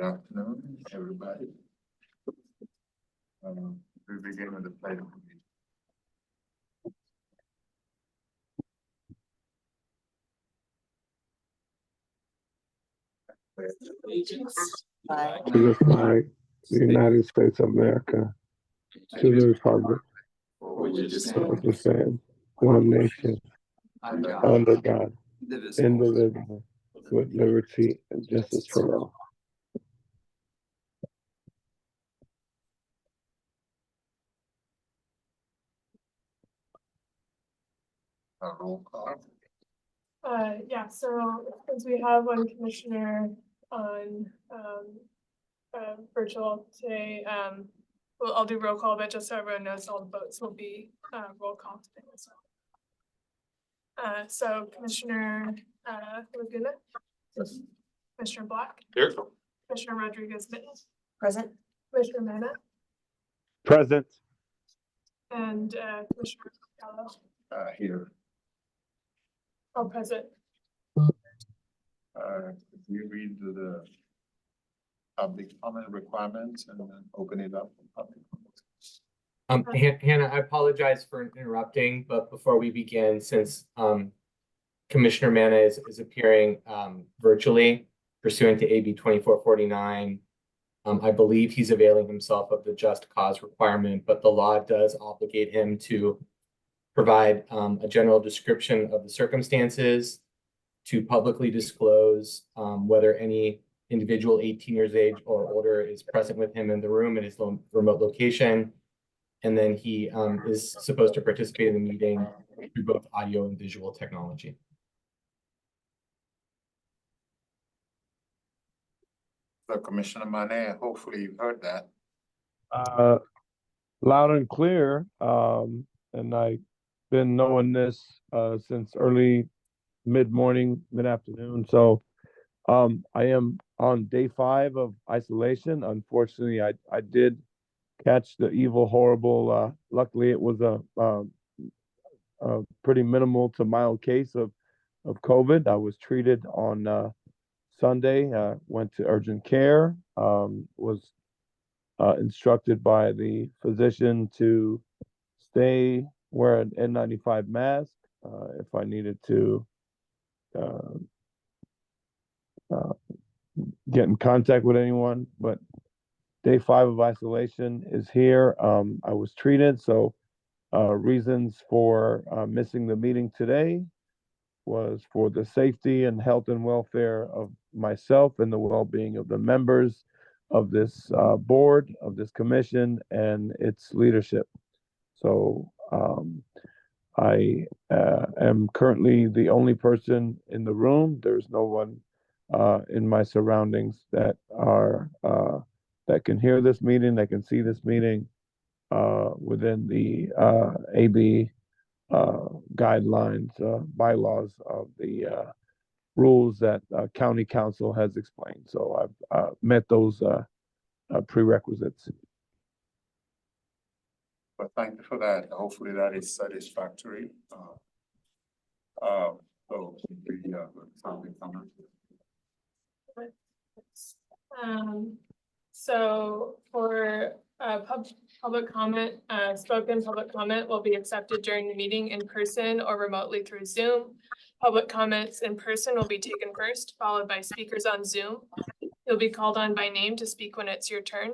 Good afternoon, everybody. We begin with the pledge of allegiance. To the flag, the United States of America, to the republic, which stands one nation, under God, indivisible, with liberty and justice for all. Roll call. Yeah, so since we have one commissioner on virtual today, I'll do roll call, but just so everyone knows, all the votes will be roll call today as well. So Commissioner Laguna. Commissioner Black. Here. Commissioner Rodriguez-Mitten. Present. Commissioner Mena. Present. And Commissioner Gallo. Here. All present. If you read the public comment requirements and then open it up for public comments. Hannah, I apologize for interrupting, but before we begin, since Commissioner Manna is appearing virtually pursuant to AB 2449, I believe he's availing himself of the just cause requirement, but the law does obligate him to provide a general description of the circumstances, to publicly disclose whether any individual 18 years age or older is present with him in the room in his remote location. And then he is supposed to participate in the meeting through both audio and visual technology. So Commissioner Manet, hopefully you heard that. Loud and clear. And I've been knowing this since early mid-morning, mid-afternoon. So I am on day 5 of isolation. Unfortunately, I did catch the evil, horrible. Luckily, it was a pretty minimal to mild case of COVID. I was treated on Sunday. Went to urgent care. Was instructed by the physician to wear an N95 mask if I needed to get in contact with anyone. But day 5 of isolation is here. I was treated, so reasons for missing the meeting today was for the safety and health and welfare of myself and the well-being of the members of this board, of this commission, and its leadership. So I am currently the only person in the room. There's no one in my surroundings that can hear this meeting, that can see this meeting within the AB guidelines, bylaws of the rules that county council has explained. So I've met those prerequisites. But thank you for that. Hopefully that is satisfactory. So we public comment. So for public comment, spoken public comment will be accepted during the meeting in person or remotely through Zoom. Public comments in person will be taken first, followed by speakers on Zoom. You'll be called on by name to speak when it's your turn.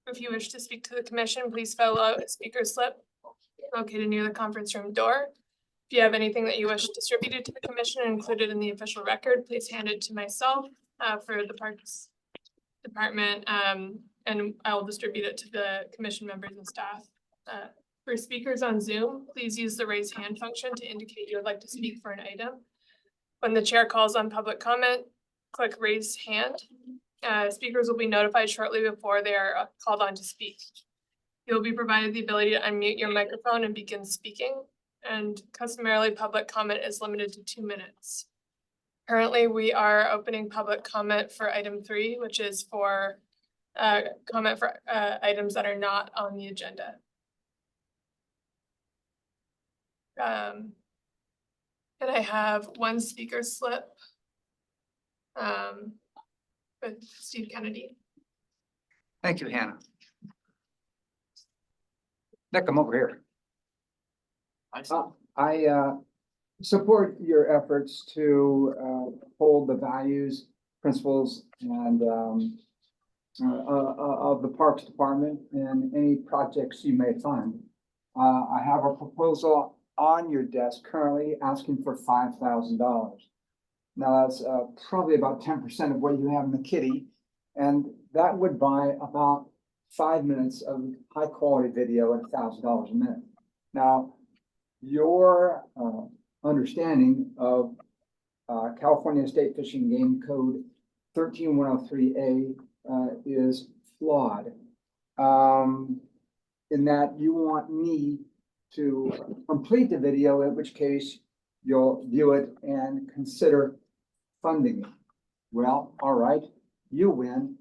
If you wish to speak to the commission, please fill out a speaker slip located near the conference room door. If you have anything that you wish distributed to the commission and included in the official record, please hand it to myself for the Parks Department, and I will distribute it to the commission members and staff. For speakers on Zoom, please use the raise hand function to indicate you would like to speak for an item. When the chair calls on public comment, click raise hand. Speakers will be notified shortly before they are called on to speak. You'll be provided the ability to unmute your microphone and begin speaking, and customarily public comment is limited to 2 minutes. Currently, we are opening public comment for item 3, which is for comment for items that are not on the agenda. And I have one speaker slip. with Steve Kennedy. Thank you, Hannah. Nick, come over here. I support your efforts to hold the values, principles, and of the Parks Department and any projects you may fund. I have a proposal on your desk currently asking for $5,000. Now, that's probably about 10% of what you have in the kitty, and that would buy about 5 minutes of high-quality video at $1,000 a minute. Now, your understanding of California State Fish and Game Code 13103A is flawed, in that you want me to complete the video, in which case you'll view it and consider funding it. Well, all right, you win.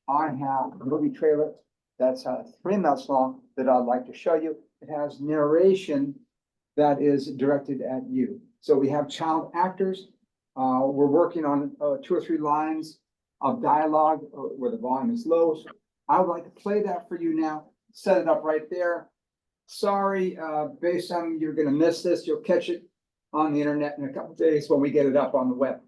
I have a movie trailer that's 3 minutes long that I'd like to show you. It has narration that is directed at you. So we have child actors. We're working on 2 or 3 lines of dialogue where the volume is low. So I would like to play that for you now, set it up right there. Sorry, based on you're gonna miss this, you'll catch it on the internet in a couple of days when we get it up on the web.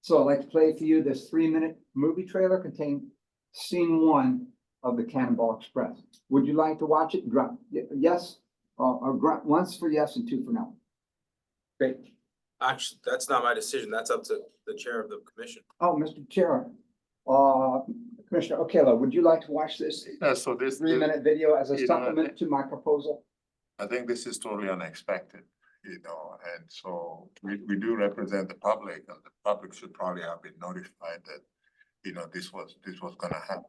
So I'd like to play for you this 3-minute movie trailer containing scene 1 of the Cannonball Express. Would you like to watch it? Grunt yes, or grunt once for yes and 2 for no. Great. Actually, that's not my decision. That's up to the chair of the commission. Oh, Mr. Chair, Commissioner Okela, would you like to watch this So this 3-minute video as a you know, supplement to my proposal? I think this is totally unexpected, and so we do represent the public, and the public should probably have been notified that, this was gonna happen.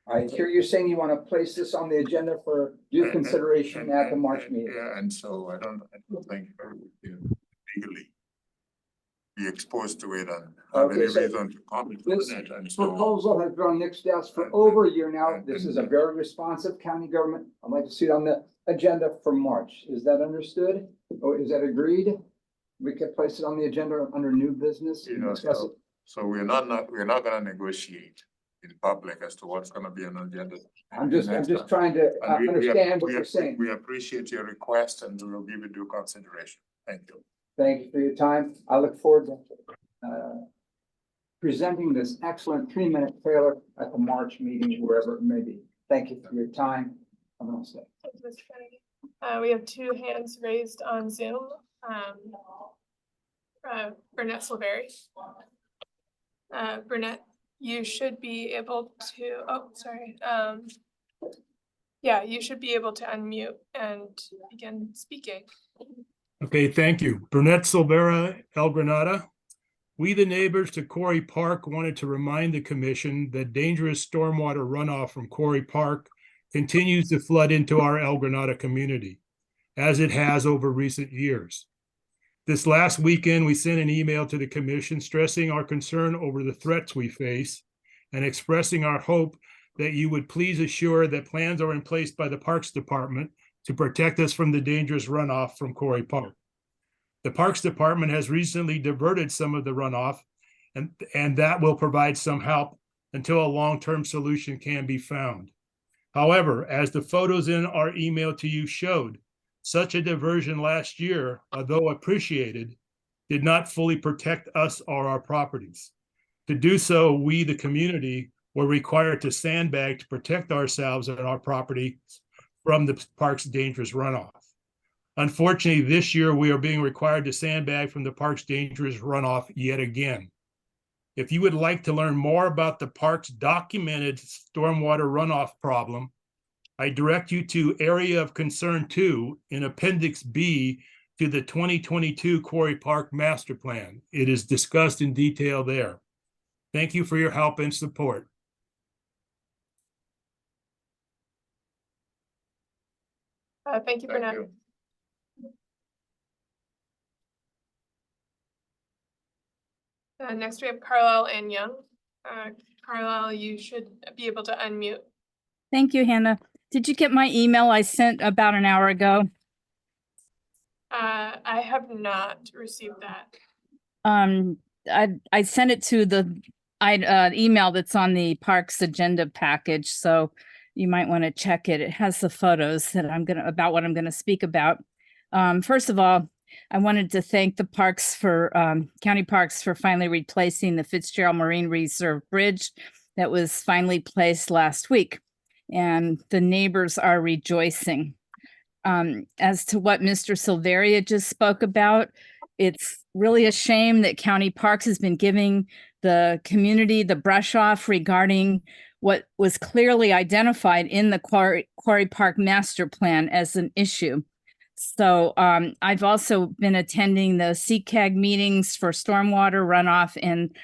I hear you saying you want to place this on the agenda for due consideration at the March meeting. Yeah, and so I don't think legally be exposed to it and have any Okay, so reason to comment on This it, and so. proposal has been on Nick's desk for over a year now. This is a very responsive county government. I'd like to see it on the agenda for March. Is that understood? Or is that agreed? We could place it on the agenda under new business and discuss it. So we're not gonna negotiate in public as to what's gonna be on the agenda. I'm just trying to And we- understand what you're saying. We appreciate your request and we will give it due consideration. Thank you. Thank you for your time. I look forward to presenting this excellent 3-minute trailer at the March meeting, wherever it may be. Thank you for your time. I'm gonna stay. Thank you, Mr. Kennedy. We have 2 hands raised on Zoom. Burnett Silveri. Burnett, you should be able to, oh, sorry. Yeah, you should be able to unmute and begin speaking. Okay, thank you. Burnett Silvera, El Granada. We, the neighbors to Quarry Park, wanted to remind the commission that dangerous stormwater runoff from Quarry Park continues to flood into our El Granada community, as it has over recent years. This last weekend, we sent an email to the commission stressing our concern over the threats we face and expressing our hope that you would please assure that plans are in place by the Parks Department to protect us from the dangerous runoff from Quarry Park. The Parks Department has recently diverted some of the runoff, and that will provide some help until a long-term solution can be found. However, as the photos in our email to you showed, such a diversion last year, although appreciated, did not fully protect us or our properties. To do so, we, the community, were required to sandbag to protect ourselves and our property from the park's dangerous runoff. Unfortunately, this year we are being required to sandbag from the park's dangerous runoff yet again. If you would like to learn more about the park's documented stormwater runoff problem, I direct you to Area of Concern 2 in Appendix B to the 2022 Quarry Park Master Plan. It is discussed in detail there. Thank you for your help and support. Thank you, Burnett. Next we have Carlisle and Young. Carlisle, you should be able to unmute. Thank you, Hannah. Did you get my email I sent about an hour ago? I have not received that. I sent it to the email that's on the parks agenda package, so you might want to check it. It has the photos that about what I'm gonna speak about. First of all, I wanted to thank the parks for, county parks for finally replacing the Fitzgerald Marine Reserve Bridge that was finally placed last week. And the neighbors are rejoicing. As to what Mr. Silveria just spoke about, it's really a shame that County Parks has been giving the community the brush off regarding what was clearly identified in the Quarry Park Master Plan as an issue. So I've also been attending the CCAG meetings for stormwater runoff, and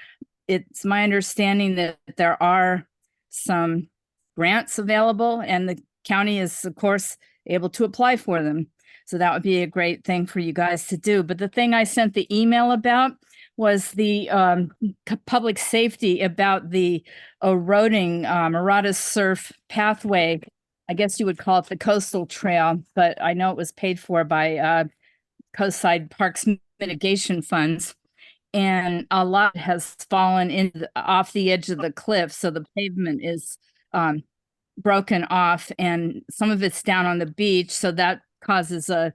it's my understanding that there are some grants available, and the county is, of course, able to apply for them. So that would be a great thing for you guys to do. But the thing I sent the email about was the public safety about the eroding Marata Surf pathway. I guess you would call it the coastal trail, but I know it was paid for by Coastside Parks mitigation funds. And a lot has fallen off the edge of the cliff, so the pavement is broken off, and some of it's down on the beach, so that causes a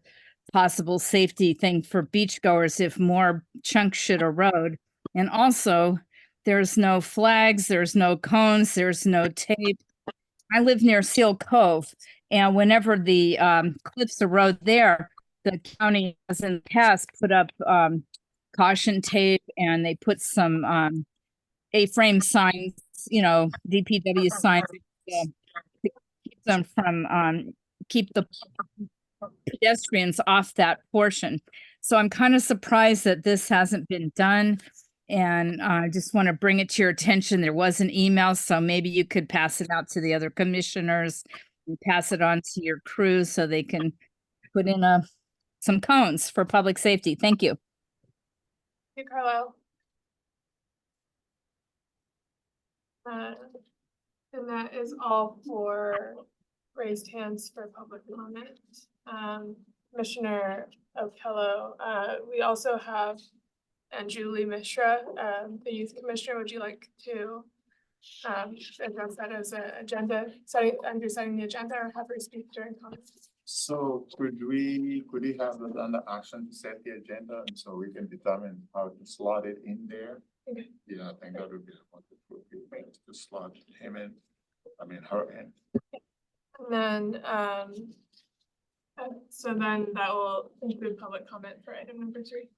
possible safety thing for beachgoers if more chunks should erode. And also, there's no flags, there's no cones, there's no tape. I live near Seal Cove, and whenever the cliffs erode there, the county has in the past put up caution tape, and they put some A-frame signs, DPW signs, to keep them from keep the pedestrians off that portion. So I'm kind of surprised that this hasn't been done. And I just want to bring it to your attention. There was an email, so maybe you could pass it out to the other commissioners and pass it on to your crews so they can put in some cones for public safety. Thank you. Thank you, Carlisle. And that is all for raised hands for public comment. Commissioner Okello, we also have, and Julie Mishra, the youth commissioner. Would you like to address that as an agenda, setting the agenda, or have her speak during comments? So could we have that under action to set the agenda, and so we can determine how to slot it in there? Okay. Yeah, I think that would be the most appropriate way to slot him in, her in. And then, so then that will include public comment for item number 3.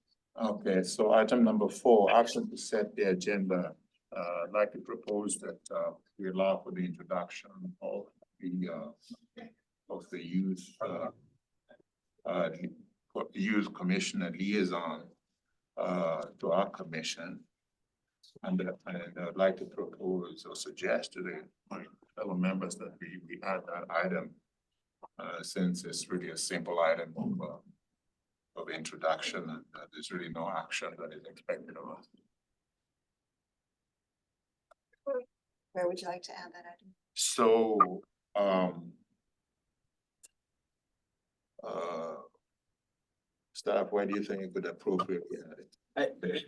Okay, so item number 4, action to set the agenda. I'd like to propose that we allow for the introduction of the youth commissioner liaison to our commission. And I'd like to propose or suggest to my fellow members that we add that item since it's really a simple item of introduction, and there's really no action that is expected of us. Where would you like to add that item? So, staff, where do you think it could appropriately add it?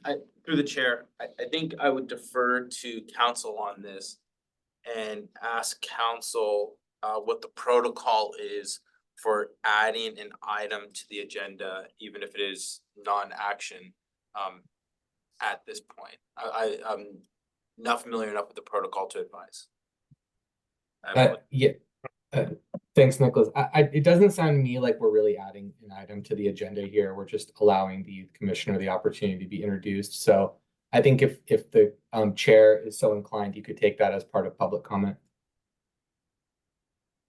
I through the chair, I think I would defer to council on this and ask council what the protocol is for adding an item to the agenda, even if it is non-action at this point. I'm not familiar enough with the protocol to advise. Thanks, Nicholas. It doesn't sound to me like we're really adding an item to the agenda here. We're just allowing the youth commissioner the opportunity to be introduced. So I think if the chair is so inclined, you could take that as part of public comment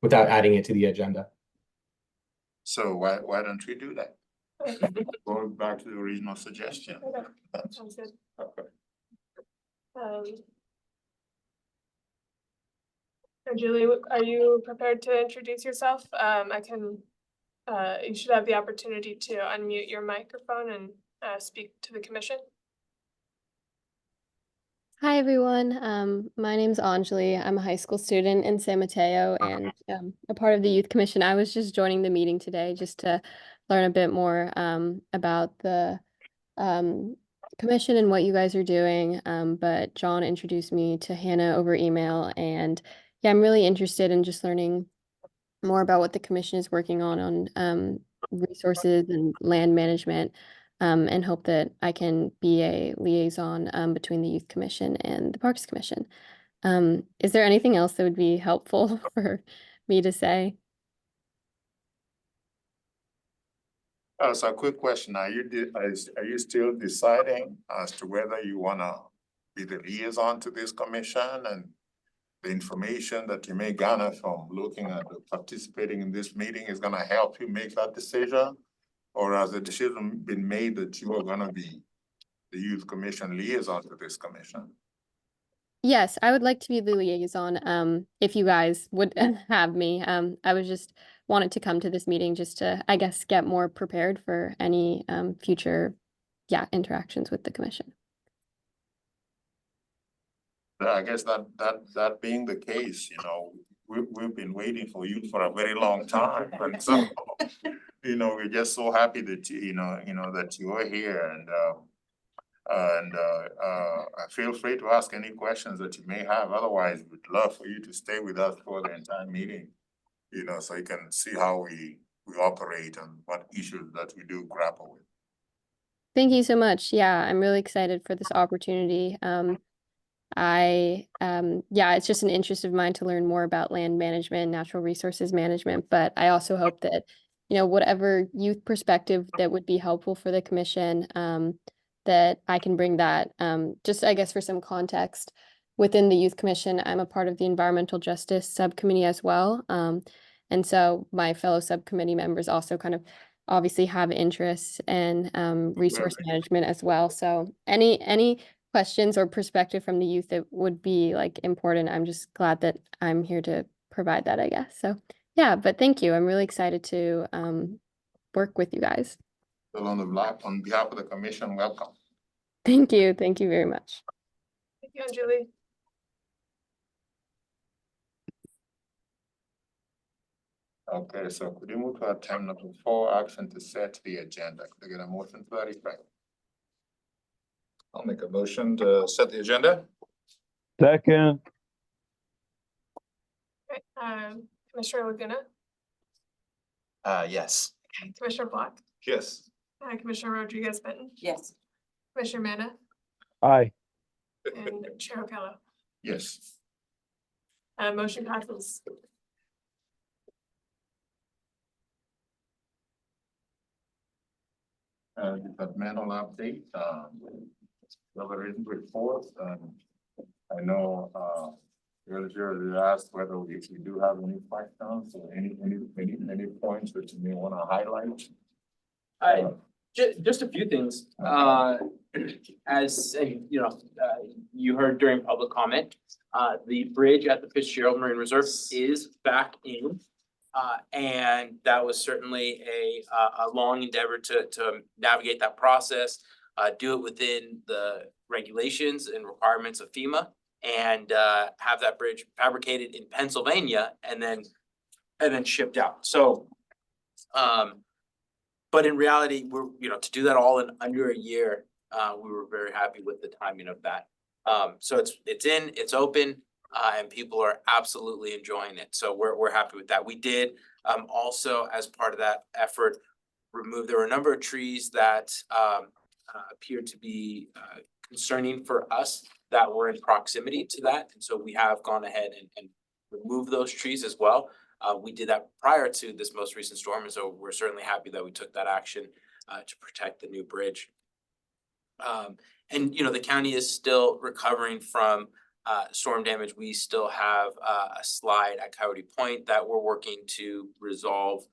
without adding it to the agenda. So why don't we do that? Going back to the original suggestion. Okay, sounds good. Okay. Julie, are you prepared to introduce yourself? You should have the opportunity to unmute your microphone and speak to the commission. Hi, everyone. My name's Anjali. I'm a high school student in San Mateo and a part of the Youth Commission. I was just joining the meeting today just to learn a bit more about the commission and what you guys are doing. But John introduced me to Hannah over email, and yeah, I'm really interested in just learning more about what the commission is working on resources and land management, and hope that I can be a liaison between the Youth Commission and the Parks Commission. Is there anything else that would be helpful for me to say? So a quick question, are you still deciding as to whether you wanna be the liaison to this commission, and the information that you may garner from looking at participating in this meeting is gonna help you make that decision? Or has the decision been made that you are gonna be the youth commission liaison to this commission? Yes, I would like to be the liaison, if you guys would have me. I was just wanted to come to this meeting just to, I guess, get more prepared for any future, yeah, interactions with the commission. I guess that being the case, we've been waiting for you for a very long time, and so, we're just so happy that that you are here, and feel free to ask any questions that you may have. Otherwise, we'd love for you to stay with us for the entire meeting, so you can see how we operate and what issues that we do grapple with. Thank you so much. Yeah, I'm really excited for this opportunity. Yeah, it's just an interest of mine to learn more about land management, natural resources management, but I also hope that, whatever youth perspective that would be helpful for the commission, that I can bring that. Just, I guess, for some context, within the Youth Commission, I'm a part of the Environmental Justice Subcommittee as well. And so my fellow subcommittee members also kind of obviously have interests in resource management as well. So any questions or perspective from the youth that would be like important, I'm just glad that I'm here to provide that, I guess. So yeah, but thank you. I'm really excited to work with you guys. So on behalf of the commission, welcome. Thank you. Thank you very much. Thank you, Anjali. Okay, so could you move to item number 4, action to set the agenda? Could I get a motion to that effect? I'll make a motion to set the agenda. Second, Okay, Commissioner Laguna, Yes. Commissioner Block, Yes. Commissioner Rodriguez Benton, Yes. Commissioner Manna, aye. and Chair O'Connell. Yes. Motion passes. Departmental update, written reports, I know, earlier you asked whether we do have any questions or any points that you may want to highlight. Just a few things, as you heard during public comment, the bridge at the Fitzgerald Marine Reserve is back in. And that was certainly a long endeavor to navigate that process, do it within the regulations and requirements of FEMA, and have that bridge fabricated in Pennsylvania and then shipped out. So, but in reality, we're, to do that all in under a year, we were very happy with the timing of that. So it's open. And people are absolutely enjoying it. So we're happy with that. We did also, as part of that effort, there were a number of trees that appeared to be concerning for us that were in proximity to that. And so we have gone ahead and removed those trees as well. We did that prior to this most recent storm. And so we're certainly happy that we took that action to protect the new bridge. And the county is still recovering from storm damage. We still have a slide at Coyote Point that we're working to resolve.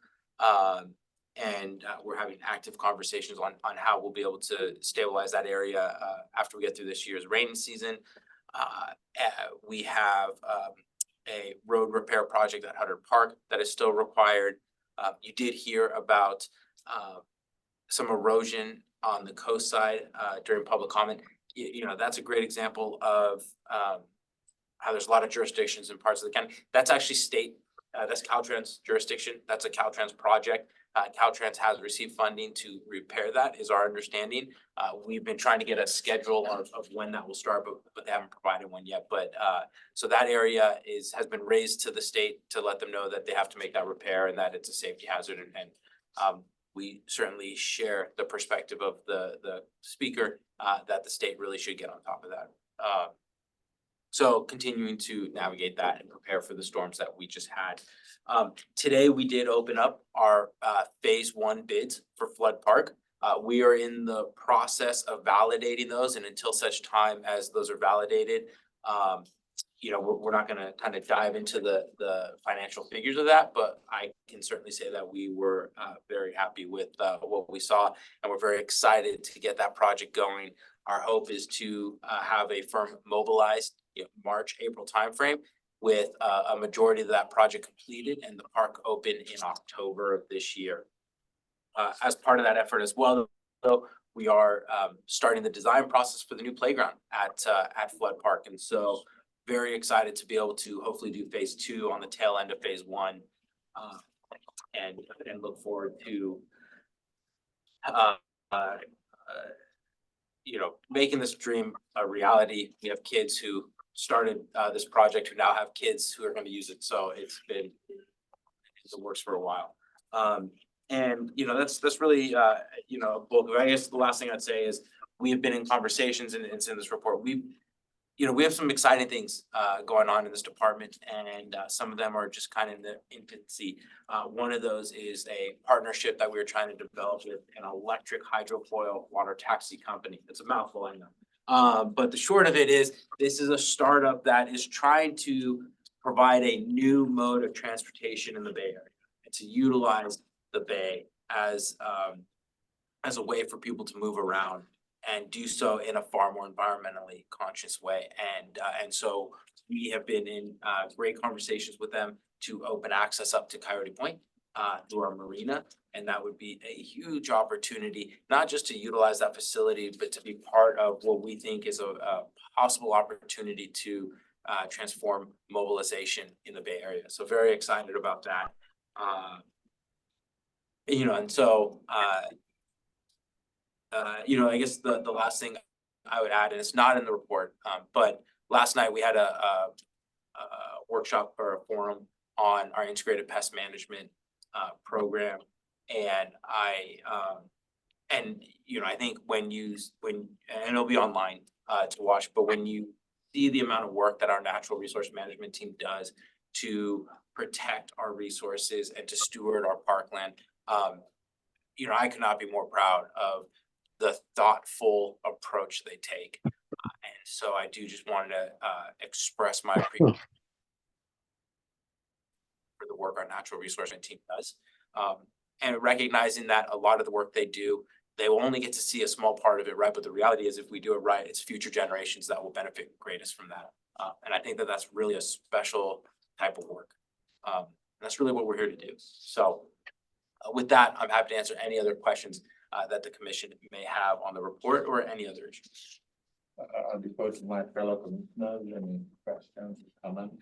And we're having active conversations on how we'll be able to stabilize that area after we get through this year's rainy season. We have a road repair project at Huddard Park that is still required. You did hear about some erosion on the coast side during public comment. That's a great example of how there's a lot of jurisdictions and parts of the county. That's actually state That's Caltrans jurisdiction. That's a Caltrans project. Caltrans has received funding to repair that, is our understanding. We've been trying to get a schedule of when that will start, but they haven't provided one yet. But so that area has been raised to the state to let them know that they have to make that repair and that it's a safety hazard. And we certainly share the perspective of the speaker that the state really should get on top of that. So continuing to navigate that and prepare for the storms that we just had. Today, we did open up our phase 1 bids for Flood Park. We are in the process of validating those, and until such time as those are validated, we're not gonna kind of dive into the financial figures of that, but I can certainly say that we were very happy with what we saw, and we're very excited to get that project going. Our hope is to have a firm mobilized March, April timeframe with a majority of that project completed and the park open in October of this year. As part of that effort as well, though, we are starting the design process for the new playground at Flood Park. And so very excited to be able to hopefully do phase 2 on the tail end of phase 1 and look forward to making this dream a reality. We have kids who started this project who now have kids who are going to use it. So it's been in the works for a while. And that's really bulk of it. I guess the last thing I'd say is we have been in conversations, and it's in this report. We have some exciting things going on in this department, and some of them are just kind of in the infancy. One of those is a partnership that we were trying to develop with an electric hydrofoil water taxi company. It's a mouthful, I know. But the short of it is, this is a startup that is trying to provide a new mode of transportation in the Bay Area and to utilize the Bay as a way for people to move around and do so in a far more environmentally conscious way. And so we have been in great conversations with them to open access up to Coyote Point through our marina. And that would be a huge opportunity, not just to utilize that facility, but to be part of what we think is a possible opportunity to transform mobilization in the Bay Area. So very excited about that. And so I guess the last thing I would add, and it's not in the report, but last night we had a workshop or a forum on our integrated pest management program. And I think and it'll be online to watch, but when you see the amount of work that our natural resource management team does to protect our resources and to steward our parkland, I could not be more proud of the thoughtful approach they take. And so I do just wanted to express my appreciation for the work our natural resource team does. And recognizing that a lot of the work they do, they will only get to see a small part of it, right? But the reality is, if we do it right, it's future generations that will benefit greatest from that. And I think that that's really a special type of work. And that's really what we're here to do. So with that, I'm happy to answer any other questions that the commission may have on the report or any other issues. I'll defer to my fellow commissioners. Any questions, comments?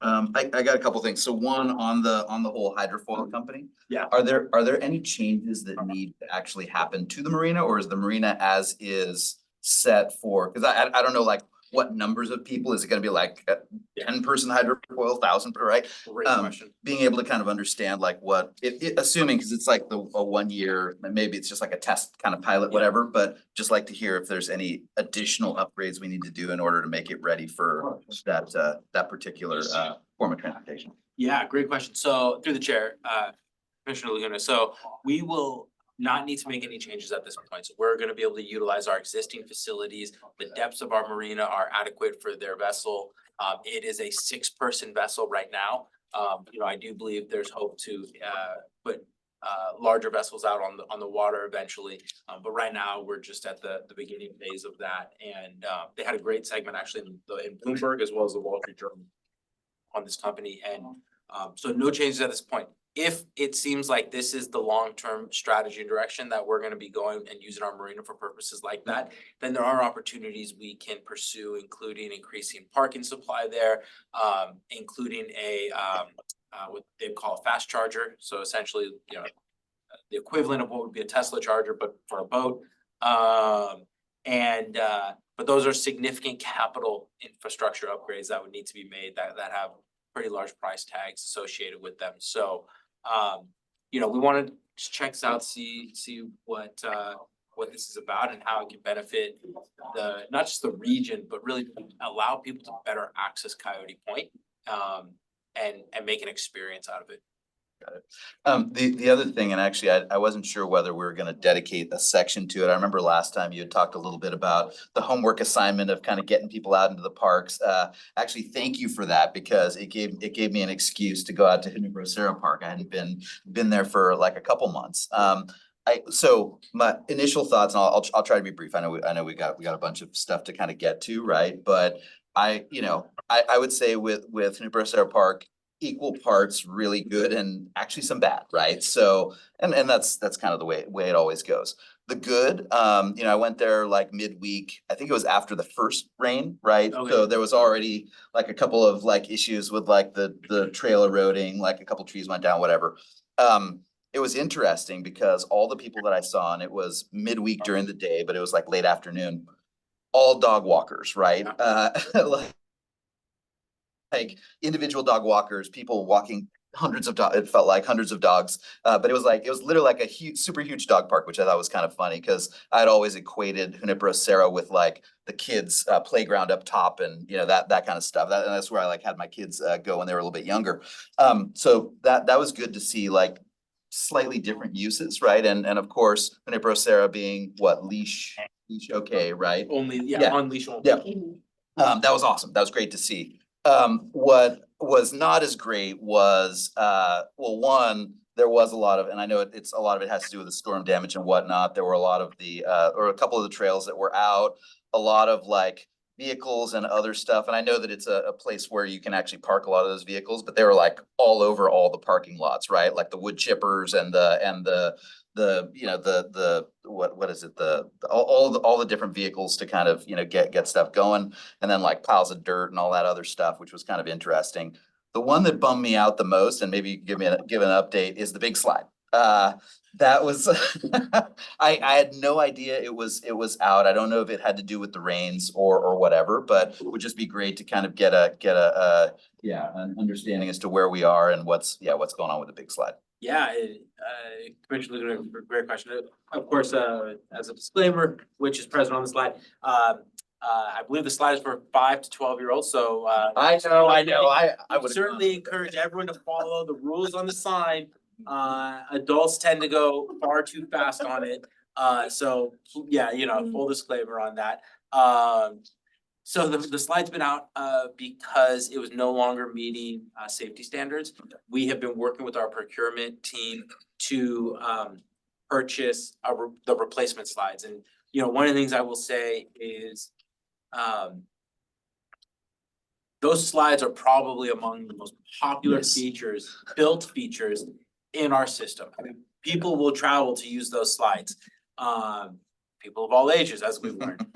I got a couple things. So one on the whole hydrofoil company. Yeah. Are there any changes that need to actually happen to the marina, or is the marina as is set for? Because I don't know, like, what numbers of people is it going to be, like a 10-person hydrofoil, 1,000, right? Great question. Being able to kind of understand like what assuming, because it's like a 1 year, maybe it's just like a test kind of pilot, whatever, but just like to hear if there's any additional upgrades we need to do in order to make it ready for that particular form of transportation. Yeah, great question. So through the chair, Commissioner Laguna, so we will not need to make any changes at this point. So we're going to be able to utilize our existing facilities. The depths of our marina are adequate for their vessel. It is a 6-person vessel right now. I do believe there's hope to put larger vessels out on the water eventually. But right now we're just at the beginning phase of that. And they had a great segment actually in Bloomberg as well as the Wall Street Journal on this company. And so no changes at this point. if it seems like this is the long-term strategy and direction that we're gonna be going and using our marina for purposes like that, then there are opportunities we can pursue, including increasing parking supply there, including what they call a fast charger. So essentially, you know, the equivalent of what would be a Tesla charger, but for a boat. But those are significant capital infrastructure upgrades that would need to be made that have pretty large price tags associated with them. So, you know, we wanted to check this out, see what this is about and how it can benefit not just the region, but really allow people to better access Coyote Point, and make an experience out of it. The other thing, and actually I wasn't sure whether we were gonna dedicate a section to it. I remember last time you had talked a little bit about the homework assignment of kind of getting people out into the parks. Actually, thank you for that, because it gave me an excuse to go out to Hunibro Park. I hadn't been there for like a couple months. So my initial thoughts, and I'll try to be brief. I know we got a bunch of stuff to kind of get to, right? But I would say with Hunibro Park, equal parts really good and actually some bad, right? So, and that's kind of the way it always goes. The good, I went there like midweek. I think it was after the first rain, right? Okay. So there was already like a couple of like issues with like the trail eroding, like a couple trees went down, whatever. It was interesting because all the people that I saw, and it was midweek during the day, but it was like late afternoon, all dog walkers, right? Like individual dog walkers, people walking hundreds of dogs. It felt like hundreds of dogs, but it was literally like a huge, super huge dog park, which I thought was kind of funny because I'd always equated Junipero with like the kids' playground up top, and that kind of stuff. And that's where I like had my kids go when they were a little bit younger. So that was good to see, like slightly different uses, right? And of course, Junipero being what leash okay, right? Only, Yeah. on leash only. Yeah. That was awesome. That was great to see. What was not as great was, well, one, there was a lot of, and I know it's a lot of it has to do with the storm damage and whatnot. There were a lot of or a couple of the trails that were out, a lot of like vehicles and other stuff. And I know that it's a place where you can actually park a lot of those vehicles, but they were like all over all the parking lots, right? Like the wood chippers and the what is it, all the different vehicles to kind of get stuff going, and then like piles of dirt and all that other stuff, which was kind of interesting. The one that bummed me out the most, and maybe you can give an update, is the big slide. That was I had no idea it was out. I don't know if it had to do with the rains or whatever, but it would just be great to kind of get an understanding as to where we are and what's going on with the big slide. Yeah, Commissioner Luna, great question. Of course, as a disclaimer, which is present on the slide, I believe the slide is for 5 to 12-year-olds. So I know. I would certainly encourage everyone to follow the rules on the sign. Adults tend to go far too fast on it. So yeah, full disclaimer on that. So the slide's been out because it was no longer meeting safety standards. We have been working with our procurement team to purchase the replacement slides. And one of the things I will say is those slides are probably among the most popular built features in our system. I mean, people will travel to use those slides. People of all ages, as we've learned.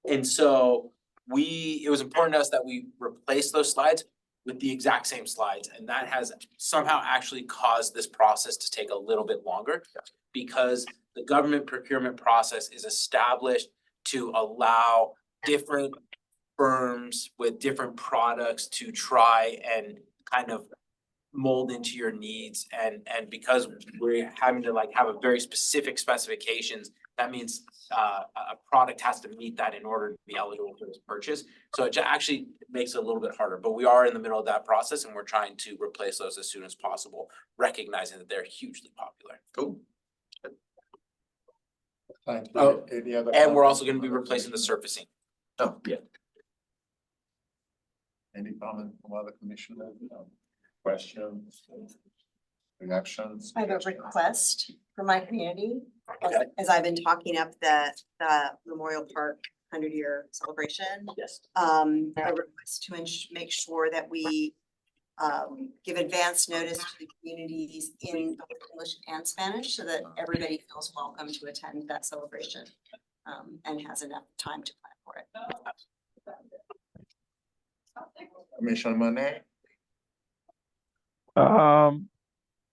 And so it was important to us that we replace those slides with the exact same slides. And that has somehow actually caused this process to take a little bit longer, because the government procurement process is established to allow different firms with different products to try and kind of mold into your needs. And because we're having to have a very specific specifications, that means a product has to meet that in order to be eligible for this purchase. So it actually makes it a little bit harder, but we are in the middle of that process, and we're trying to replace those as soon as possible, recognizing that they're hugely popular. Cool. Any other And we're also going to be replacing the surfacing. Oh, yeah. Any comment from other commissioners? Questions? Reactions? I have a request for my community, Okay. as I've been talking up the Memorial Park 100-year celebration. Yes. A request to make sure that we give advance notice to the communities in both English and Spanish so that everybody feels welcome to attend that celebration and has enough time to plan for it. Commissioner Monet?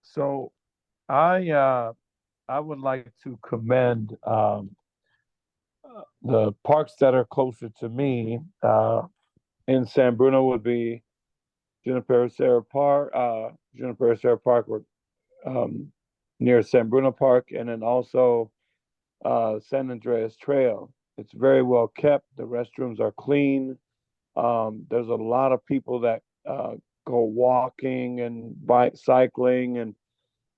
So I would like to commend the parks that are closer to me. In San Bruno would be Juniper Serra Park, near San Bruno Park, and then also San Andreas Trail. It's very well kept. The restrooms are clean. There's a lot of people that go walking and bike cycling and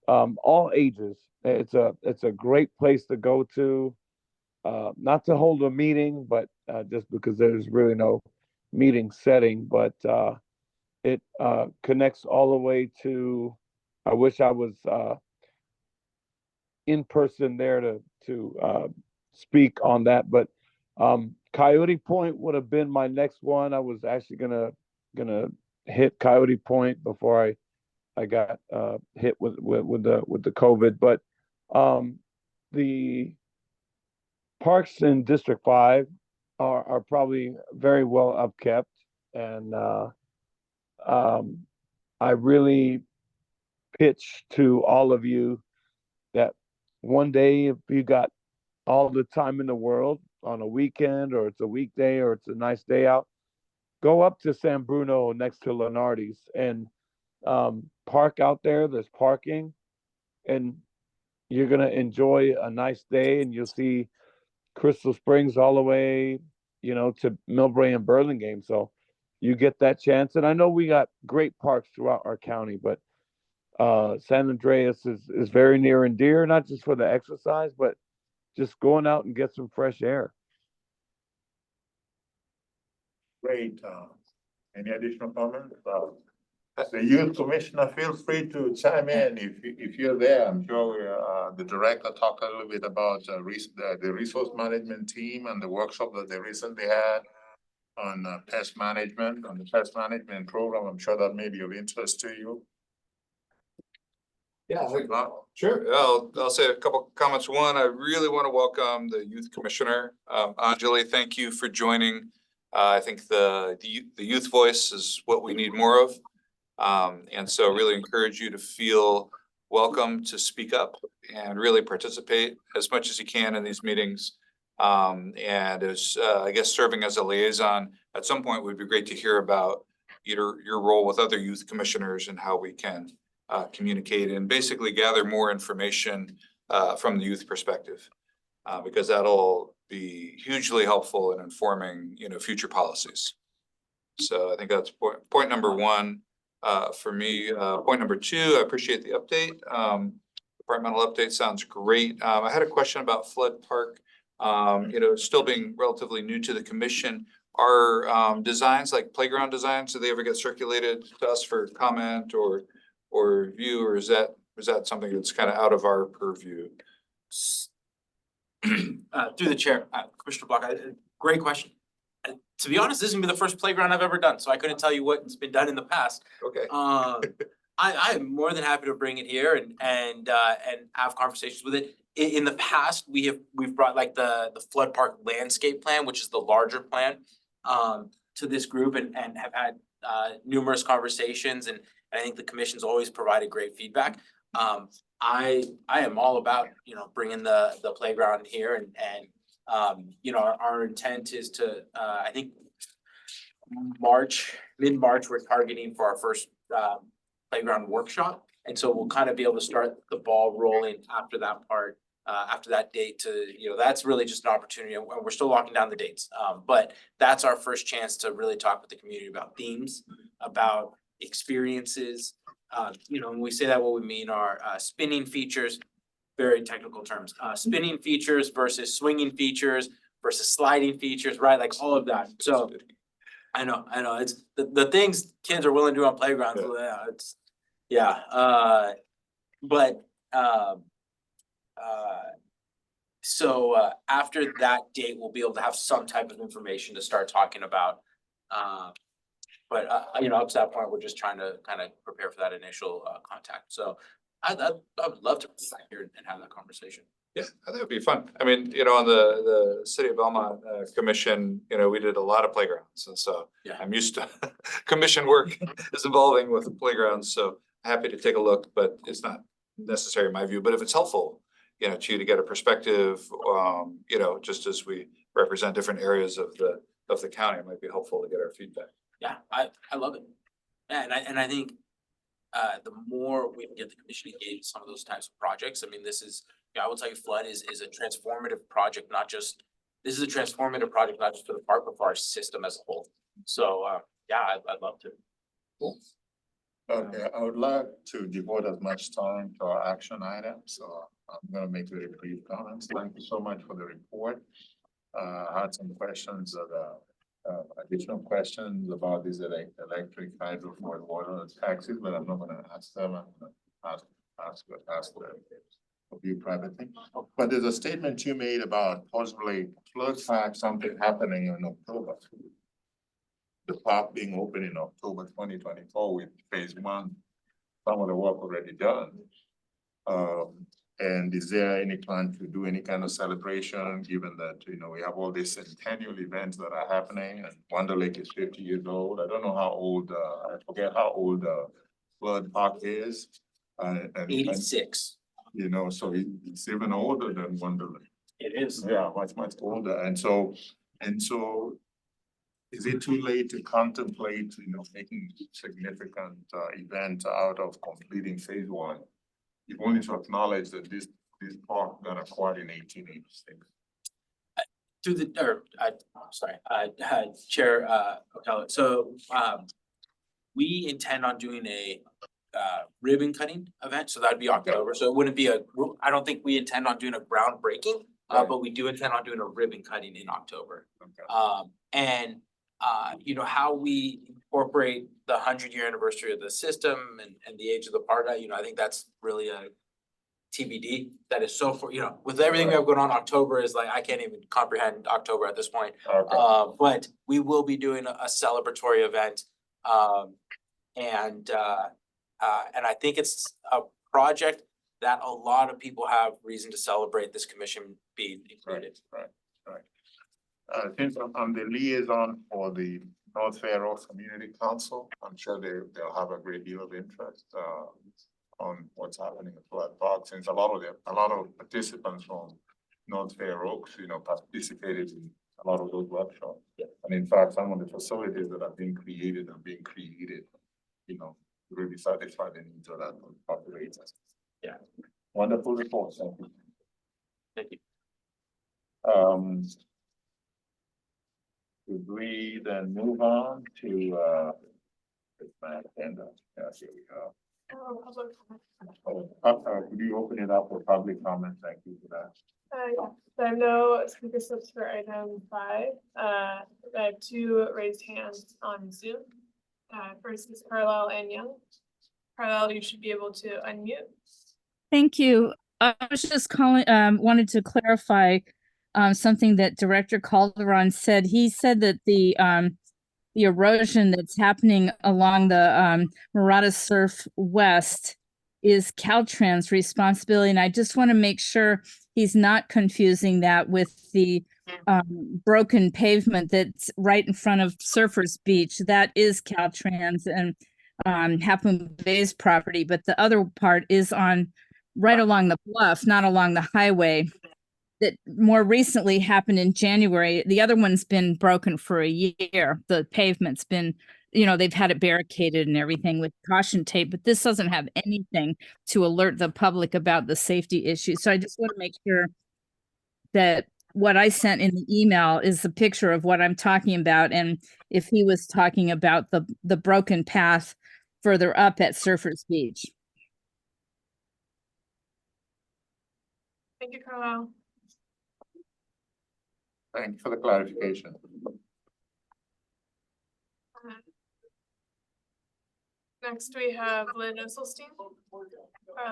all ages. It's a great place to go to, not to hold a meeting, but just because there's really no meeting setting, but it connects all the way to. I wish I was in person there to speak on that, but Coyote Point would have been my next one. I was actually gonna hit Coyote Point before I got hit with the COVID, but the parks in District 5 are probably very well upkept, and I really pitch to all of you that one day, if you got all the time in the world on a weekend, or it's a weekday, or it's a nice day out, go up to San Bruno next to Lenardi's and park out there. There's parking, and you're gonna enjoy a nice day, and you'll see Crystal Springs all the way, to Millbrae and Burlingame. So you get that chance. And I know we got great parks throughout our county, but San Andreas is very near and dear, not just for the exercise, but just going out and get some fresh air. Great. Any additional comments? The youth commissioner, feel free to chime in if you're there. I'm sure the director talked a little bit about the resource management team and the workshop that they recently had on pest management, on the pest management program. I'm sure that may be of interest to you. Yeah, Sure. I'll say a couple comments. One, I really want to welcome the youth commissioner. Anjali, thank you for joining. I think the youth voice is what we need more of. And so really encourage you to feel welcome to speak up and really participate as much as you can in these meetings. And as I guess serving as a liaison, at some point would be great to hear about your role with other youth commissioners and how we can communicate and basically gather more information from the youth perspective, because that'll be hugely helpful in informing, future policies. So I think that's point number one for me. Point number two, I appreciate the update. Departmental update sounds great. I had a question about Flood Park. Still being relatively new to the commission. Are designs like playground designs, do they ever get circulated to us for comment or review, or is that something that's kind of out of our purview? Through the chair, Commissioner Block, great question. To be honest, this is gonna be the first playground I've ever done, so I couldn't tell you what's been done in the past. Okay. I am more than happy to bring it here and have conversations with it. In the past, we've brought like the flood park landscape plan, which is the larger plan, to this group and have had numerous conversations, and I think the commission's always provided great feedback. I am all about, bringing the playground here and our intent is to, I think mid-March, we're targeting for our first playground workshop. And so we'll kind of be able to start the ball rolling after that part, after that date to, that's really just an opportunity, and we're still locking down the dates. But that's our first chance to really talk with the community about themes, about experiences. When we say that, what we mean are spinning features, very technical terms, spinning features versus swinging features versus sliding features, right? Like all of that. So I know it's the things kids are willing to do on playgrounds. So after that date, we'll be able to have some type of information to start talking about But, you know, up to that point, we're just trying to kind of prepare for that initial, contact. So I would love to be back here and have that conversation. Yeah, I think it'd be fun. I mean, you know, on the City of Belmont Commission, you know, we did a lot of playgrounds, and so Yeah. I'm used to commission work is involving with playgrounds, so happy to take a look, but it's not necessary in my view. But if it's helpful, you know, to get a perspective, you know, just as we represent different areas of the county, it might be helpful to get our feedback. Yeah, I love it. Yeah, and I think the more we can get the commission engaged in some of those types of projects, I mean, this is, yeah, I will tell you, flood is a transformative project, this is a transformative project, not just for the park, but for our system as a whole. So, yeah, I'd love to. Cool. Okay, I would like to devote as much time to our action items, so I'm gonna make very brief comments. Thank you so much for the report. I had some questions additional questions about these electric, hydro, water taxes, but I'm not gonna ask them. I'm gonna ask them of you privately. But there's a statement you made about possibly flood fact, something happening in October. The park being open in October 2024 with phase 1, some of the work already done. And is there any plan to do any kind of celebration, given that, you know, we have all these centennial events that are happening, and Wonder Lake is 50 years old. I don't know how old, I forget how old Flood Park is. And 86. you know, so it's even older than Wonder Lake. It is. Yeah, much older. And so is it too late to contemplate, you know, making significant event out of completing phase 1? You've only to acknowledge that this park got acquired in 1886. Chair, Ocala. So, we intend on doing a ribbon cutting event, so that'd be October. So it wouldn't be I don't think we intend on doing a groundbreaking, Right. but we do intend on doing a ribbon cutting in October. Okay. And you know, how we incorporate the 100-year anniversary of the system and the age of the park, you know, I think that's really a TBD. That is so you know, with everything we have going on, October is like, I can't even comprehend October at this point. Okay. But we will be doing a celebratory event. And I think it's a project that a lot of people have reason to celebrate this commission being included. Right. Since I'm the liaison for the North Fair Oaks Community Council, I'm sure they'll have a great deal of interest on what's happening at Flood Park, since a lot of participants from North Fair Oaks, you know, participated in a lot of those workshops. Yeah. And in fact, some of the facilities that are being created, you know, to really satisfy the needs of that population. Yeah. Wonderful report, thank you. Thank you. Could we then move on to my agenda? Yes, here we go. Public comment. Could you open it up for public comment? Thank you for that. Yeah. So I have no speaker slips for item 5. I have 2 raised hands on Zoom. First is Carlisle and Young. Carlisle, you should be able to unmute. Thank you. I was just calling, wanted to clarify something that Director Calderon said. He said that the erosion that's happening along the Murata Surf West is Caltrans' responsibility. And I just want to make sure he's not confusing that with the broken pavement that's right in front of Surfers Beach. That is Caltrans and Half Moon Bay's property, but the other part is right along the bluff, not along the highway. That more recently happened in January. The other one's been broken for a year. The pavement's been, you know, they've had it barricaded and everything with caution tape, but this doesn't have anything to alert the public about the safety issue. So I just want to make sure that what I sent in the email is the picture of what I'm talking about. And if he was talking about the broken path further up at Surfers Beach. Thank you, Carlisle. Thank you for the clarification. Next, we have Lynn Esselstein.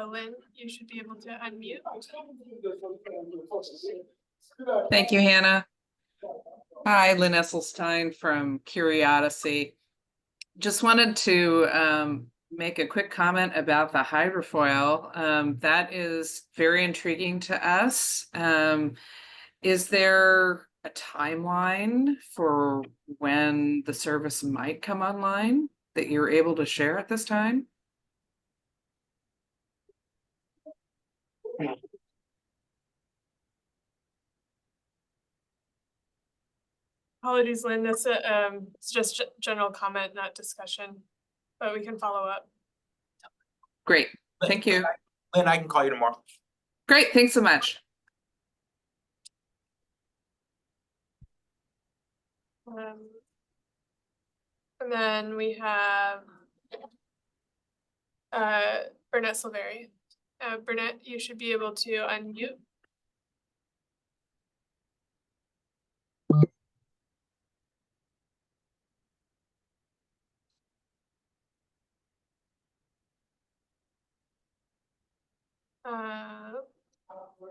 Lynn, you should be able to unmute. Thank you, Hannah. Hi, Lynn Esselstein from Curiosity. just wanted to make a quick comment about the hydrofoil. That is very intriguing to us. Is there a timeline for when the service might come online that you're able to share at this time? Apologies, Lynn, that's it's just general comment, not discussion, but we can follow up. Great, thank you. Lynn, I can call you tomorrow. Great, thanks so much. And then we have Burnett Silveri. Burnett, you should be able to unmute.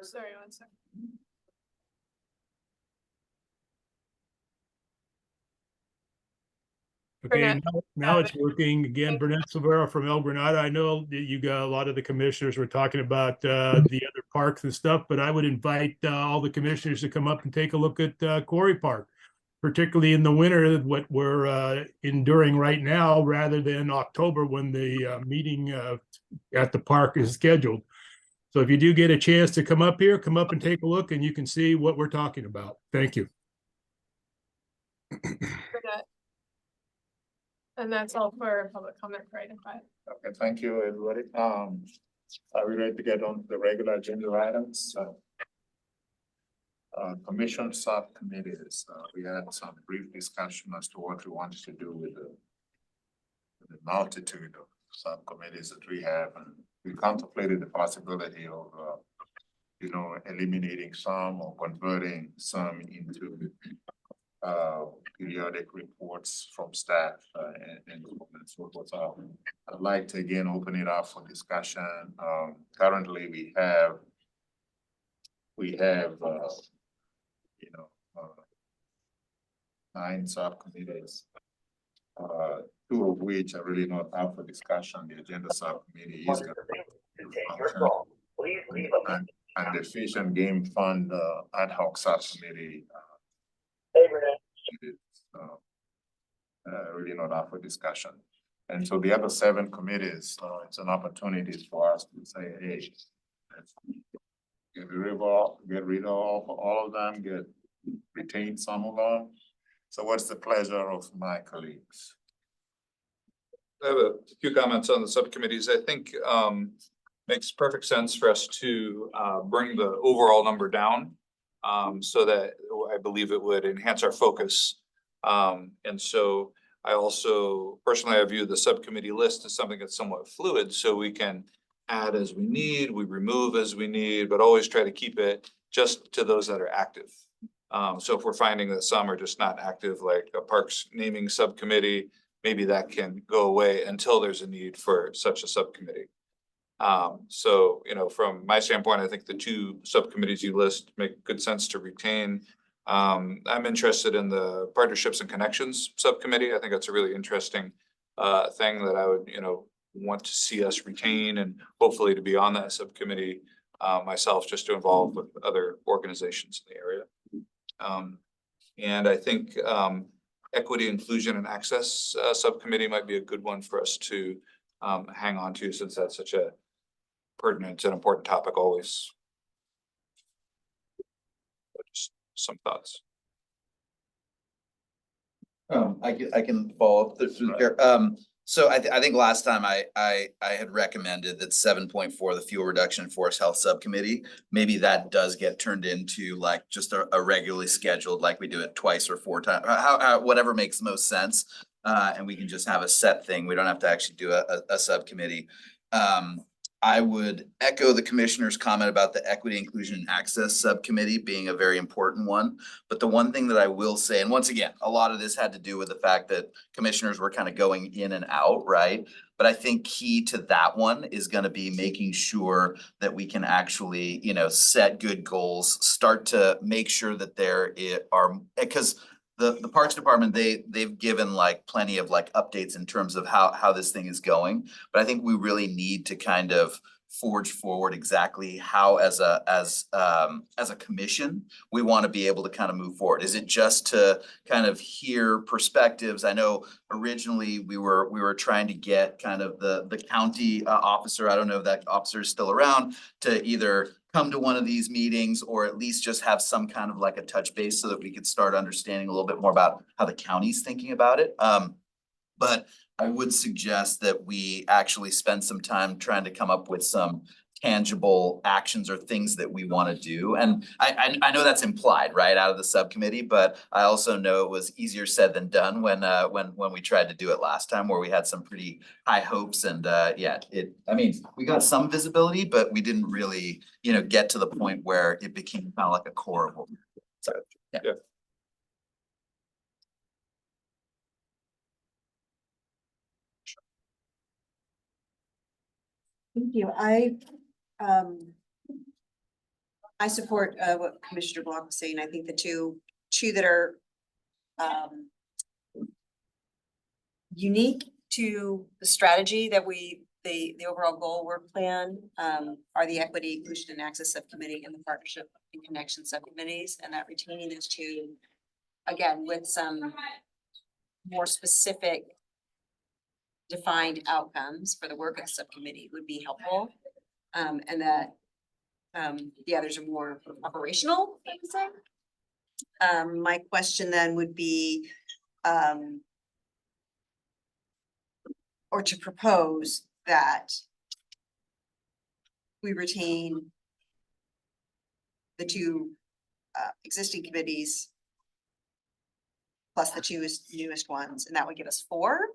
Sorry, one second. Okay, Burnett. now it's working again. Burnett Silvera from El Granada. I know that you got a lot of the commissioners were talking about the other parks and stuff, but I would invite all the commissioners to come up and take a look at Quarry Park, particularly in the winter, what we're enduring right now, rather than October when the meeting at the park is scheduled. So if you do get a chance to come up here, come up and take a look, and you can see what we're talking about. Thank you. Burnett. And that's all for public comment for item 5. Okay, thank you, everybody. Are we ready to get on to the regular agenda items? Commission subcommittees, we had some brief discussion as to what we wanted to do with the multitude of subcommittees that we have, and we contemplated the possibility of, eliminating some or converting some into periodic reports from staff and so forth. So I'd like to again open it up for discussion. Currently, we have 9 subcommittees, 2 of which are really not up for discussion. The agenda subcommittee is going to function, and the Fish and Game Fund ad hoc subcommittee really not up for discussion. And so the other 7 committees, it's an opportunity for us to say, hey, let's get rid of all of them, retain some of them. So what's the pleasure of my colleagues? I have a few comments on the subcommittees. I think makes perfect sense for us to bring the overall number down, so that I believe it would enhance our focus. And so I also personally, I view the subcommittee list as something that's somewhat fluid, so we can add as we need, we remove as we need, but always try to keep it just to those that are active. So if we're finding that some are just not active, like a parks naming subcommittee, maybe that can go away until there's a need for such a subcommittee. So, from my standpoint, I think the 2 subcommittees you list make good sense to retain. I'm interested in the Partnerships and Connections subcommittee. I think that's a really interesting thing that I would, want to see us retain, and hopefully to be on that subcommittee myself, just to involve with other organizations in the area. And I think Equity, Inclusion, and Access subcommittee might be a good one for us to hang on to, since that's such a pertinent and important topic always. Just some thoughts. I can follow up through here. So I think last time I had recommended that 7.4, the fuel reduction and forest health subcommittee, maybe that does get turned into like just a regularly scheduled, like we do it twice or 4 times, how whatever makes the most sense. And we can just have a set thing. We don't have to actually do a subcommittee. I would echo the commissioner's comment about the Equity, Inclusion, and Access subcommittee being a very important one. But the one thing that I will say, and once again, a lot of this had to do with the fact that commissioners were kind of going in and out, right? But I think key to that one is going to be making sure that we can actually, set good goals, start to make sure that there are, because the Parks Department, they've given like plenty of like updates in terms of how this thing is going. But I think we really need to kind of forge forward exactly how as a commission, we want to be able to kind of move forward. Is it just to kind of hear perspectives? I know originally we were trying to get kind of the county officer, I don't know if that officer is still around, to either come to one of these meetings or at least just have some kind of like a touch base so that we could start understanding a little bit more about how the county's thinking about it. But I would suggest that we actually spend some time trying to come up with some tangible actions or things that we want to do. And I know that's implied, right, out of the subcommittee, but I also know it was easier said than done when we tried to do it last time, where we had some pretty high hopes and yeah, I mean, we got some visibility, but we didn't really, get to the point where it became kind of like a core of what we were. So, yeah. Yeah. Thank you. I support what Commissioner Block was saying. I think the two that are unique to the strategy that the overall goal work plan are the Equity, Inclusion and Access Subcommittee and the Partnership and Connection Subcommittees, and that retaining those two, again, with some more specific defined outcomes for the work of the subcommittee would be helpful. And that the others are more operational, I would say. My question then would be, or to propose that we retain the two existing committees plus the two newest ones, and that would give us 4.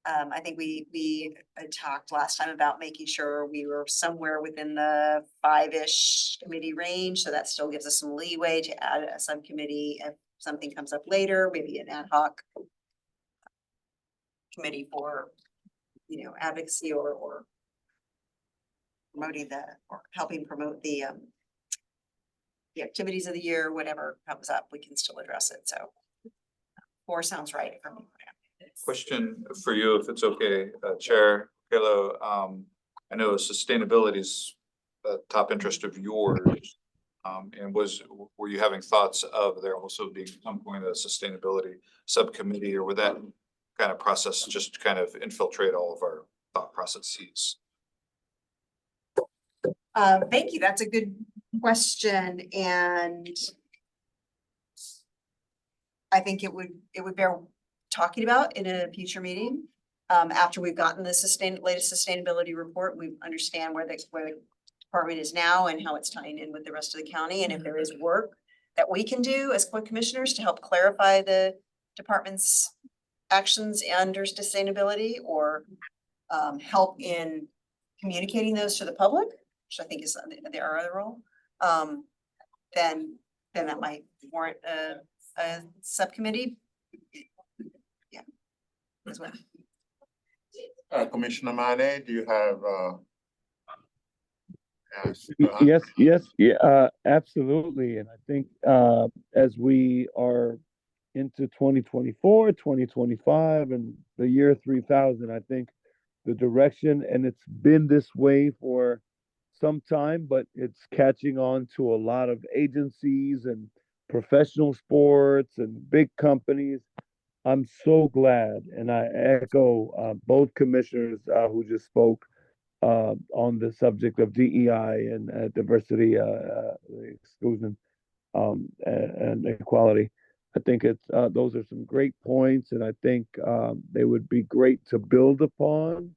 I think we had talked last time about making sure we were somewhere within the 5-ish committee range, so that still gives us some leeway to add a subcommittee if something comes up later, maybe an ad hoc committee for, advocacy or promoting or helping promote the activities of the year. Whatever comes up, we can still address it. So 4 sounds right for me. Question for you, if it's okay, Chair Kalo. I know sustainability is a top interest of yours. And were you having thoughts of there also being some point of sustainability subcommittee, or would that kind of process just kind of infiltrate all of our thought processes? Thank you. That's a good question. And I think it would bear talking about in a future meeting. After we've gotten the latest sustainability report, we understand where the department is now and how it's tying in with the rest of the county. And if there is work that we can do as commissioners to help clarify the department's actions under sustainability, or help in communicating those to the public, which I think is our other role, then that might warrant a subcommittee. Yeah, as well. Commissioner Mane, do you have Yes, absolutely. And I think as we are into 2024, 2025, and the year 3000, I think the direction, and it's been this way for some time, but it's catching on to a lot of agencies and professional sports and big companies. I'm so glad, and I echo both commissioners who just spoke on the subject of DEI and diversity, exclusion, and equality. I think those are some great points, and I think they would be great to build upon.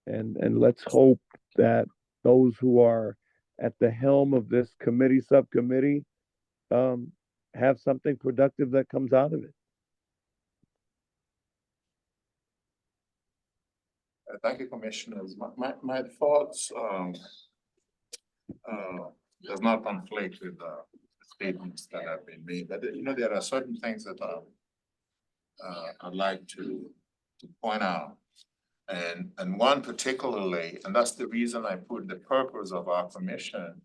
And let's hope that those who are at the helm of this subcommittee, have something productive that comes out of it. Thank you, commissioners. My thoughts does not conflict with the statements that have been made, but there are certain things that I'd like to point out. And one particularly, and that's the reason I put the purpose of our commission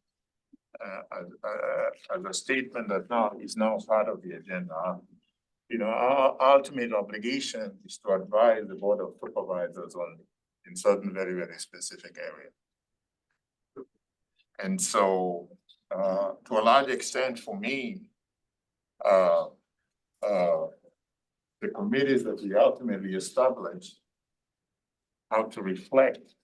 as a statement that is now part of the agenda. our ultimate obligation is to advise the Board of Supervisors on, in certain very, very specific areas. And so, to a large extent for me, the committees that we ultimately establish have to reflect,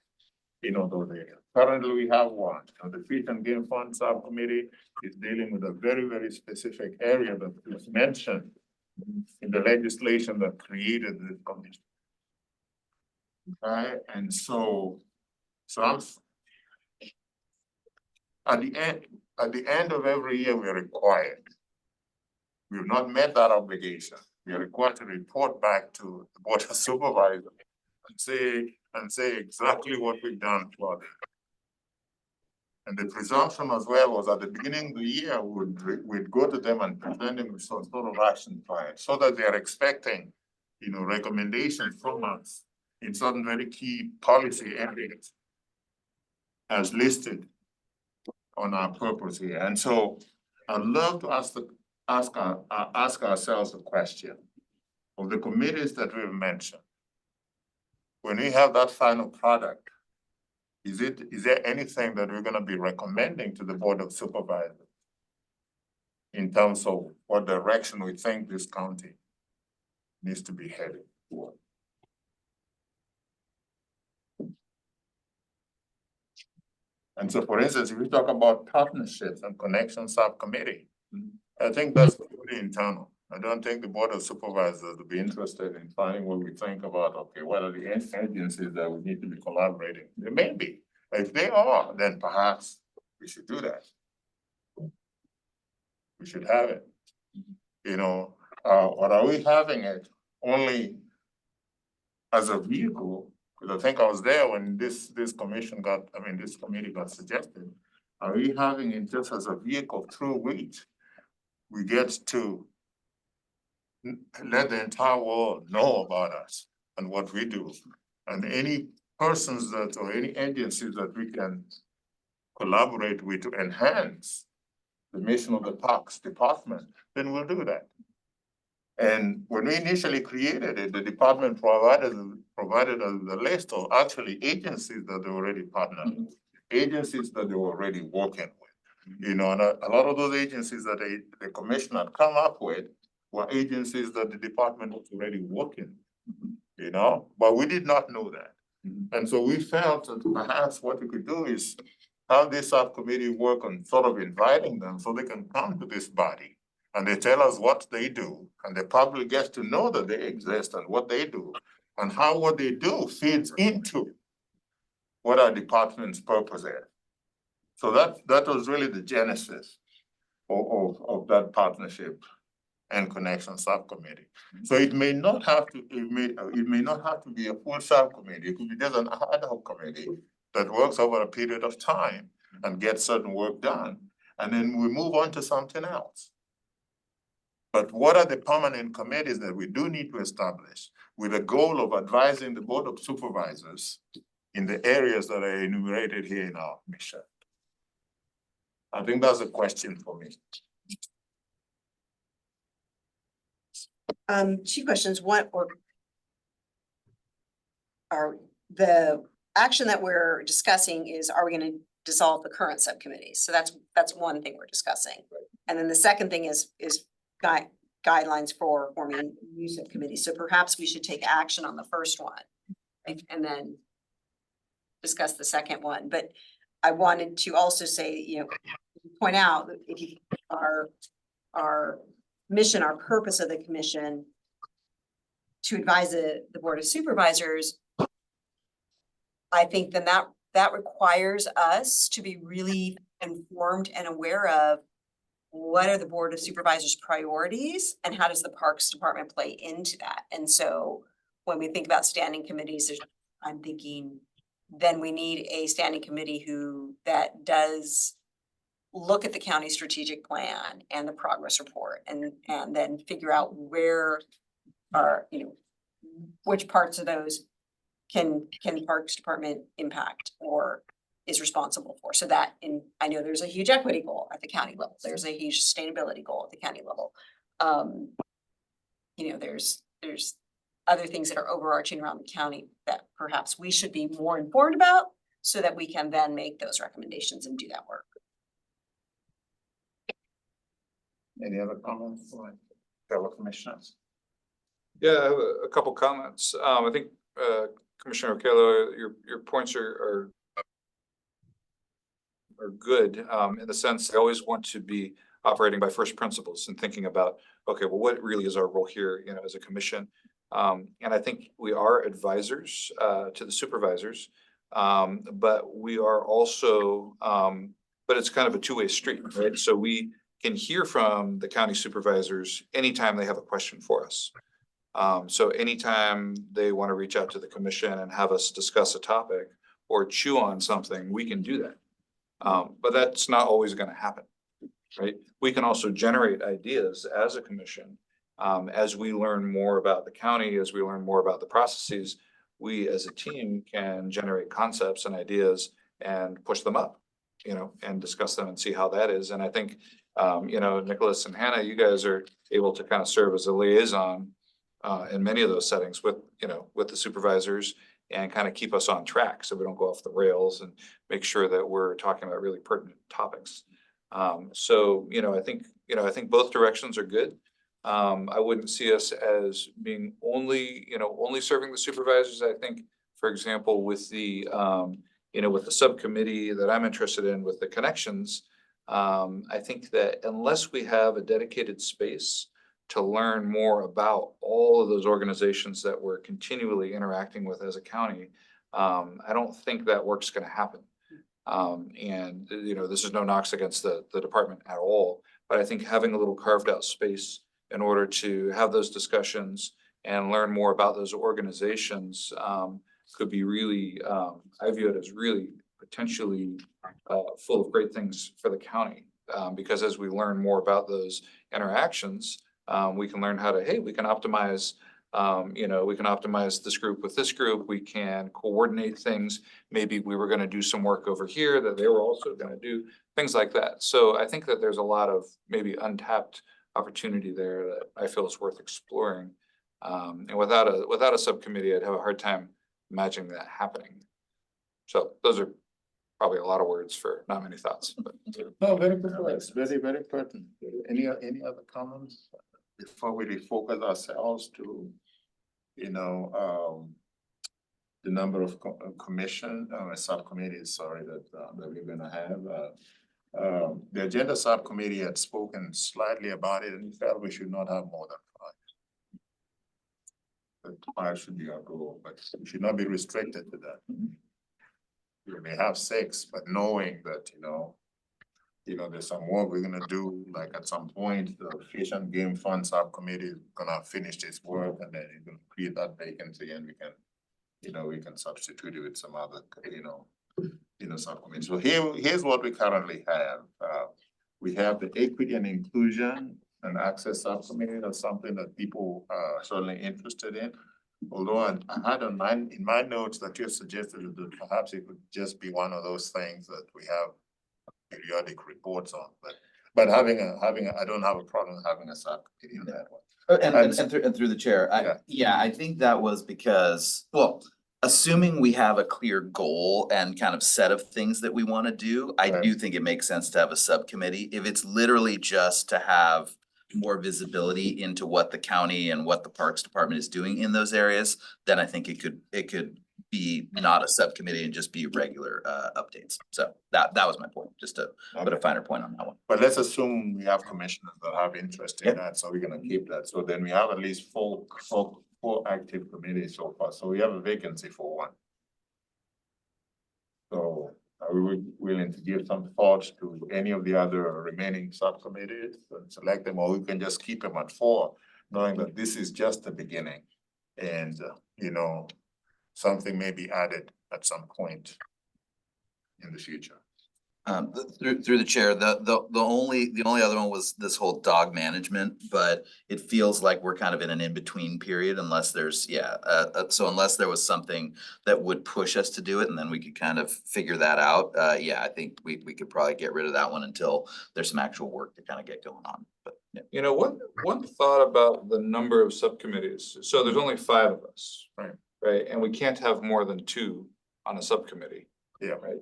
those areas. Currently, we have one, the Fish and Game Fund Subcommittee is dealing with a very, very specific area that is mentioned in the legislation that created this commission. Right, and so I'm at the end of every year, we are required. We have not met that obligation. We are required to report back to the Board of Supervisors and say exactly what we've done for them. And the presumption as well was at the beginning of the year, we'd go to them and present them with some sort of action plan so that they are expecting, recommendations from us in certain very key policy areas as listed on our purpose here. And so I'd love to ask ourselves the question of the committees that we've mentioned. When we have that final product, is there anything that we're going to be recommending to the Board of Supervisors in terms of what direction we think this county needs to be headed for? And so, for instance, if we talk about partnerships and connection subcommittee, I think that's pretty internal. I don't think the Board of Supervisors will be interested in finding what we think about, okay, what are the agencies that we need to be collaborating? They may be. If they are, then perhaps we should do that. We should have it. Or are we having it only as a vehicle? Because I think I was there when this committee got suggested. Are we having it just as a vehicle through which we get to let the entire world know about us and what we do, and any persons or any agencies that we can collaborate with to enhance the mission of the Parks Department, then we'll do that. And when we initially created it, the department provided us the list of actually agencies that they already partnered with, agencies that they were already working with. And a lot of those agencies that the commission had come up with were agencies that the department was already working, but we did not know that. And so we felt that perhaps what we could do is have this subcommittee work on sort of inviting them so they can come to this body and they tell us what they do, and the public gets to know that they exist and what they do, and how what they do feeds into what our department's purpose is. So that was really the genesis of that partnership and connection subcommittee. So it may not have to be a full subcommittee. It could be just an ad hoc committee that works over a period of time and gets certain work done, and then we move on to something else. But what are the permanent committees that we do need to establish with the goal of advising the Board of Supervisors in the areas that are enumerated here in our mission? I think that's a question for me. Two questions. One, are the action that we're discussing is, are we going to dissolve the current subcommittees? So that's one thing we're discussing. And then the second thing is guidelines for forming new subcommittees. So perhaps we should take action on the first one and then discuss the second one. But I wanted to also say, point out that if our mission, our purpose of the commission to advise the Board of Supervisors, I think then that requires us to be really informed and aware of what are the Board of Supervisors' priorities and how does the Parks Department play into that. And so when we think about standing committees, I'm thinking then we need a standing committee that does look at the county strategic plan and the progress report and then figure out where are, which parts of those can Parks Department impact or is responsible for. So that I know there's a huge equity goal at the county level. There's a huge sustainability goal at the county level. there's other things that are overarching around the county that perhaps we should be more informed about so that we can then make those recommendations and do that work. Any other comments from fellow commissioners? Yeah, I have a couple comments. I think, Commissioner O'Kello, your points are good, in the sense they always want to be operating by first principles and thinking about, okay, well, what really is our role here, as a commission? And I think we are advisors, to the supervisors. But we are also, but it's kind of a two-way street, right? So we can hear from the county supervisors anytime they have a question for us. So anytime they want to reach out to the commission and have us discuss a topic or chew on something, we can do that. But that's not always going to happen, right? We can also generate ideas as a commission. As we learn more about the county, as we learn more about the processes, we as a team can generate concepts and ideas and push them up, and discuss them and see how that is. And I think, Nicholas and Hannah, you guys are able to kind of serve as a liaison in many of those settings with the supervisors and kind of keep us on track so we don't go off the rails and make sure that we're talking about really pertinent topics. So, I think both directions are good. I wouldn't see us as being only serving the supervisors. I think, for example, with the, with the subcommittee that I'm interested in with the connections, I think that unless we have a dedicated space to learn more about all of those organizations that we're continually interacting with as a county, I don't think that work's going to happen. And, this is no knocks against the department at all, but I think having a little carved out space in order to have those discussions and learn more about those organizations could be really, I view it as really potentially full of great things for the county. Because as we learn more about those interactions, we can learn how to, hey, we can optimize, we can optimize this group with this group. We can coordinate things. Maybe we were going to do some work over here that they were also going to do, things like that. So I think that there's a lot of maybe untapped opportunity there that I feel is worth exploring. And without a subcommittee, I'd have a hard time imagining that happening. So those are probably a lot of words for not many thoughts. But. No, very good. It's very, very pertinent. Any other comments before we refocus ourselves to, the number of subcommittees, that we're gonna have. The agenda subcommittee had spoken slightly about it and we felt we should not have more than 5. But 5 should be our goal, but we should not be restricted to that. We may have 6, but knowing that, there's some work we're gonna do, like at some point, the Fish and Game Fund subcommittee is gonna finish its work and then it's gonna create that vacancy and we can substitute it with some other, subcommittee. So here's what we currently have. We have the Equity and Inclusion and Access Subcommittee. That's something that people are certainly interested in. Although I had in my notes that you suggested that perhaps it could just be one of those things that we have periodic reports on, but having I don't have a problem having a subcommittee on that one. And through the chair, I think that was because, assuming we have a clear goal and kind of set of things that we want to do, I do think it makes sense to have a subcommittee. If it's literally just to have more visibility into what the county and what the Parks Department is doing in those areas, then I think it could be not a subcommittee and just be regular updates. So that was my point, just to put a finer point on that one. But let's assume we have commissioners that have interest in that, so we're gonna keep that. So then we have at least four active committees so far. So we have a vacancy for 1. So are we willing to give some thoughts to any of the other remaining subcommittees and select them, or we can just keep them at 4, knowing that this is just the beginning and, something may be added at some point in the future. Through the chair, the only other one was this whole dog management, but it feels like we're kind of in an in-between period unless there's, so unless there was something that would push us to do it and then we could kind of figure that out. I think we could probably get rid of that one until there's some actual work to kind of get going on, but You know, one thought about the number of subcommittees, so there's only 5 of us. Right. Right, and we can't have more than 2 on a subcommittee, Yeah, right?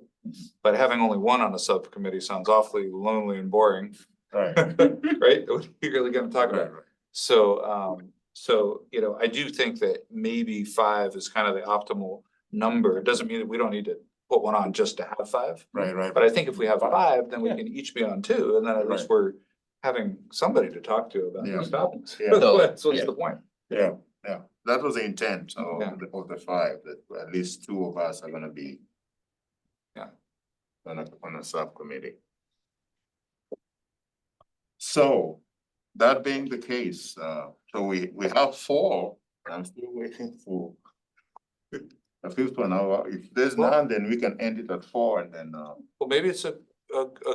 But having only 1 on a subcommittee sounds awfully lonely and boring. right. Right, what are you really gonna talk Right, about? right. So, you know, I do think that maybe 5 is kind of the optimal number. It doesn't mean that we don't need to put one on just to have 5. Right, right. But I think if we have 5, then we Yeah. can each be on 2, and then at least Right. we're having somebody to talk to about Yeah. these topics. Yeah. That's what's Yeah. the point. Yeah, yeah, that was the intent of Yeah. of the 5, that at least 2 of us are gonna be. Yeah. On a subcommittee. So, that being the case, so we have 4, I'm still waiting for. A 5th one, now, if there's none, then we can end it at 4 and then, Well, maybe it's a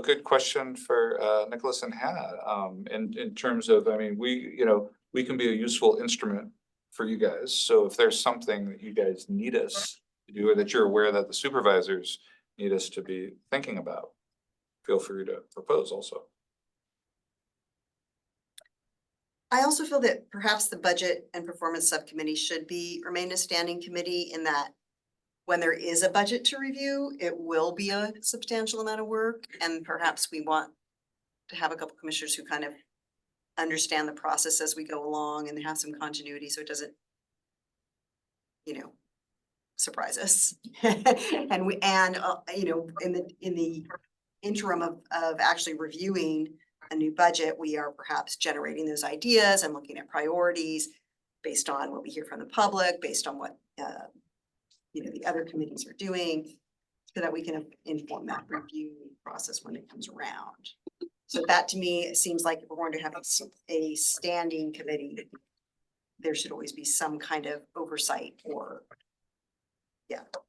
good question for Nicholas and Hannah, in terms of, I mean, we can be a useful instrument for you guys. So if there's something that you guys need us to do, or that you're aware that the supervisors need us to be thinking about, feel free to propose also. I also feel that perhaps the Budget and Performance Subcommittee should remain a standing committee, in that when there is a budget to review, it will be a substantial amount of work, and perhaps we want to have a couple commissioners who kind of understand the process as we go along and have some continuity, so it doesn't, surprise us. And in the interim of actually reviewing a new budget, we are perhaps generating those ideas and looking at priorities based on what we hear from the public, based on what the other committees are doing, so that we can inform that review process when it comes around. So that, to me, seems like if we're going to have a standing committee, there should always be some kind of oversight, or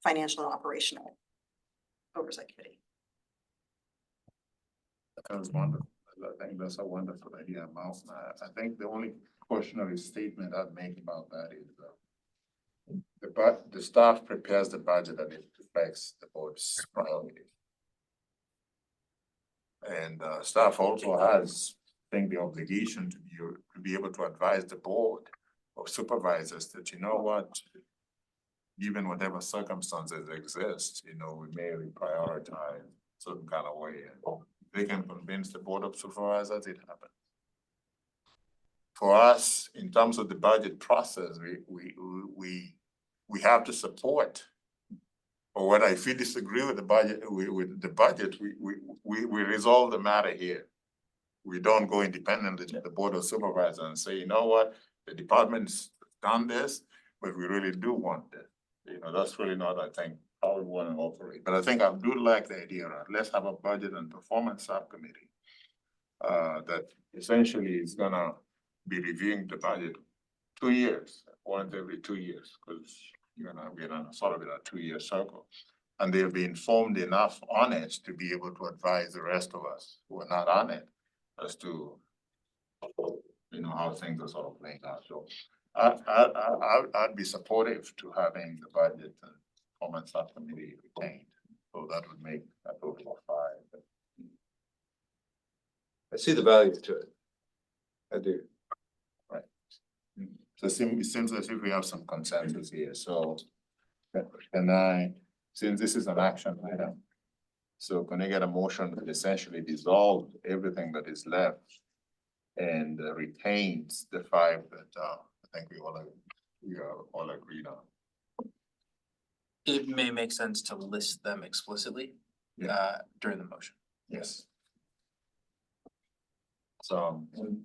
financial and operational oversight committee. that was wonderful. I think that's a wonderful idea, Miles. I think the only cautionary statement I'd make about that is, the staff prepares the budget and it reflects the board's priorities. And staff also has, I think, the obligation to be able to advise the board of supervisors that, you know what, given whatever circumstances exist, we may reprioritize certain kind of way. And they can convince the board of supervisors it happens. For us, in terms of the budget process, we have to support. Or whether if you disagree with the budget, we resolve the matter here. We don't go independently to the board of supervisors and say, you know what, the department's done this, but we really do want this. That's really not, I think, how we want to operate. But I think I do like the idea, let's have a budget and performance subcommittee. That essentially is gonna be reviewing the budget 2 years, once every 2 years, because you're gonna be in a sort of in a 2-year circle. And they'll be informed enough on it to be able to advise the rest of us who are not on it as to, how things are sort of playing out. So I'd be supportive to having the budget and performance subcommittee retained. So that would make a total of 5. I see the value to it. I do. Right. So it seems as if we have some consensus here, so since this is an action item, so can I get a motion that essentially dissolves everything that is left and retains the 5 that I think we are all agreed on? It may make sense to list them explicitly during the motion. Yes. So,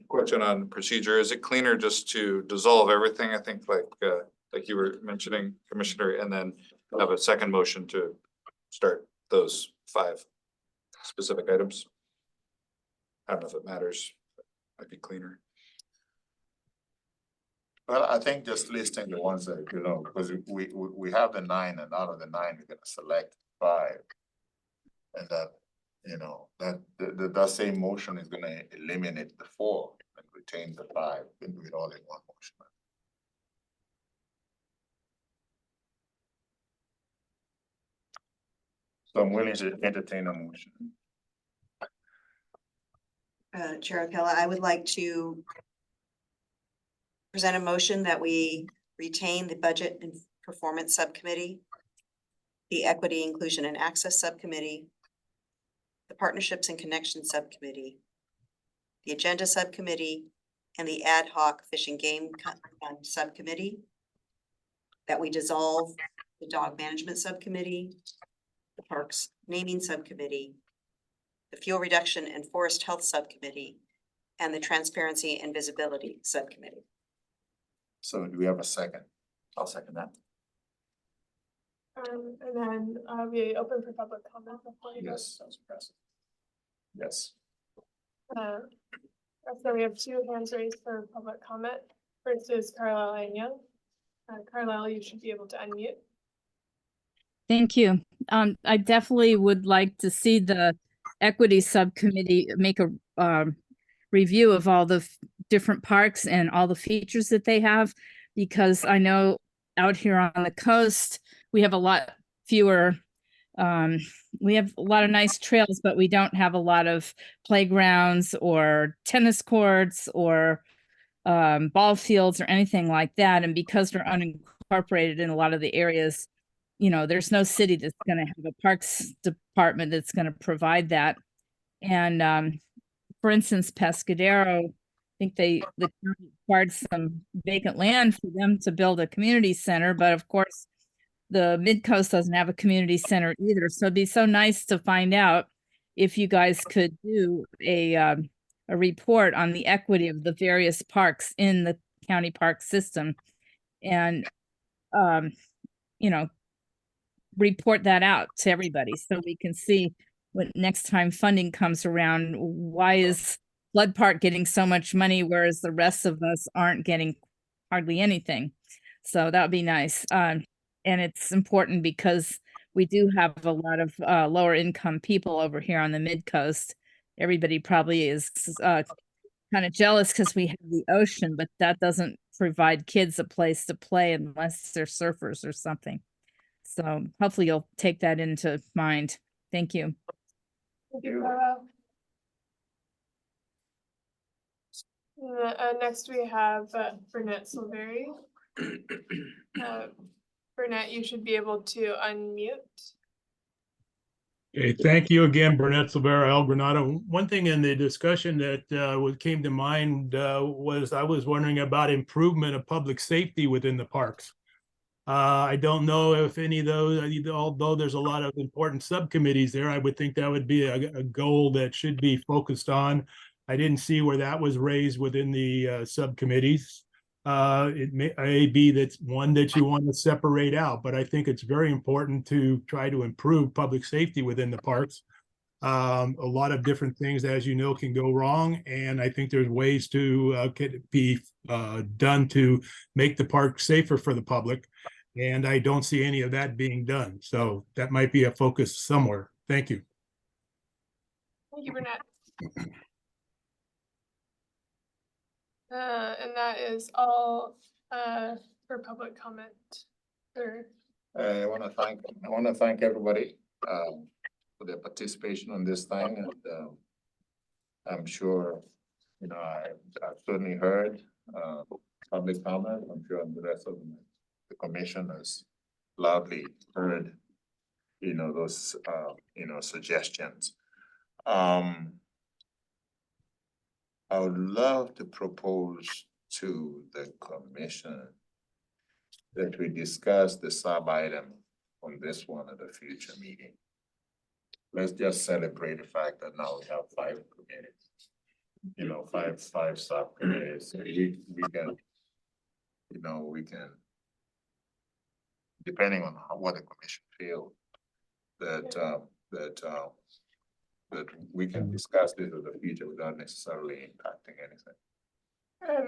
Question on procedure, is it cleaner just to dissolve everything? I think like you were mentioning, Commissioner, and then have a second motion to start those 5 specific items? I don't know if it matters, but might be cleaner. well, I think just listing the ones that, because we have the 9, and out of the 9, we're gonna select 5. And that same motion is gonna eliminate the 4 and retain the 5, and do it all in one motion. So I'm willing to entertain a motion. Chair Pella, I would like to present a motion that we retain the Budget and Performance Subcommittee, the Equity, Inclusion, and Access Subcommittee, the Partnerships and Connections Subcommittee, the Agenda Subcommittee, and the Ad Hoc Fish and Game Fund Subcommittee, that we dissolve the Dog Management Subcommittee, the Parks Naming Subcommittee, the Fuel Reduction and Forest Health Subcommittee, and the Transparency and Visibility Subcommittee. So do we have a second? I'll second that. And then we open for public comment before you go. Yes. Yes. So we have 2 hands raised for public comment. First is Carlisle and Young. Carlisle, you should be able to unmute. Thank you. I definitely would like to see the equity subcommittee make a review of all the different parks and all the features that they have, because I know out here on the coast, we have a lot fewer, we have a lot of nice trails, but we don't have a lot of playgrounds or tennis courts or ball fields or anything like that. And because they're unincorporated in a lot of the areas, you know, there's no city that's going to have a parks department that's going to provide that. And for instance, Pescadero, I think the county acquired some vacant land for them to build a community center, but of course, the Mid-Coast doesn't have a community center either. So it'd be so nice to find out if you guys could do a report on the equity of the various parks in the county park system, and you know, report that out to everybody so we can see when next time funding comes around, why is Flood Park getting so much money whereas the rest of us aren't getting hardly anything. So that would be nice. And it's important because we do have a lot of lower income people over here on the Mid-Coast. Everybody probably is kind of jealous because we have the ocean, but that doesn't provide kids a place to play unless they're surfers or something. So hopefully you'll take that into mind. Thank you. Thank you, Carlisle. Next we have Burnett Silveri. Burnett, you should be able to unmute. Okay, thank you again, Burnett Silvera, El Granado. One thing in the discussion that what came to mind was I was wondering about improvement of public safety within the parks. I don't know if any of those, although there's a lot of important subcommittees there, I would think that would be a goal that should be focused on. I didn't see where that was raised within the subcommittees. It may be that's one that you want to separate out, but I think it's very important to try to improve public safety within the parks. A lot of different things, as you know, can go wrong, and I think there's ways to be done to make the park safer for the public, and I don't see any of that being done. So that might be a focus somewhere. Thank you. Thank you, Burnett. And that is all for public comment. I want to thank everybody for their participation on this thing, and I'm sure, you know, I've certainly heard public comment. I'm sure the rest of the commission has loudly heard, you know, those you know, suggestions. I would love to propose to the commission that we discuss the sub-item on this one at a future meeting. Let's just celebrate the fact that now we have 5 committees, you know, five subcommittees. So we can, you know, we can, depending on what the commission feel, that we can discuss this in the future without necessarily impacting anything.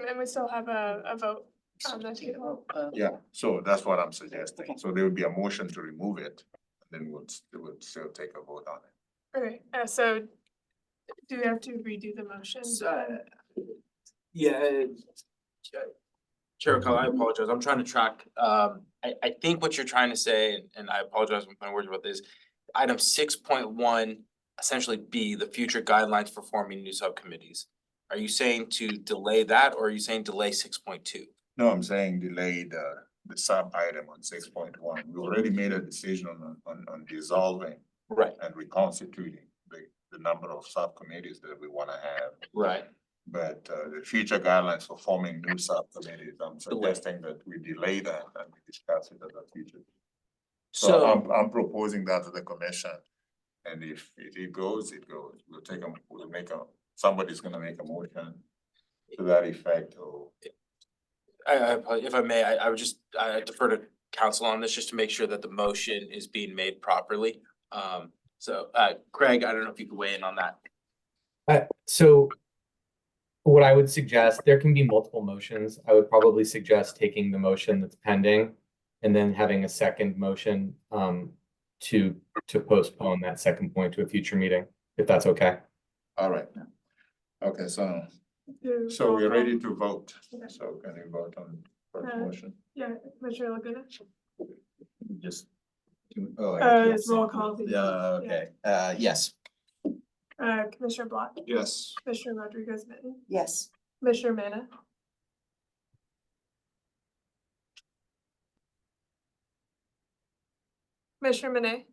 And we still have a vote on the table. Yeah, so that's what I'm suggesting. So there would be a motion to remove it, and then we'll still take a vote on it. Okay, so do we have to redo the motion? Yeah. Chair O'Connell, I apologize. I'm trying to track. I think what you're trying to say, and I apologize for my words about this. Item 6.1 essentially be the future guidelines for forming new subcommittees. Are you saying to delay that, or are you saying delay 6.2? No, I'm saying delay the sub item on 6.1. We already made a decision on dissolving Right, and reconstituting the number of subcommittees that we wanna have. right. But the future guidelines for forming new subcommittees, I'm suggesting that we delay that and we discuss it at a future. So So, I'm proposing that to the commission. And if it goes, it goes. Somebody's gonna make a motion to that effect, or if I may, I would just, I defer to council on this just to make sure that the motion is being made properly. So, Craig, I don't know if you could weigh in on that. So what I would suggest, there can be multiple motions. I would probably suggest taking the motion that's pending and then having a second motion to postpone that second point to a future meeting, if that's okay. all right. Okay, so Do we're roll ready call. to vote. Okay. So can you vote on first Uh, motion? Yeah, Commissioner Laguna. Just. Oh, It's roll call. Yeah, okay, yes. Commissioner Block, Yes. Commissioner Rodriguez Mitten, Yes. Commissioner Manna. Commissioner Manay,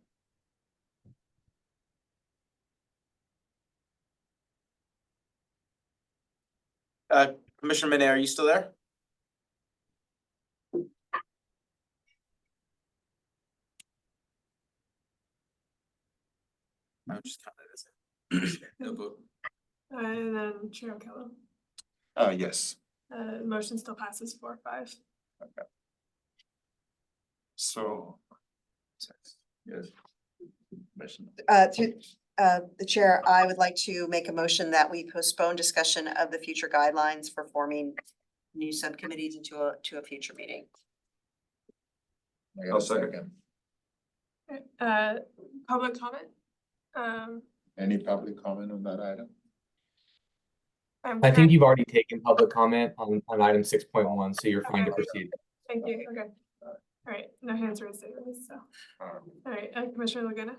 Commissioner Manay, are you still there? I'm just counting this. No vote. and then Chair O'Kello. Yes. Motion still passes 4-5. So. Yes. Commission. Through the chair, I would like to make a motion that we postpone discussion of the future guidelines for forming new subcommittees into a future meeting. I got a I'll second. Public comment? Any public comment on that item? I think you've already taken public comment on item 6.1, so you're fine to Okay. proceed. Thank you, okay. All right, no hands raised, so, all right, Commissioner Laguna,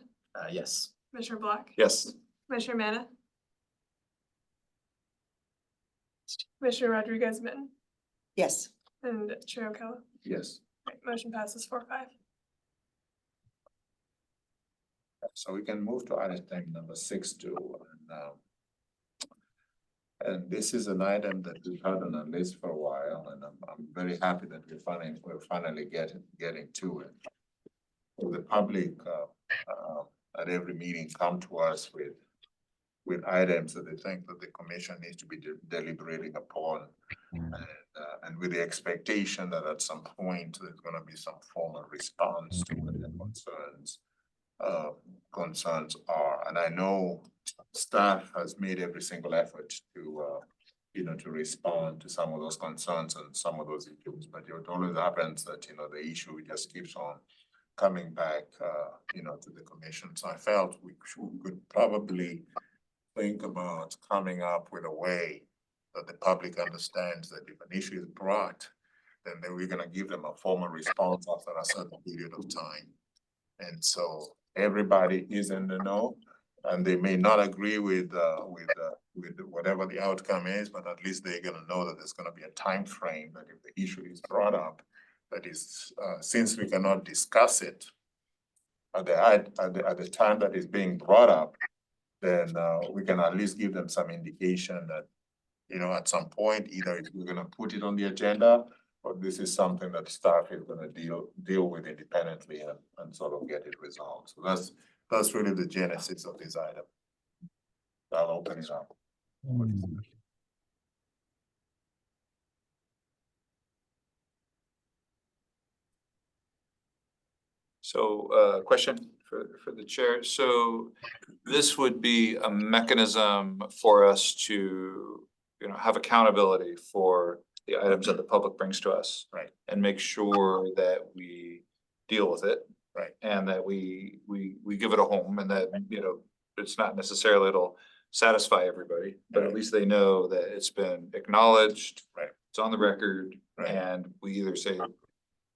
Yes. Commissioner Block, Yes. Commissioner Manna. Commissioner Rodriguez Mitten, Yes. and Chair O'Kello. Yes. Right, motion passes 4-5. So we can move to item number 6.2. And this is an item that we've had on our list for a while, and I'm very happy that we're finally getting to it. The public at every meeting come to us with items that they think that the commission needs to be deliberating upon. And with the expectation that at some point there's gonna be some formal response to what their concerns are. And I know staff has made every single effort to to respond to some of those concerns and some of those issues, but it always happens that, the issue just keeps on coming back, to the commission. So I felt we could probably think about coming up with a way that the public understands that if an issue is brought, then we're gonna give them a formal response after a certain period of time. And so everybody is in the know, and they may not agree with whatever the outcome is, but at least they're gonna know that there's gonna be a time frame that if the issue is brought up, that is, since we cannot discuss it at the time that is being brought up, then we can at least give them some indication that, at some point, either we're gonna put it on the agenda, or this is something that staff is gonna deal with independently and sort of get it resolved. So that's really the genesis of this item. I'll open it up. So, question for the chair. So this would be a mechanism for us to, have accountability for the items that the public brings to us. Right. And make sure that we deal with it. Right. And that we give it a home, and that, it's not necessarily it'll satisfy everybody, but at Right. least they know that it's been acknowledged. Right. It's on the record, Right. and we either say,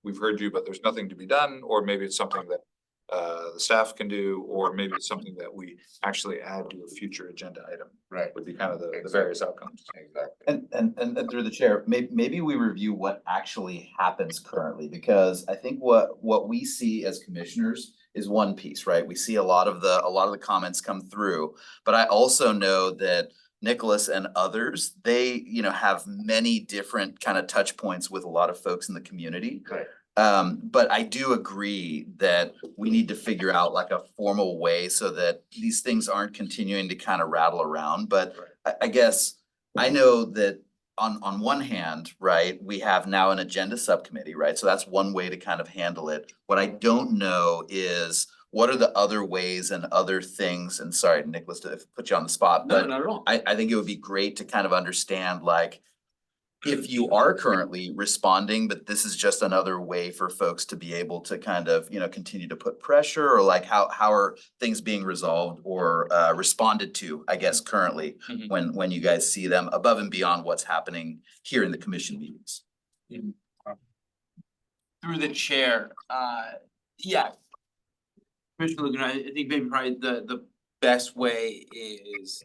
we've heard you, but there's nothing to be done, or maybe it's something that the staff can do, or maybe it's something that we actually add to a future agenda item. Right. Would be kind of the various outcomes. Exactly. And through the chair, maybe we review what actually happens currently, because I think what we see as commissioners is one piece, right? We see a lot of the comments come through, but I also know that Nicholas and others, they, you know, have many different kind of touch points with a lot of folks in the community. Right. But I do agree that we need to figure out like a formal way so that these things aren't continuing to kind of rattle around. But I guess I know that on one hand, right, we have now an agenda subcommittee, right? So that's one way to kind of handle it. What I don't know is what are the other ways and other things, and sorry, Nicholas, to put you on the spot, No, but not at all. I think it would be great to kind of understand, like, if you are currently responding, but this is just another way for folks to be able to kind of, you know, continue to put pressure, or like how are things being resolved or responded to, I guess, currently Mhm. when you guys see them above and beyond what's happening here in the commission meetings. Through the chair, yeah. Commissioner Lugano, I think maybe probably the best way is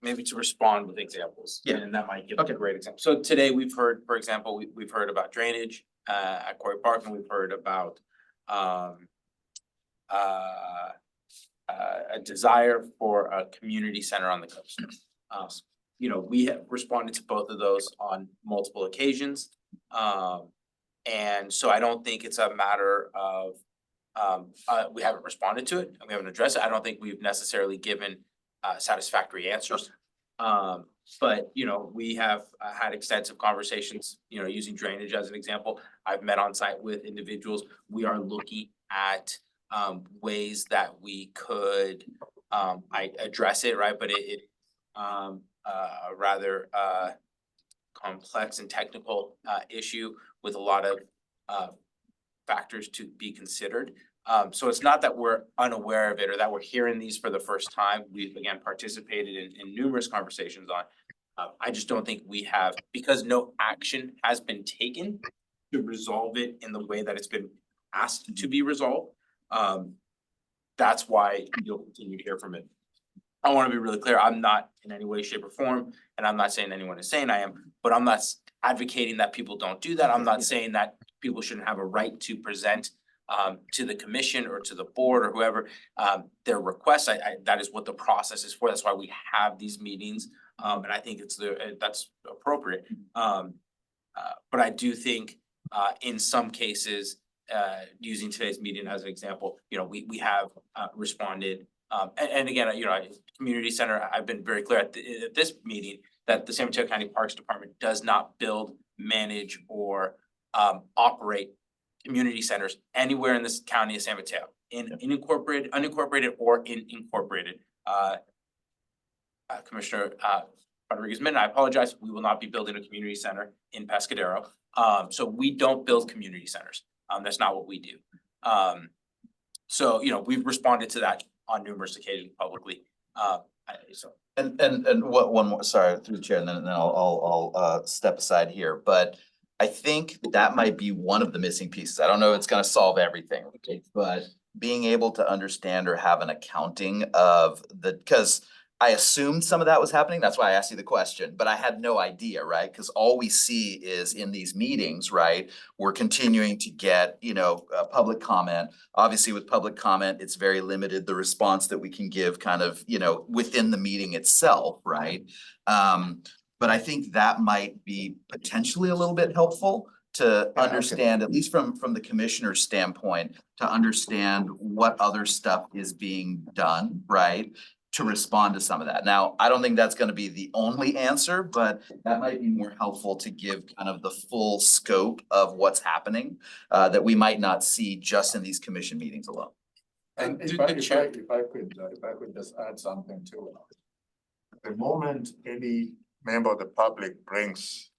maybe to respond with examples. Yeah. And that might give a great example. So today we've heard, for example, we've heard about drainage at Quarry Park, and we've heard about a desire for a community center on the coast. You know, we have responded to both of those on multiple occasions. And so I don't think it's a matter of we haven't responded to it and we haven't addressed it. I don't think we've necessarily given satisfactory answers. But you know, we have had extensive conversations, you know, using drainage as an example. I've met on site with individuals. We are looking at ways that we could address it, right? But it rather complex and technical issue with a lot of factors to be considered. So it's not that we're unaware of it or that we're hearing these for the first time. We've again participated in numerous conversations on. I just don't think we have, because no action has been taken to resolve it in the way that it's been asked to be resolved. That's why you'll continue to hear from it. I want to be really clear. I'm not in any way, shape, or form, and I'm not saying anyone is saying I am, but I'm not advocating that people don't do that. I'm not saying that people shouldn't have a right to present to the commission or to the board or whoever their requests. That is what the process is for. That's why we have these meetings, and I think that's appropriate. But I do think in some cases, using today's meeting as an example, you know, we have responded. And again, you know, community center, I've been very clear at this meeting that the San Mateo County Parks Department does not build, manage, or operate community centers anywhere in this county of San Mateo, in unincorporated or in incorporated. Commissioner Rodriguez-Min, I apologize, we will not be building a community center in Pescadero. So we don't build community centers. That's not what we do. So, you know, we've responded to that on numerous occasions publicly. And what one more, sorry, through the chair, and then I'll step aside here, but I think that might be one of the missing pieces. I don't know if it's gonna solve everything, but being able to understand or have an accounting of because I assumed some of that was happening. That's why I asked you the question, but I had no idea, right? Because all we see is in these meetings, right? We're continuing to get, you know, public comment. Obviously with public comment, it's very limited, the response that we can give kind of, you know, within the meeting itself, right? But I think that might be potentially a little bit helpful to understand, at least from the commissioner's standpoint, to understand what other stuff is being done, right? To respond to some of that. Now, I don't think that's gonna be the only answer, but that might be more helpful to give kind of the full scope of what's happening that we might not see just in these commission meetings alone. And if I could just add something to it. The moment any member of the public brings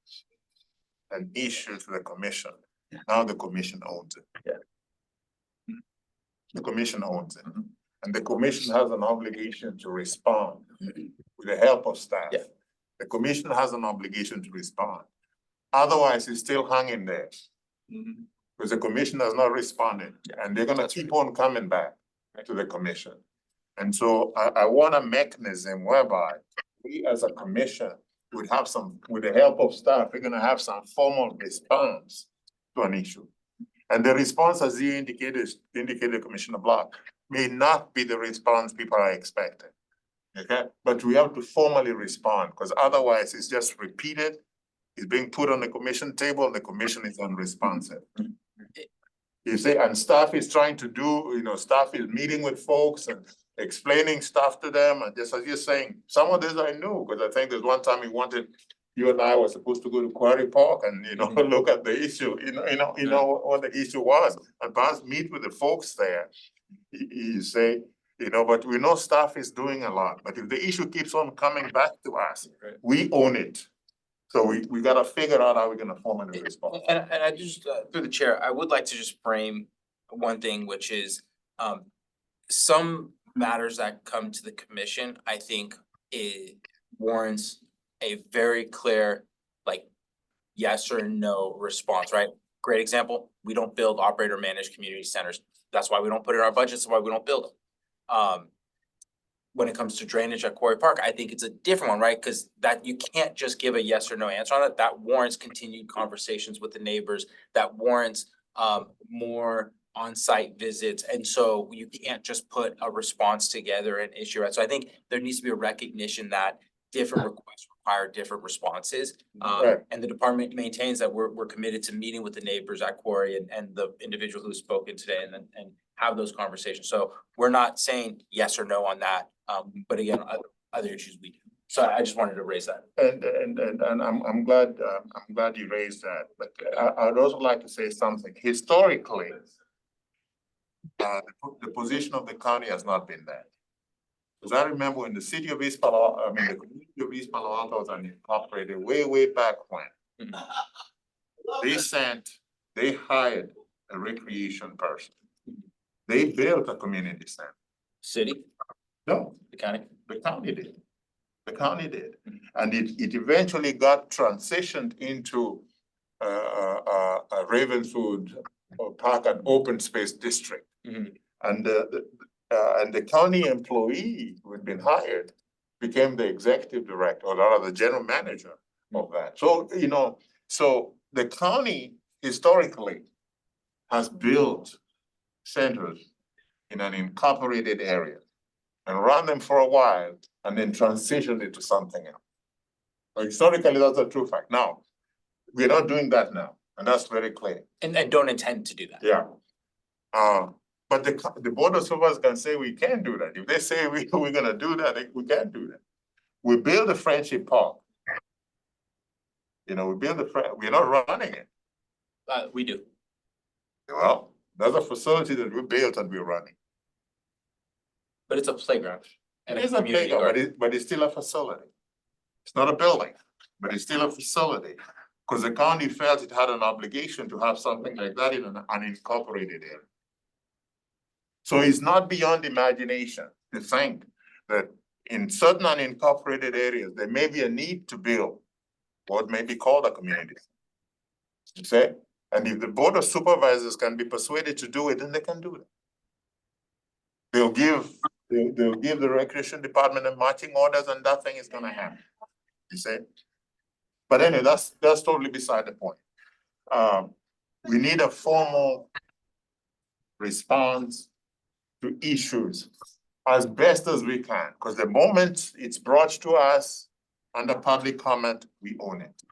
an issue to the commission, now the commission owns it. Yeah. The commission owns it. And the commission has an obligation to respond with the help of staff. Yeah. The commission has an obligation to respond. Otherwise, it's still hanging there. because the commission has not responded, and they're gonna keep on coming back to the commission. And so I want a mechanism whereby we as a commission would have some, with the help of staff, we're gonna have some formal response to an issue. And the response, as you indicated, Commissioner Block, may not be the response people are expecting. Okay, but we have to formally respond, because otherwise it's just repeated. It's being put on the commission table and the commission is unresponsive. You say, and staff is trying to do, staff is meeting with folks and explaining stuff to them, and just as you're saying, some of this I knew, because I think there's one time you and I were supposed to go to Quarry Park and, look at the issue, what the issue was, and perhaps meet with the folks there. You say, but we know staff is doing a lot, but if the issue keeps on coming back to us, we own it. So we gotta figure out how we're gonna formally respond. And I just, through the chair, I would like to just frame one thing, which is, some matters that come to the commission, I think it warrants a very clear, like, yes or no response, right? Great example, we don't build operator managed community centers. That's why we don't put it in our budgets, that's why we don't build them. When it comes to drainage at Quarry Park, I think it's a different one, right? Because that you can't just give a yes or no answer on it. That warrants continued conversations with the neighbors. That warrants more on-site visits. And so you can't just put a response together and issue it. So I think there needs to be a recognition that different requests require different responses. Right. And the department maintains that we're committed to meeting with the neighbors at Quarry and the individual who's spoken today and have those conversations. So we're not saying yes or no on that. But again, other issues we do. So I just wanted to raise that. And I'm glad you raised that, but I'd also like to say something. Historically, the position of the county has not been that. Because I remember when the city of East Palo Alto, the community of East Palo Alto was unincorporated way back when. They hired a recreation person. They built a community center. City, No, the county. the county did. The county did. And it eventually got transitioned into a Ravenswood or Park and Open Space District. Mhm. And the county employee who had been hired became the executive director, or rather the general manager of that. So, so the county historically has built centers in an incorporated area and run them for a while and then transitioned it to something else. So historically, that's a true fact. Now, we're not doing that now, and that's very clear. And don't intend to do that. Yeah. But the board of supervisors can say we can do that. If they say we're gonna do that, we can do that. We build a friendship park. We build we're not running it. We do. Well, that's a facility that we built and we're running. But it's a playground. And It is a community playground, garden. but it's still a facility. It's not a building, but it's still a facility. Because the county felt it had an obligation to have something like that in an unincorporated area. So it's not beyond imagination to think that in certain unincorporated areas, there may be a need to build what may be called a community. You say, and if the board of supervisors can be persuaded to do it, then they can do it. They'll give the recreation department the marching orders and that thing is gonna happen. You see? But anyway, that's totally beside the point. We need a formal response to issues as best as we can, because the moment it's brought to us under public comment, we own it.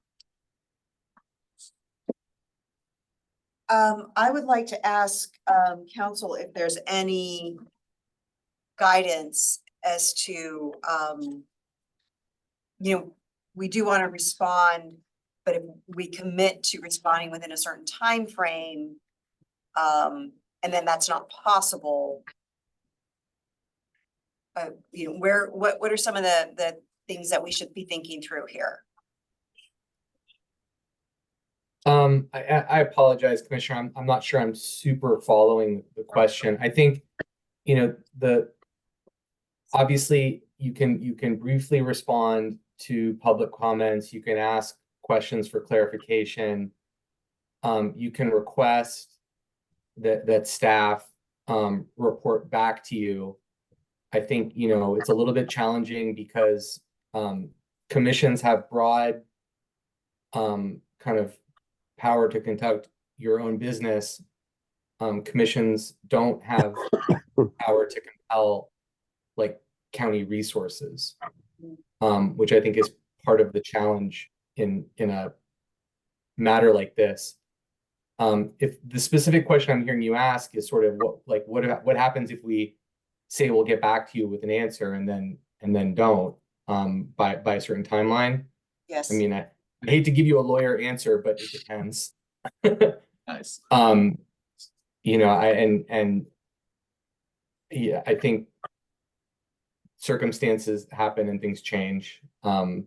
I would like to ask, council if there's any guidance as to, we do want to respond, but if we commit to responding within a certain time frame, and then that's not possible. What are some of the things that we should be thinking through here? I apologize, Commissioner. I'm not sure I'm super following the question. I think, obviously you can briefly respond to public comments. You can ask questions for clarification. You can request that staff report back to you. I think, you know, it's a little bit challenging because commissions have broad kind of power to conduct your own business. Commissions don't have power to compel like county resources, which I think is part of the challenge in a matter like this. If the specific question I'm hearing you ask is sort of what happens if we say we'll get back to you with an answer and then don't by a certain timeline? Yes. I mean, I hate to give you a lawyer answer, but it depends. Nice. You know, yeah, I think circumstances happen and things change. You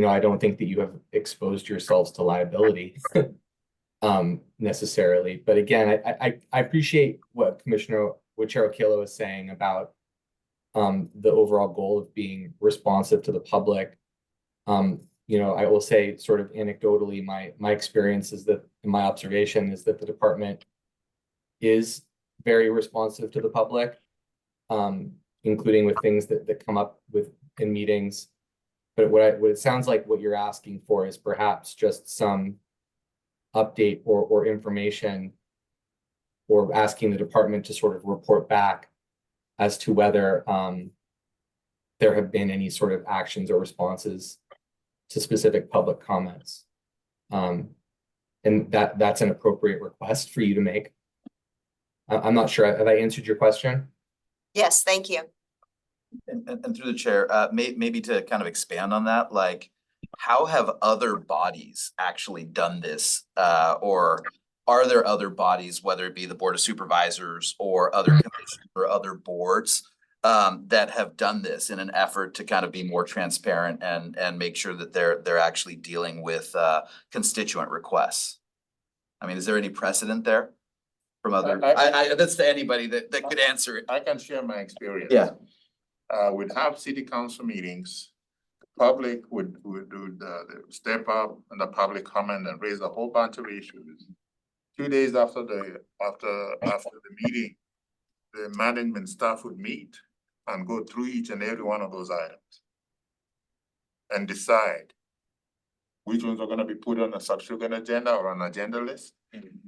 know, I don't think that you have exposed yourselves to liability necessarily. But again, I appreciate what Chair Okelo is saying about the overall goal of being responsive to the public. You know, I will say sort of anecdotally, my experience is that, and my observation is that the department is very responsive to the public, including with things that come up in meetings. But what it sounds like what you're asking for is perhaps just some update or information, or asking the department to sort of report back as to whether there have been any sort of actions or responses to specific public comments. And that's an appropriate request for you to make. I'm not sure. Have I answered your question? Yes, thank you. And through the chair, maybe to kind of expand on that, like, how have other bodies actually done this? Or are there other bodies, whether it be the Board of Supervisors or other commissions or other boards, that have done this in an effort to kind of be more transparent and make sure that they're actually dealing with constituent requests? I mean, is there any precedent there from other? That's to anybody that could answer it. I can share my experience. Yeah. We'd have city council meetings. The public would do the step up and the public comment and raise a whole bunch of issues. 2 days after the meeting, the management staff would meet and go through each and every one of those items and decide which ones are gonna be put on a subsequent agenda or an agenda list.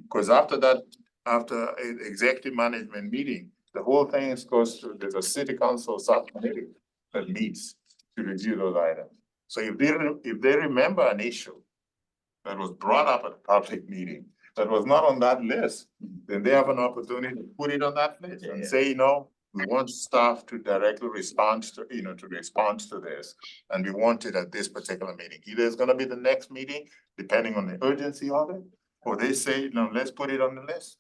Because after that, after an executive management meeting, the whole thing goes to, there's a city council subcommittee that meets to review those items. So if they remember an issue that was brought up at a public meeting that was not on that list, then they have an opportunity to put it on that list and say, you know, we want staff to directly respond to, you know, to respond to this. And we want it at this particular meeting. Either it's gonna be the next meeting, depending on the urgency of it, or they say, no, let's put it on the list.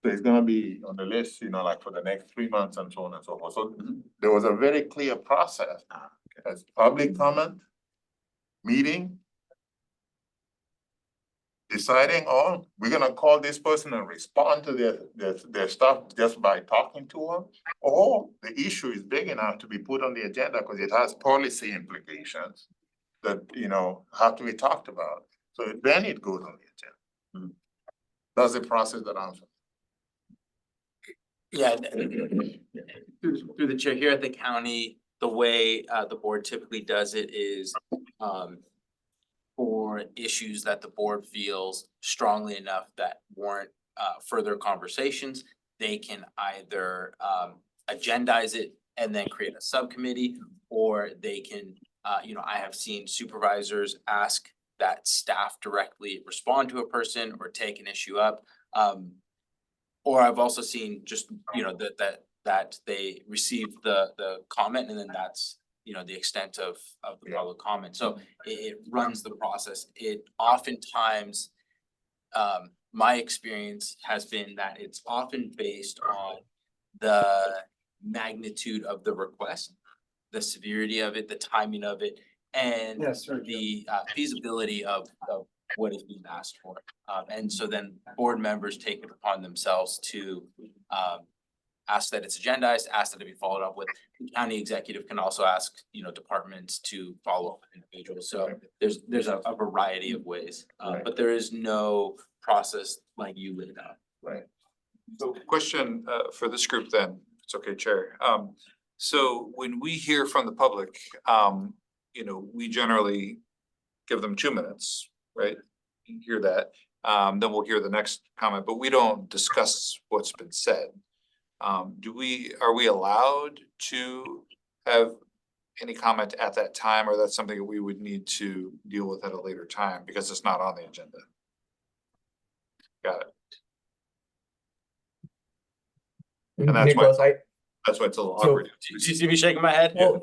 So it's gonna be on the list, you know, like for the next 3 months and so on and so forth. So there was a very clear process as public comment, meeting, deciding on, we're gonna call this person and respond to their stuff just by talking to them. Or the issue is big enough to be put on the agenda because it has policy implications that, you know, have to be talked about. So then it goes on the agenda. That's the process that I'm. Yeah, through the chair here at the county, the way the board typically does it is for issues that the board feels strongly enough that warrant further conversations, they can either agendize it and then create a subcommittee, or they can, you know, I have seen supervisors ask that staff directly respond to a person or take an issue up. Or I've also seen just, you know, that they receive the comment and then that's, you know, the extent of the public comment. So it runs the process. It oftentimes, my experience has been that it's often based on the magnitude of the request, the severity of it, the timing of it, and Yes, sir. the feasibility of what is being asked for. And so then board members take it upon themselves to ask that it's agendized, ask that it be followed up with. The county executive can also ask, you know, departments to follow up with individuals. So there's a variety of ways, but there is no process like you laid out. Right. So question for this group then, if it's okay, Chair. So when we hear from the public, you know, we generally give them 2 minutes, right? You hear that, then we'll hear the next comment, but we don't discuss what's been said. Are we allowed to have any comment at that time, or that's something that we would need to deal with at a later time because it's not on the agenda? Got it. And that's why, Nicholas, that's why it's a little So- awkward. Do you see me shaking my head? well,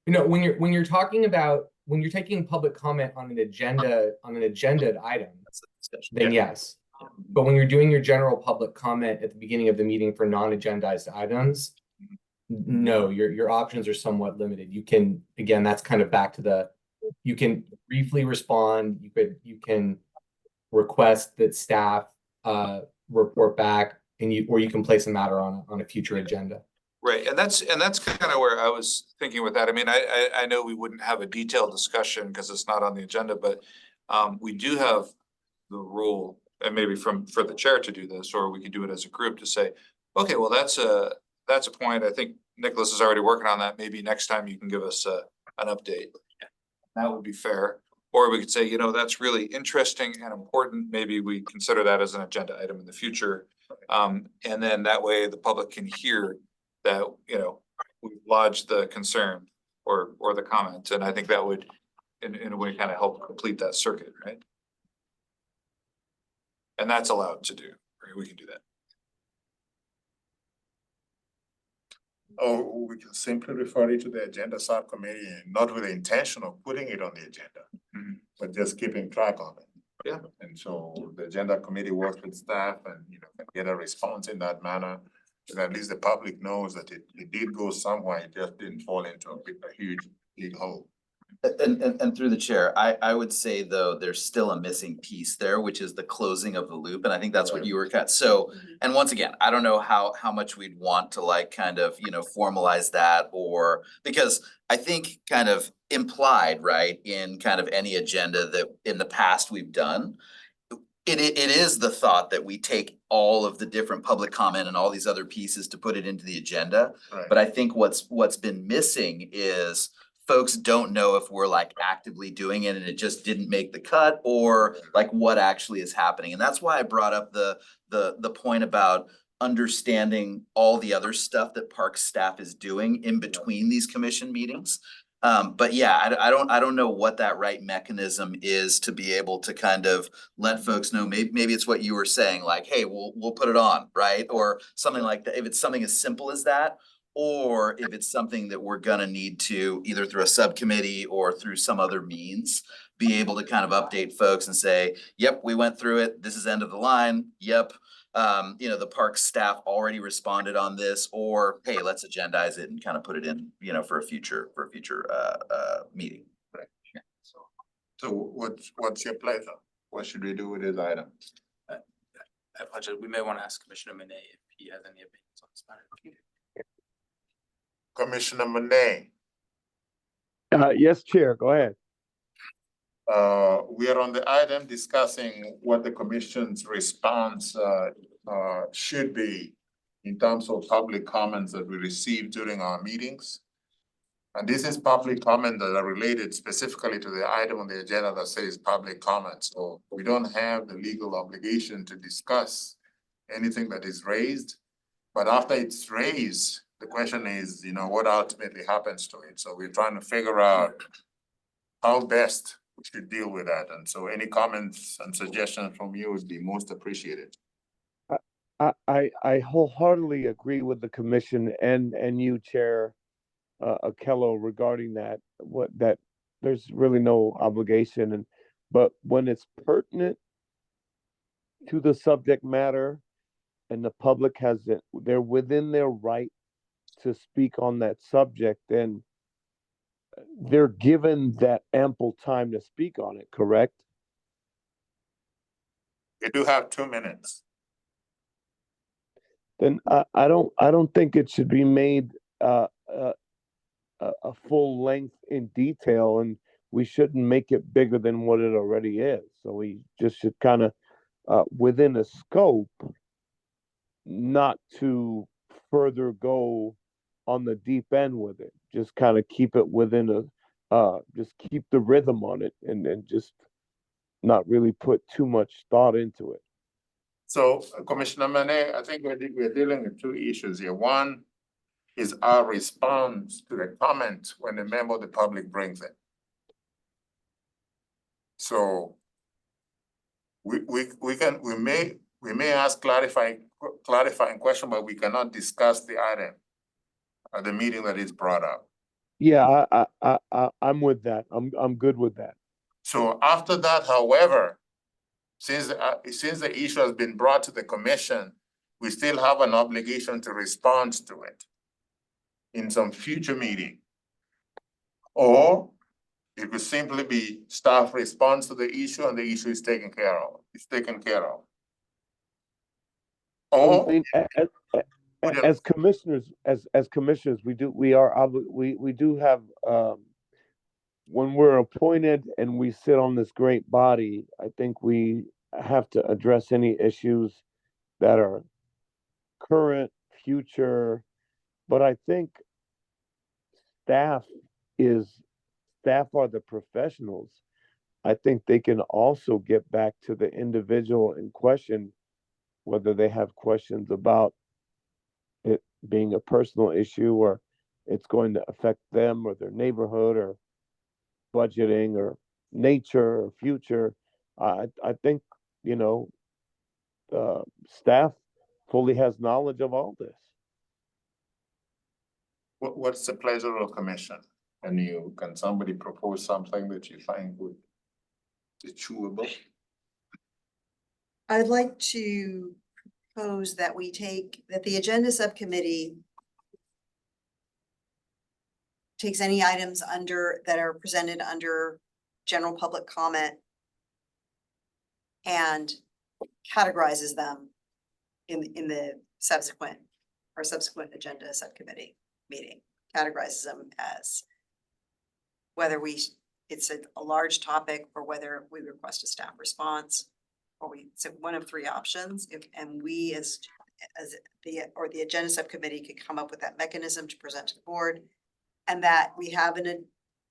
you know, when you're talking about, when you're taking public comment on an agenda item, That's a discussion. then yes. But when you're doing your general public comment at the beginning of the meeting for non-agendized items, no, your options are somewhat limited. You can, again, that's kind of back to you can briefly respond, you can request that staff report back, or you can place a matter on a future agenda. Right, and that's kind of where I was thinking with that. I mean, I know we wouldn't have a detailed discussion because it's not on the agenda, but we do have the rule, and maybe for the chair to do this, or we could do it as a group to say, okay, well, that's a point. I think Nicholas is already working on that. Maybe next time you can give us an update. That would be fair. Or we could say, you know, that's really interesting and important. Maybe we consider that as an agenda item in the future. And then that way the public can hear that, you know, we lodged the concern or the comment. And I think that would in a way kind of help complete that circuit, right? And that's allowed to do, right? We can do that. Or we can simply refer it to the agenda subcommittee, and not with the intention of putting it on the agenda, but just keeping track of it. Yeah. And so the agenda committee works with staff and, you know, can get a response in that manner. So at least the public knows that it did go somewhere, it just didn't fall into a huge, big hole. And through the chair, I would say though, there's still a missing piece there, which is the closing of the loop. And I think that's what you were cut. So, and once again, I don't know how much we'd want to like kind of, you know, formalize that, or because I think kind of implied, right, in kind of any agenda that in the past we've done, it is the thought that we take all of the different public comment and all these other pieces to put it into the agenda. Right. But I think what's been missing is folks don't know if we're like actively doing it and it just didn't make the cut, or like what actually is happening. And that's why I brought up the point about understanding all the other stuff that park staff is doing in between these commission meetings. But yeah, I don't know what that right mechanism is to be able to kind of let folks know. Maybe it's what you were saying, like, hey, we'll put it on, right? Or something like that. If it's something as simple as that, or if it's something that we're gonna need to either through a subcommittee or through some other means, be able to kind of update folks and say, yep, we went through it. This is end of the line. Yep. You know, the park staff already responded on this, or hey, let's agendize it and kind of put it in, you know, for a future meeting. Right. So what's your pleasure? What should we do with this item? I apologize. We may want to ask Commissioner Monet if he has any opinions on this matter. Commissioner Monet, Yes, Chair, go ahead. we are on the item discussing what the commission's response should be in terms of public comments that we receive during our meetings. And this is public comment that are related specifically to the item on the agenda that says public comments. So we don't have the legal obligation to discuss anything that is raised. But after it's raised, the question is, you know, what ultimately happens to it? So we're trying to figure out how best we should deal with that. And so any comments and suggestions from you would be most appreciated. I wholeheartedly agree with the commission and you, Chair Akello, regarding that. There's really no obligation, but when it's pertinent to the subject matter and the public they're within their right to speak on that subject, then they're given that ample time to speak on it, correct? You do have 2 minutes. Then I don't think it should be made a full length in detail, and we shouldn't make it bigger than what it already is. So we just should kind of within a scope, not to further go on the deep end with it. Just kind of keep it within just keep the rhythm on it and just not really put too much thought into it. So Commissioner Mane, I think we're dealing with two issues here. One is our response to the comment when a member of the public brings it. So we may ask clarifying question, but we cannot discuss the item at the meeting that is brought up. Yeah, I'm with that. I'm good with that. So after that, however, since the issue has been brought to the commission, we still have an obligation to respond to it in some future meeting. Or it could simply be staff response to the issue and the issue is taken care of. It's taken care of. I Or mean, as commissioners, we do have when we're appointed and we sit on this great body, I think we have to address any issues that are current, future, but I think staff are the professionals. I think they can also get back to the individual in question, whether they have questions about it being a personal issue or it's going to affect them or their neighborhood or budgeting or nature or future. I think, staff fully has knowledge of all this. what's the pleasure of commission? Can somebody propose something that you find would be chewable? I'd like to propose that that the agenda subcommittee takes any items that are presented under general public comment and categorizes them in the subsequent agenda subcommittee meeting, categorizes them as whether it's a large topic or whether we request a staff response, or it's one of three options. And we as the agenda subcommittee could come up with that mechanism to present to the board, and that we have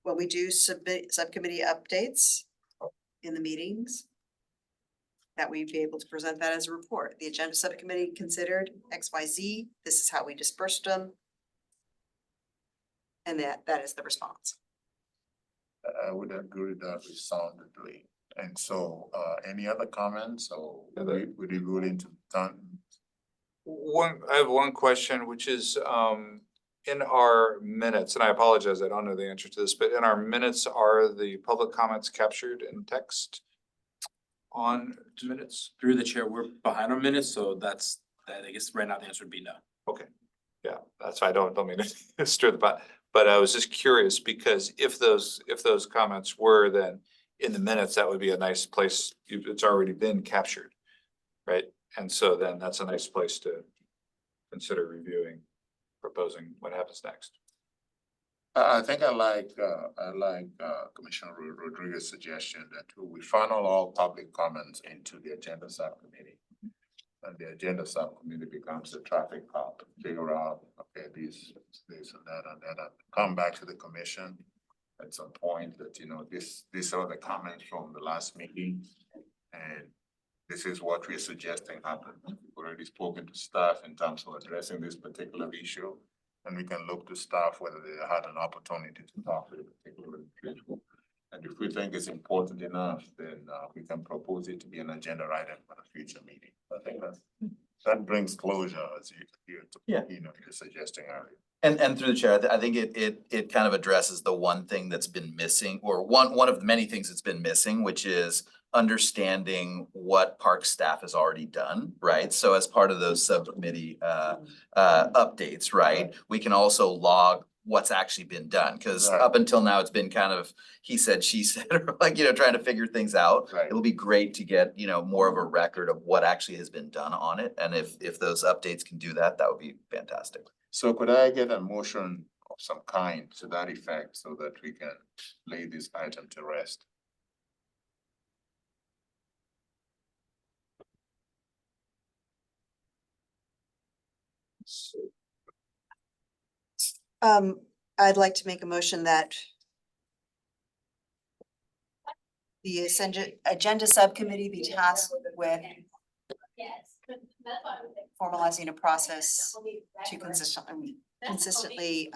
when we do subcommittee updates in the meetings, that we'd be able to present that as a report. The agenda subcommittee considered XYZ. This is how we dispersed them. And that is the response. I would agree with that resoundingly. And so, any other comments or would you go into done? I have one question, which is, in our minutes, and I apologize, I don't know the answer to this, but in our minutes, are the public comments captured in text on minutes? Through the chair, we're behind our minutes, so I guess right now the answer would be no. Okay, yeah, that's why I don't mean to stir the pot, but I was just curious because if those comments were then in the minutes, that would be a nice place. It's already been captured, right? And so then that's a nice place to consider reviewing, proposing what happens next. I think I like Commissioner Rodriguez's suggestion that we funnel all public comments into the agenda subcommittee. And the agenda subcommittee becomes the traffic cop, figure out, okay, this and that, and come back to the commission at some point that, these are the comments from the last meeting. And this is what we're suggesting happen. We've already spoken to staff in terms of addressing this particular issue. And we can look to staff whether they had an opportunity to talk to the particular individual. And if we think it's important enough, then we can propose it to be an agenda item for a future meeting. I think that brings closure, as you're suggesting earlier. And through the chair, I think it kind of addresses the one thing that's been missing, or one of the many things that's been missing, which is understanding what park staff has already done, right? So as part of those subcommittee updates, right, we can also log what's actually been done, because up until now it's been kind of he said, she said, or like, trying to figure things out. Right. It'll be great to get, more of a record of what actually has been done on it. And if those updates can do that, that would be fantastic. So could I get a motion of some kind to that effect so that we can lay this item to rest? I'd like to make a motion that the agenda subcommittee be tasked with formalizing a process to consistently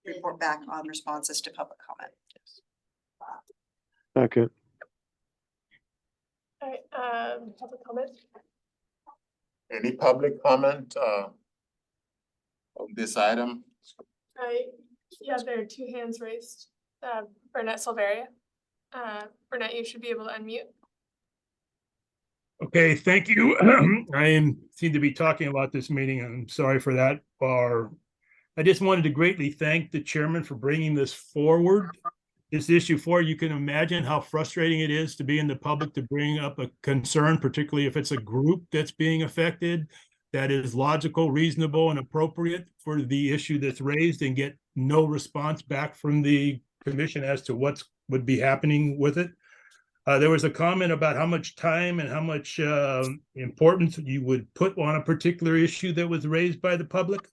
report back on responses to public comment. Second. All right, public comment? Any public comment, on this item? Yeah, there are two hands raised. Burnett Silveria. Burnett, you should be able to unmute. Okay, thank you. Seem to be talking about this meeting. I'm sorry for that. I just wanted to greatly thank the chairman for bringing this forward. This issue forward. You can imagine how frustrating it is to be in the public to bring up a concern, particularly if it's a group that's being affected, that is logical, reasonable, and appropriate for the issue that's raised, and get no response back from the commission as to what would be happening with it. There was a comment about how much time and how much importance you would put on a particular issue that was raised by the public.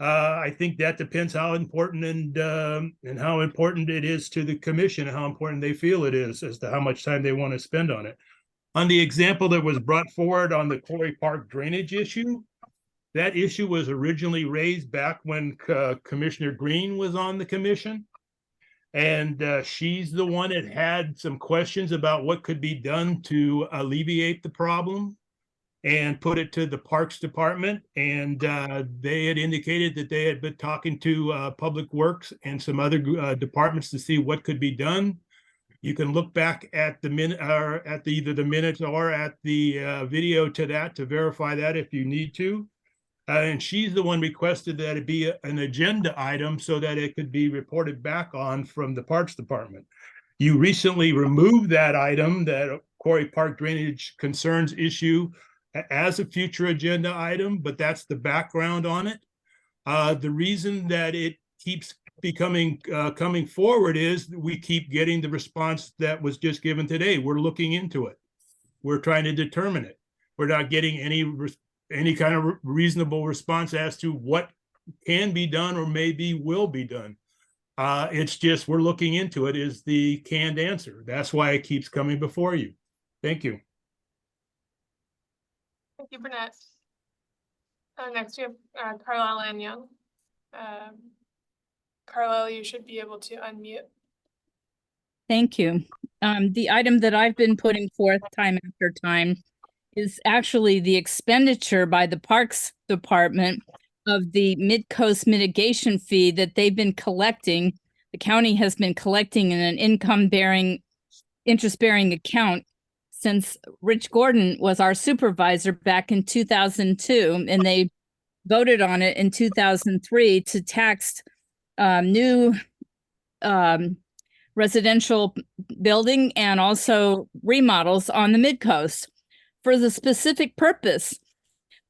I think that depends how important and how important it is to the commission, and how important they feel it is as to how much time they want to spend on it. On the example that was brought forward on the Quarry Park drainage issue, that issue was originally raised back when Commissioner Green was on the commission. And she's the one that had some questions about what could be done to alleviate the problem, and put it to the Parks Department. And they had indicated that they had been talking to Public Works and some other departments to see what could be done. You can look back at the minute, or at either the minutes or at the video to that to verify that if you need to. And she's the one requested that it be an agenda item so that it could be reported back on from the Parks Department. You recently removed that item, that Quarry Park drainage concerns issue, as a future agenda item, but that's the background on it. The reason that it keeps coming forward is that we keep getting the response that was just given today. We're looking into it. We're trying to determine it. We're not getting any kind of reasonable response as to what can be done or maybe will be done. It's just we're looking into it is the canned answer. That's why it keeps coming before you. Thank you. Thank you, Burnett. Next we have Carlisle and Young. Carlisle, you should be able to unmute. Thank you. The item that I've been putting forth time after time is actually the expenditure by the Parks Department of the Mid-Coast mitigation fee that they've been collecting. The county has been collecting in an interest-bearing account since Rich Gordon was our supervisor back in 2002, and they voted on it in 2003 to tax new residential building and also remodels on the Mid-Coast for the specific purpose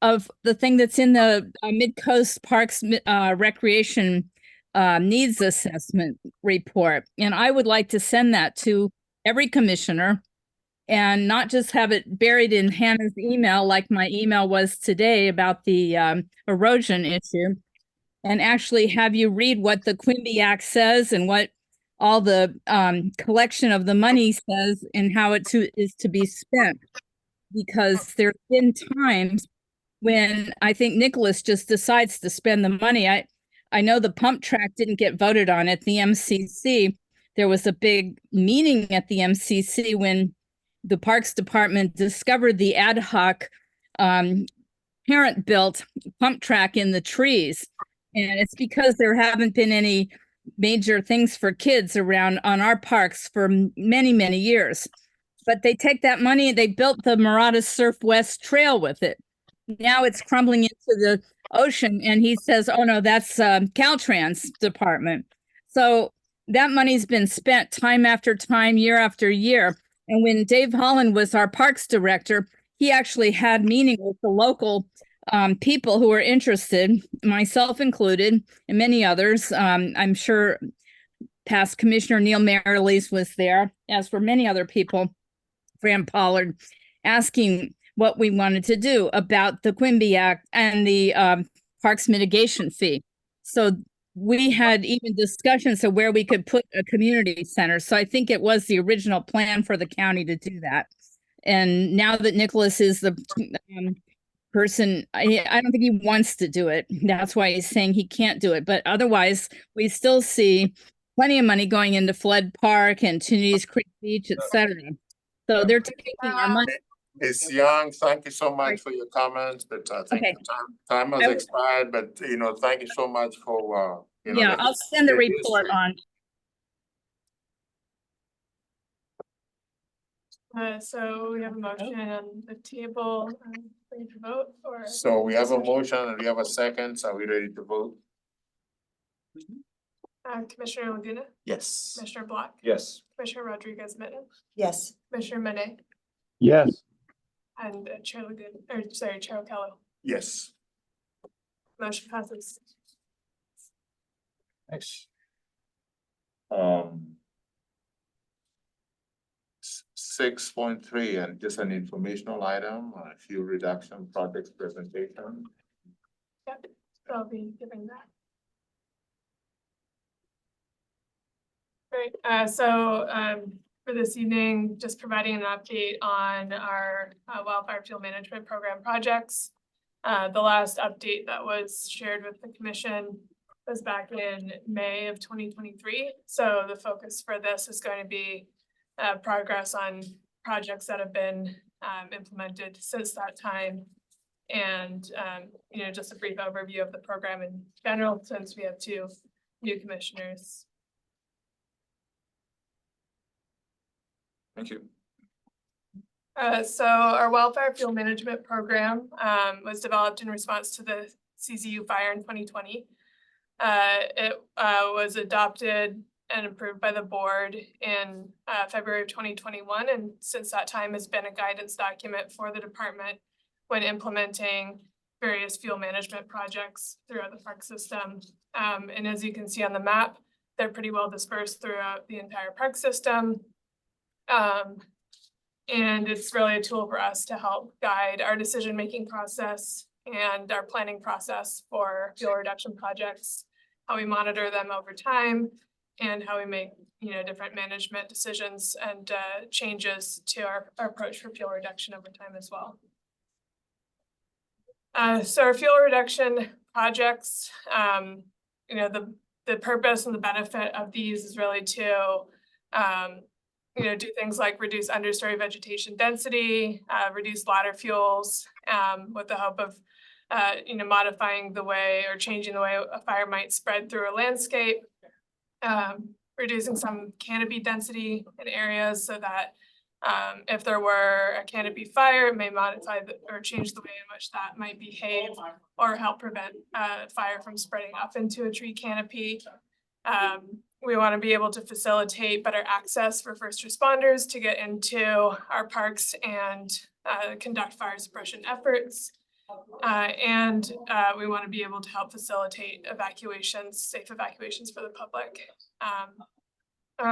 of the thing that's in the Mid-Coast Parks Recreation Needs Assessment Report. And I would like to send that to every commissioner and not just have it buried in Hannah's email like my email was today about the erosion issue, and actually have you read what the Quimby Act says and what all the collection of the money says and how it is to be spent. Because there have been times when I think Nicholas just decides to spend the money. I know the pump track didn't get voted on at the MCC. There was a big meeting at the MCC when the Parks Department discovered the ad hoc parent-built pump track in the trees. And it's because there haven't been any major things for kids around on our parks for many, many years. But they take that money and they built the Murata Surf West Trail with it. Now it's crumbling into the ocean, and he says, oh no, that's Caltrans department. So that money's been spent time after time, year after year. And when Dave Holland was our parks director, he actually had meeting with the local people who were interested, myself included, and many others. I'm sure past Commissioner Neil Merrilees was there, as were many other people, Fran Pollard, asking what we wanted to do about the Quimby Act and the parks mitigation fee. So we had even discussions of where we could put a community center. So I think it was the original plan for the county to do that. And now that Nicholas is the person, I don't think he wants to do it. That's why he's saying he can't do it. But otherwise, we still see plenty of money going into Flood Park and Trinity's Creek Beach, etc. So they're taking our money. Ms. Young, thank you so much for your comments, but I think Okay. the time has expired, but thank you so much for Yeah, I'll send the report on. So we have a motion on the table, ready to vote, or? So we have a motion and we have a second, so are we ready to vote? Commissioner Laguna, Yes. Commissioner Block, Yes. Commissioner Rodriguez-Mitten, Yes. Commissioner Mene, Yes. and Chair Laguna, or sorry, Chair O'Connell. Yes. Motion passes. Nice. 6.3, and just an informational item, fuel reduction projects presentation. Yep, so I'll be giving that. Great, so for this evening, just providing an update on our wildfire fuel management program projects. The last update that was shared with the commission was back in May of 2023. So the focus for this is going to be progress on projects that have been implemented since that time. And just a brief overview of the program in general, since we have 2 new commissioners. Thank you. So our wildfire fuel management program was developed in response to the CZU fire in 2020. It was adopted and approved by the board in February of 2021, and since that time has been a guidance document for the department when implementing various fuel management projects throughout the park system. And as you can see on the map, they're pretty well dispersed throughout the entire park system. And it's really a tool for us to help guide our decision-making process and our planning process for fuel reduction projects, how we monitor them over time, and how we make different management decisions and changes to our approach for fuel reduction over time as well. So our fuel reduction projects, the purpose and the benefit of these is really to do things like reduce understory vegetation density, reduce ladder fuels, with the hope of modifying the way or changing the way a fire might spread through a landscape, reducing some canopy density in areas so that if there were a canopy fire, it may modify or change the way in which that might behave or help prevent fire from spreading up into a tree canopy. We want to be able to facilitate better access for first responders to get into our parks and conduct fire suppression efforts. And we want to be able to help facilitate evacuations, safe evacuations for the public.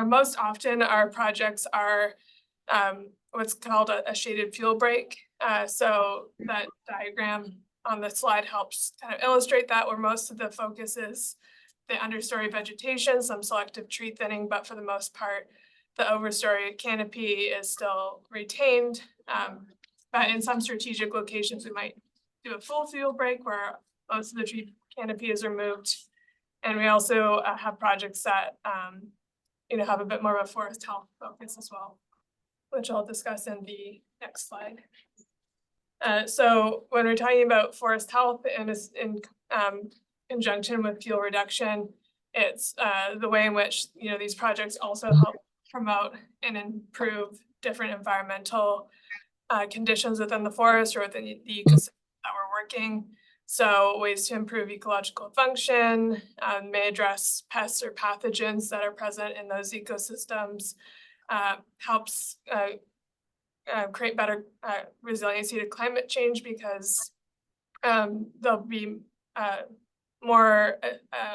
Most often our projects are what's called a shaded fuel break. So that diagram on the slide helps kind of illustrate that, where most of the focus is the understory vegetation, some selective tree thinning, but for the most part, the overstory canopy is still retained. But in some strategic locations, we might do a full fuel break where most of the tree canopy is removed. And we also have projects that have a bit more of a forest health focus as well, which I'll discuss in the next slide. So when we're talking about forest health and in conjunction with fuel reduction, it's the way in which these projects also help promote and improve different environmental conditions within the forest or within the ecosystem that we're working. So ways to improve ecological function, may address pests or pathogens that are present in those ecosystems, helps create better resiliency to climate change because they'll be more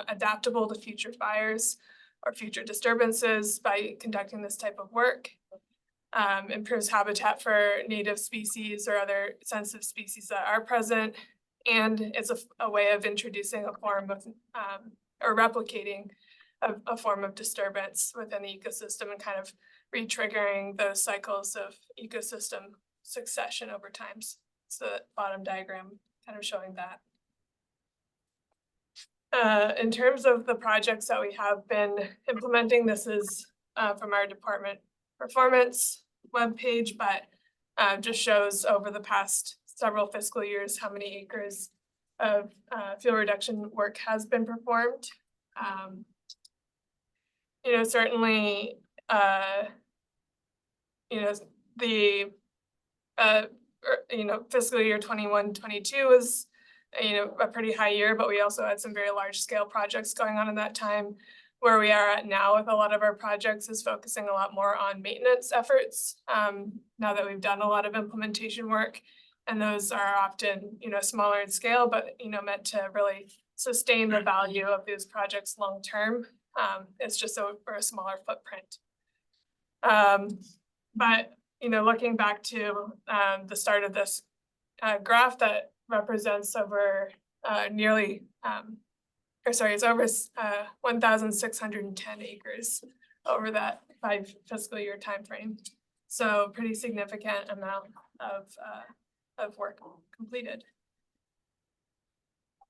adaptable to future fires or future disturbances by conducting this type of work. improves habitat for native species or other sensitive species that are present. And it's a way of introducing a form of, or replicating a form of disturbance within the ecosystem and kind of re-triggering those cycles of ecosystem succession over time. So the bottom diagram kind of showing that. In terms of the projects that we have been implementing, this is from our department performance webpage, but just shows over the past several fiscal years how many acres of fuel reduction work has been performed. You know, certainly, you know, the you know, fiscal year 21-22 was, you know, a pretty high year, but we also had some very large scale projects going on in that time. Where we are at now with a lot of our projects is focusing a lot more on maintenance efforts. Now that we've done a lot of implementation work, and those are often, you know, smaller in scale, but, you know, meant to really sustain the value of these projects long term. It's just for a smaller footprint. But, you know, looking back to the start of this graph that represents over nearly, it's over 1,610 acres over that 5 fiscal year timeframe. So pretty significant amount of work completed.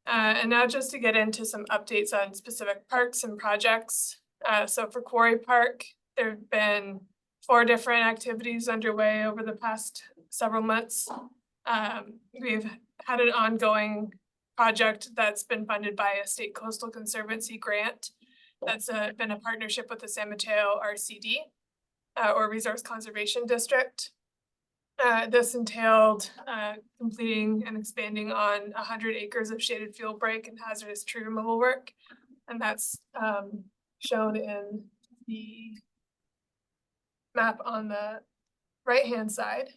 And now just to get into some updates on specific parks and projects. So for Quarry Park, there have been 4 different activities underway over the past several months. We've had an ongoing project that's been funded by a state coastal conservancy grant. That's been a partnership with the San Mateo RCD, or Resource Conservation District. This entailed completing and expanding on 100 acres of shaded fuel break and hazardous tree removal work. And that's shown in the map on the right-hand side,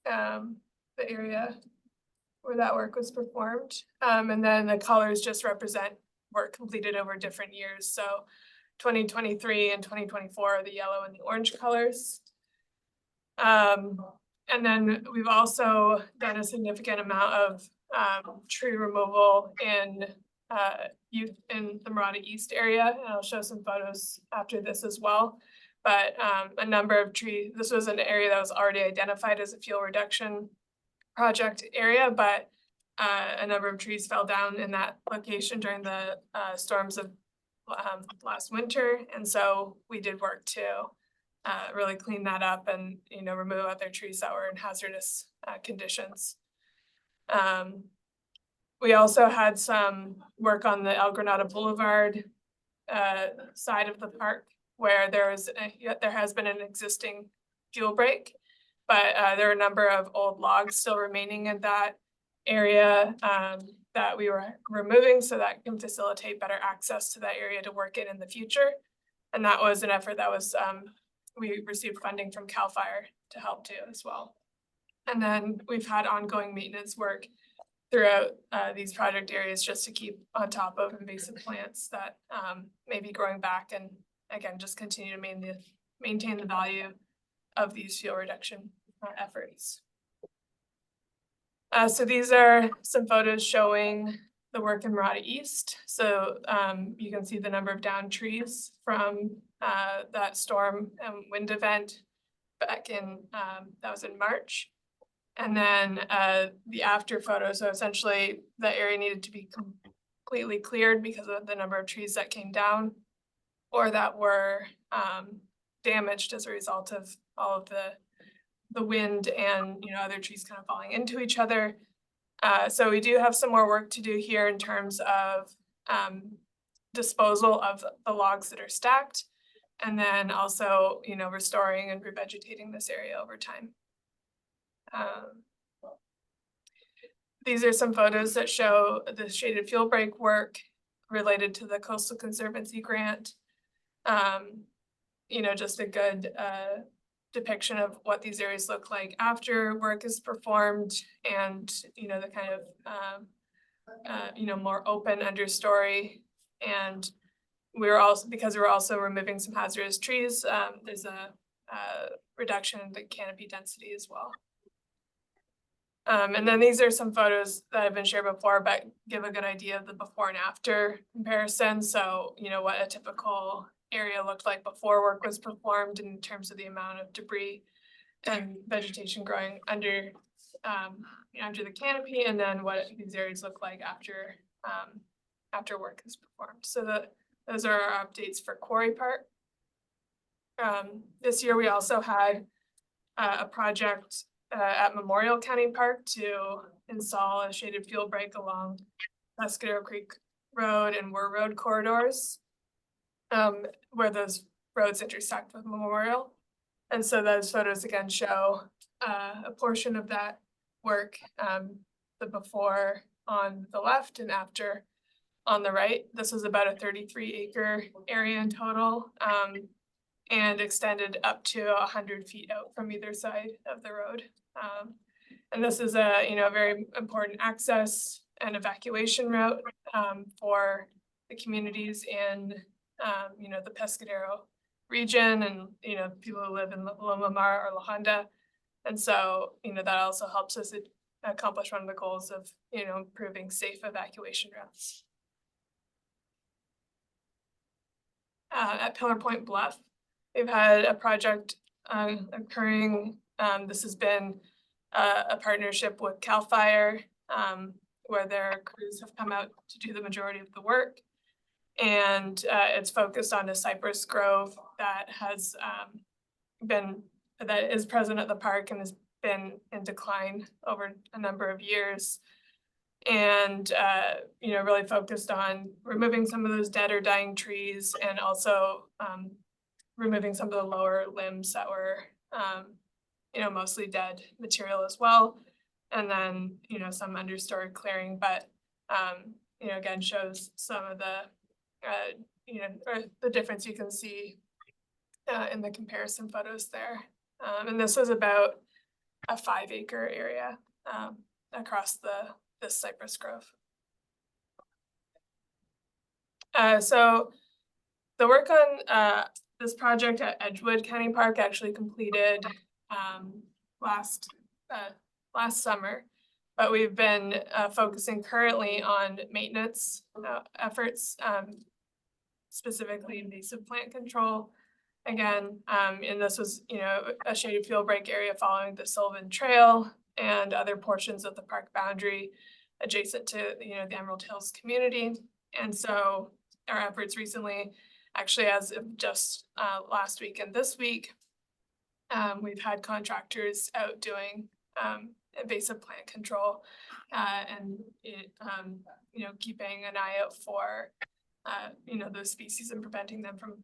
the area where that work was performed. And then the colors just represent work completed over different years. So 2023 and 2024 are the yellow and the orange colors. And then we've also done a significant amount of tree removal in the Marada East area, and I'll show some photos after this as well. But a number of trees, this was an area that was already identified as a fuel reduction project area, but a number of trees fell down in that location during the storms of last winter, and so we did work to really clean that up and, you know, remove other trees that were in hazardous conditions. We also had some work on the El Granada Boulevard side of the park where there has been an existing fuel break, but there are a number of old logs still remaining in that area that we were removing so that can facilitate better access to that area to work in the future. And that was an effort that was we received funding from CAL FIRE to help do as well. And then we've had ongoing maintenance work throughout these project areas just to keep on top of invasive plants that may be growing back, and again, just continue to maintain the value of these fuel reduction efforts. So these are some photos showing the work in Marada East. So you can see the number of downed trees from that storm and wind event back in, that was in March. And then the after photo, so essentially the area needed to be completely cleared because of the number of trees that came down or that were damaged as a result of all of the wind and, you know, other trees kind of falling into each other. So we do have some more work to do here in terms of disposal of the logs that are stacked, and then also, you know, restoring and revegetating this area over time. These are some photos that show the shaded fuel break work related to the Coastal Conservancy grant. You know, just a good depiction of what these areas look like after work is performed, and, you know, the kind of you know, more open understory. And we're also, because we're also removing some hazardous trees, there's a reduction in the canopy density as well. And then these are some photos that have been shared before, but give a good idea of the before and after comparison. So, you know, what a typical area looked like before work was performed in terms of the amount of debris and vegetation growing under under the canopy, and then what these areas look like after after work is performed. So those are our updates for Quarry Park. This year we also had a project at Memorial County Park to install a shaded fuel break along Pescadero Creek Road and Were Road corridors, where those roads intersect with Memorial. And so those photos again show a portion of that work, the before on the left and after on the right. This was about a 33-acre area in total, and extended up to 100 feet out from either side of the road. And this is a very important access and evacuation route for the communities in the Pescadero region, and people who live in Loma Mar or La Honda. And so that also helps us accomplish one of the goals of improving safe evacuation routes. At Pillar Point Bluff, we've had a project occurring. This has been a partnership with CAL FIRE, where their crews have come out to do the majority of the work. And it's focused on a cypress grove that has that is present at the park and has been in decline over a number of years. And really focused on removing some of those dead or dying trees, and also removing some of the lower limbs that were mostly dead material as well. And then some understory clearing, but again shows some of the or the difference you can see in the comparison photos there. And this was about a 5-acre area across this cypress grove. So the work on this project at Edgewood County Park actually completed last summer, but we've been focusing currently on maintenance efforts, specifically invasive plant control. Again, and this was a shaded fuel break area following the Sylvan Trail and other portions of the park boundary adjacent to the Emerald Hills community. And so our efforts recently, actually as of just last week and this week, we've had contractors out doing invasive plant control and keeping an eye out for those species and preventing them from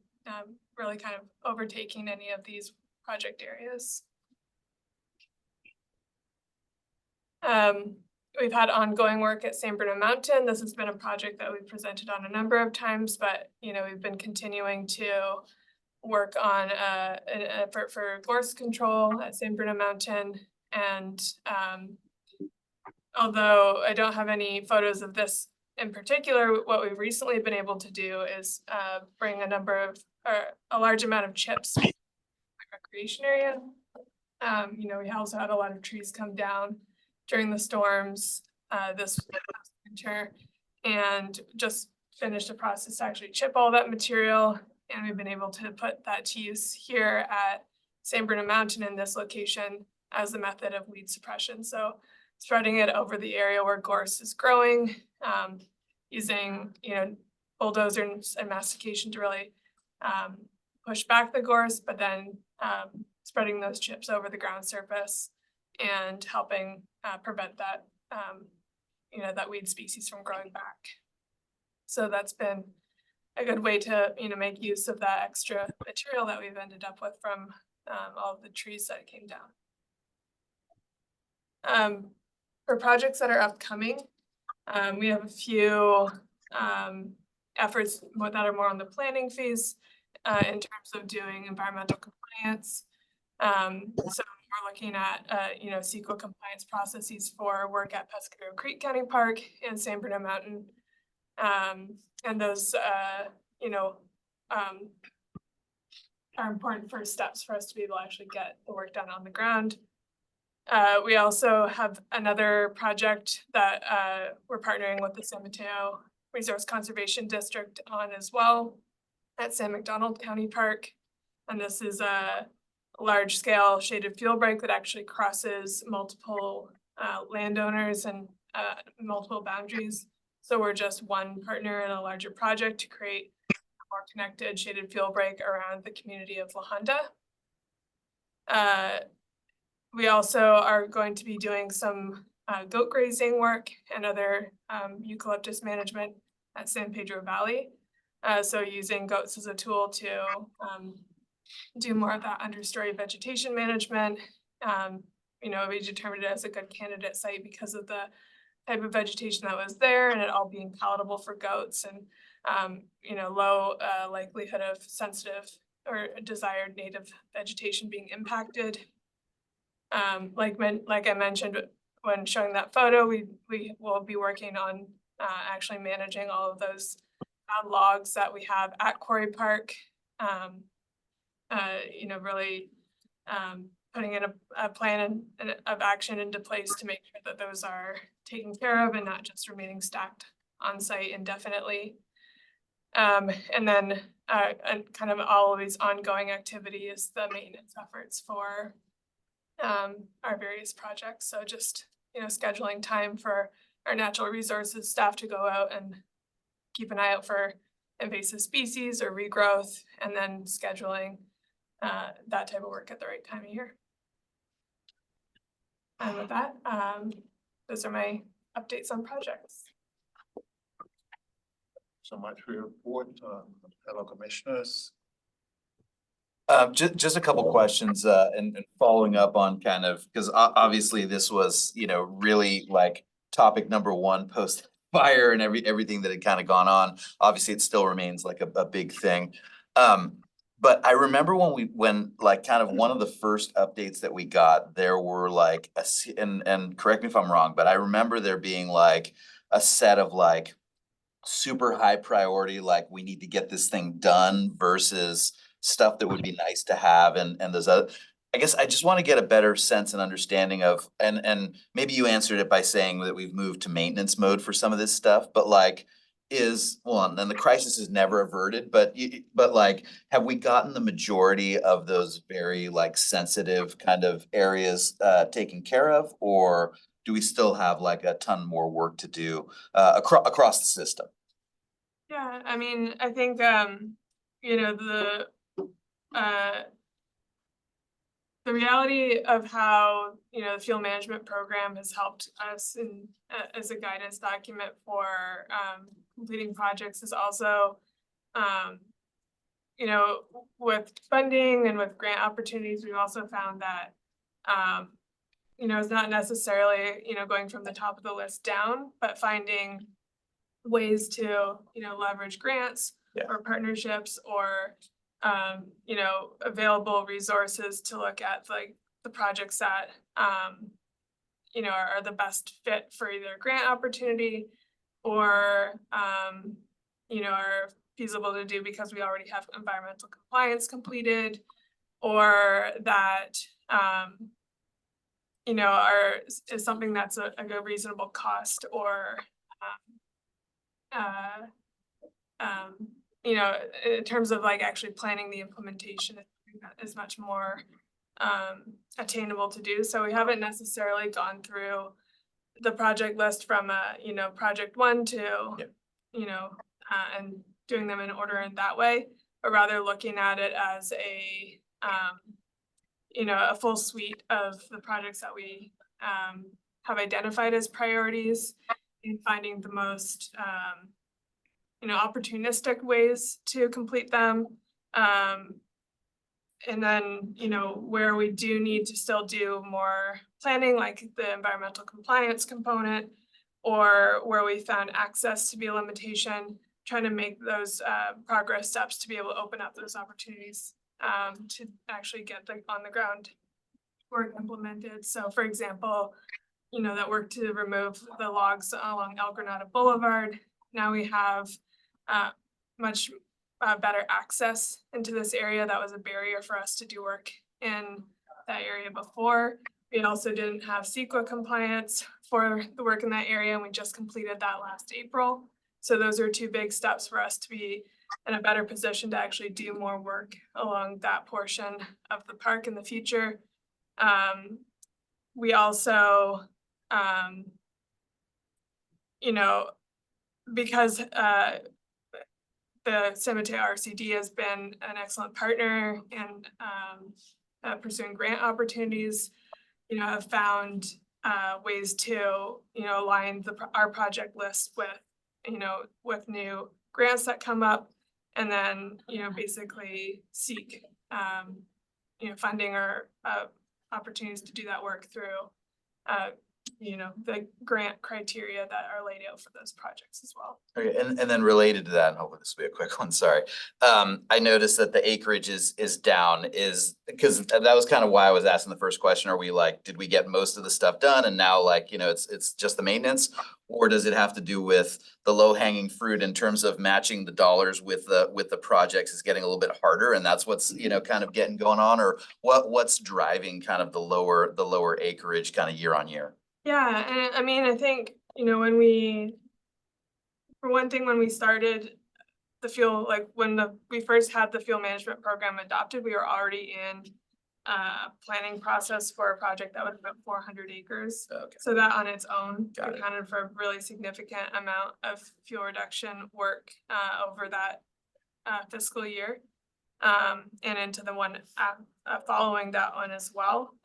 really kind of overtaking any of these project areas. We've had ongoing work at San Bruno Mountain. This has been a project that we've presented on a number of times, but we've been continuing to work on an effort for gorse control at San Bruno Mountain. And although I don't have any photos of this in particular, what we've recently been able to do is bring a large amount of chips to the recreation area. We also had a lot of trees come down during the storms this winter, and just finished a process to actually chip all that material. And we've been able to put that to use here at San Bruno Mountain in this location as a method of weed suppression. So spreading it over the area where gorse is growing, using bulldozers and mastication to really push back the gorse, but then spreading those chips over the ground surface and helping prevent that that weed species from growing back. So that's been a good way to make use of that extra material that we've ended up with from all of the trees that came down. For projects that are upcoming, we have a few efforts that are more on the planning phase in terms of doing environmental compliance. So we're looking at CEQA compliance processes for work at Pescadero Creek County Park and San Bruno Mountain. And those are important first steps for us to be able to actually get the work done on the ground. We also have another project that we're partnering with the San Mateo Resource Conservation District on as well at San McDonald County Park. And this is a large-scale shaded fuel break that actually crosses multiple landowners and multiple boundaries. So we're just one partner in a larger project to create a more connected shaded fuel break around the community of La Honda. We also are going to be doing some goat grazing work and other eucalyptus management at San Pedro Valley. So using goats as a tool to do more of that understory vegetation management. You know, we determined it as a good candidate site because of the type of vegetation that was there and it all being palatable for goats and, you know, low likelihood of sensitive or desired native vegetation being impacted. Like I mentioned when showing that photo, we will be working on actually managing all of those logs that we have at Quarry Park. You know, really putting in a plan of action into place to make sure that those are taken care of and not just remaining stacked on site indefinitely. And then and kind of all of these ongoing activity is the maintenance efforts for our various projects. So just, you know, scheduling time for our natural resources staff to go out and keep an eye out for invasive species or regrowth, and then scheduling that type of work at the right time of year. And with that, those are my updates on projects. So much for your report, fellow commissioners. Just a couple questions, and following up on kind of, because obviously this was, you know, really like topic number one post fire and everything that had kind of gone on. Obviously, it still remains like a big thing. But I remember when like kind of one of the first updates that we got, there were like and correct me if I'm wrong, but I remember there being like a set of like super high priority, like we need to get this thing done versus stuff that would be nice to have and there's other. I guess I just want to get a better sense and understanding of, and maybe you answered it by saying that we've moved to maintenance mode for some of this stuff, but like and the crisis is never averted, but like, have we gotten the majority of those very like sensitive kind of areas taken care of, or do we still have like a ton more work to do across the system? Yeah, I mean, I think, you know, the reality of how, you know, the fuel management program has helped us in as a guidance document for completing projects is also, you know, with funding and with grant opportunities, we've also found that, you know, it's not necessarily, you know, going from the top of the list down, but finding ways to, you know, leverage grants or partnerships or, you know, available resources to look at like the projects that, you know, are the best fit for either grant opportunity or, you know, are feasible to do because we already have environmental compliance completed, or that, you know, is something that's a good reasonable cost, or, you know, in terms of like actually planning the implementation, is much more attainable to do. So we haven't necessarily gone through the project list from you know, project one to, you know, and doing them in order in that way, but rather looking at it as a, you know, a full suite of the projects that we have identified as priorities, and finding the most, you know, opportunistic ways to complete them. And then, you know, where we do need to still do more planning, like the environmental compliance component, or where we found access to be a limitation, trying to make those progress steps to be able to open up those opportunities to actually get the on the ground work implemented. So for example, you know, that work to remove the logs along El Granada Boulevard. Now we have much better access into this area. That was a barrier for us to do work in that area before. We also didn't have CEQA compliance for the work in that area, and we just completed that last April. So those are two big steps for us to be in a better position to actually do more work along that portion of the park in the future. We also, you know, because the San Mateo RCD has been an excellent partner and pursuing grant opportunities, you know, have found ways to, you know, align our project list with, you know, with new grants that come up, and then, you know, basically seek, you know, funding or opportunities to do that work through, you know, the grant criteria that are laid out for those projects as well. Okay, and then related to that, and hopefully this will be a quick one, sorry. I noticed that the acreage is down, because that was kind of why I was asking the first question. Are we like, did we get most of the stuff done and now like, you know, it's just the maintenance? Or does it have to do with the low hanging fruit in terms of matching the dollars with the projects is getting a little bit harder, and that's what's, you know, kind of getting going on? Or what's driving kind of the lower acreage kind of year on year? Yeah, and I mean, I think, you know, for one thing, when we started the fuel, like when we first had the fuel management program adopted, we were already in planning process for a project that was about 400 acres. Okay. So that on its own Got it. accounted for a really significant amount of fuel reduction work over that fiscal year, and into the one following that one as well.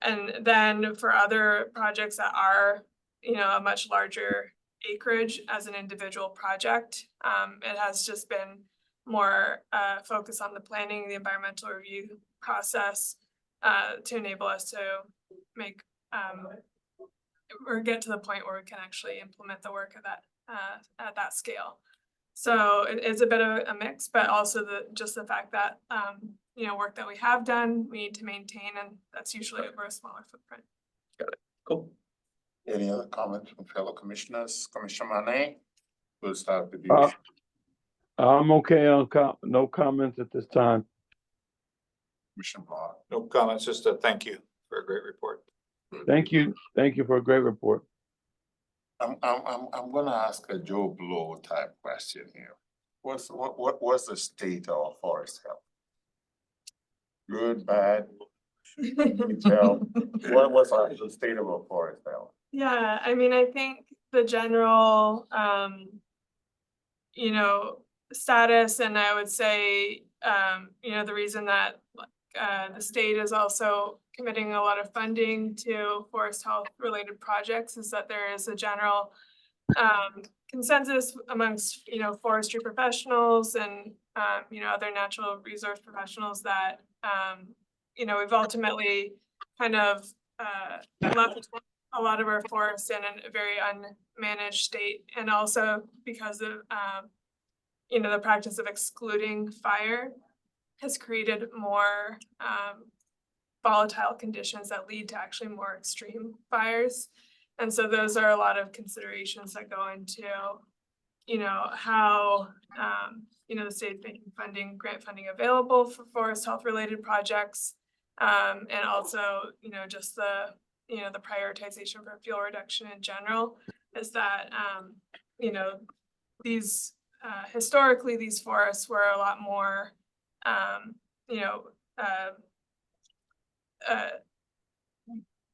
And then for other projects that are, you know, a much larger acreage as an individual project, it has just been more focus on the planning, the environmental review process to enable us to make or get to the point where we can actually implement the work of that at that scale. So it is a bit of a mix, but also just the fact that you know, work that we have done, we need to maintain, and that's usually over a smaller footprint. Cool. Any other comments from fellow commissioners? Commissioner Manay? We'll start with you. I'm okay on no comments at this time. Commissioner Ball. No comments, just a thank you for a great report. Thank you for a great report. I'm gonna ask a Joe Blow type question here. What's the state of forest health? Good, bad? You can tell. What's the state of our forest health? Yeah, I mean, I think the general, you know, status, and I would say, you know, the reason that the state is also committing a lot of funding to forest health related projects is that there is a general consensus amongst, you know, forestry professionals and, you know, other natural resource professionals that, you know, we've ultimately kind of left a lot of our forests in a very unmanaged state, and also because of, you know, the practice of excluding fire has created more volatile conditions that lead to actually more extreme fires. And so those are a lot of considerations that go into, you know, how, you know, the state's making grant funding available for forest health related projects. And also, you know, just you know, the prioritization for fuel reduction in general is that, you know, these, historically, these forests were a lot more, you know,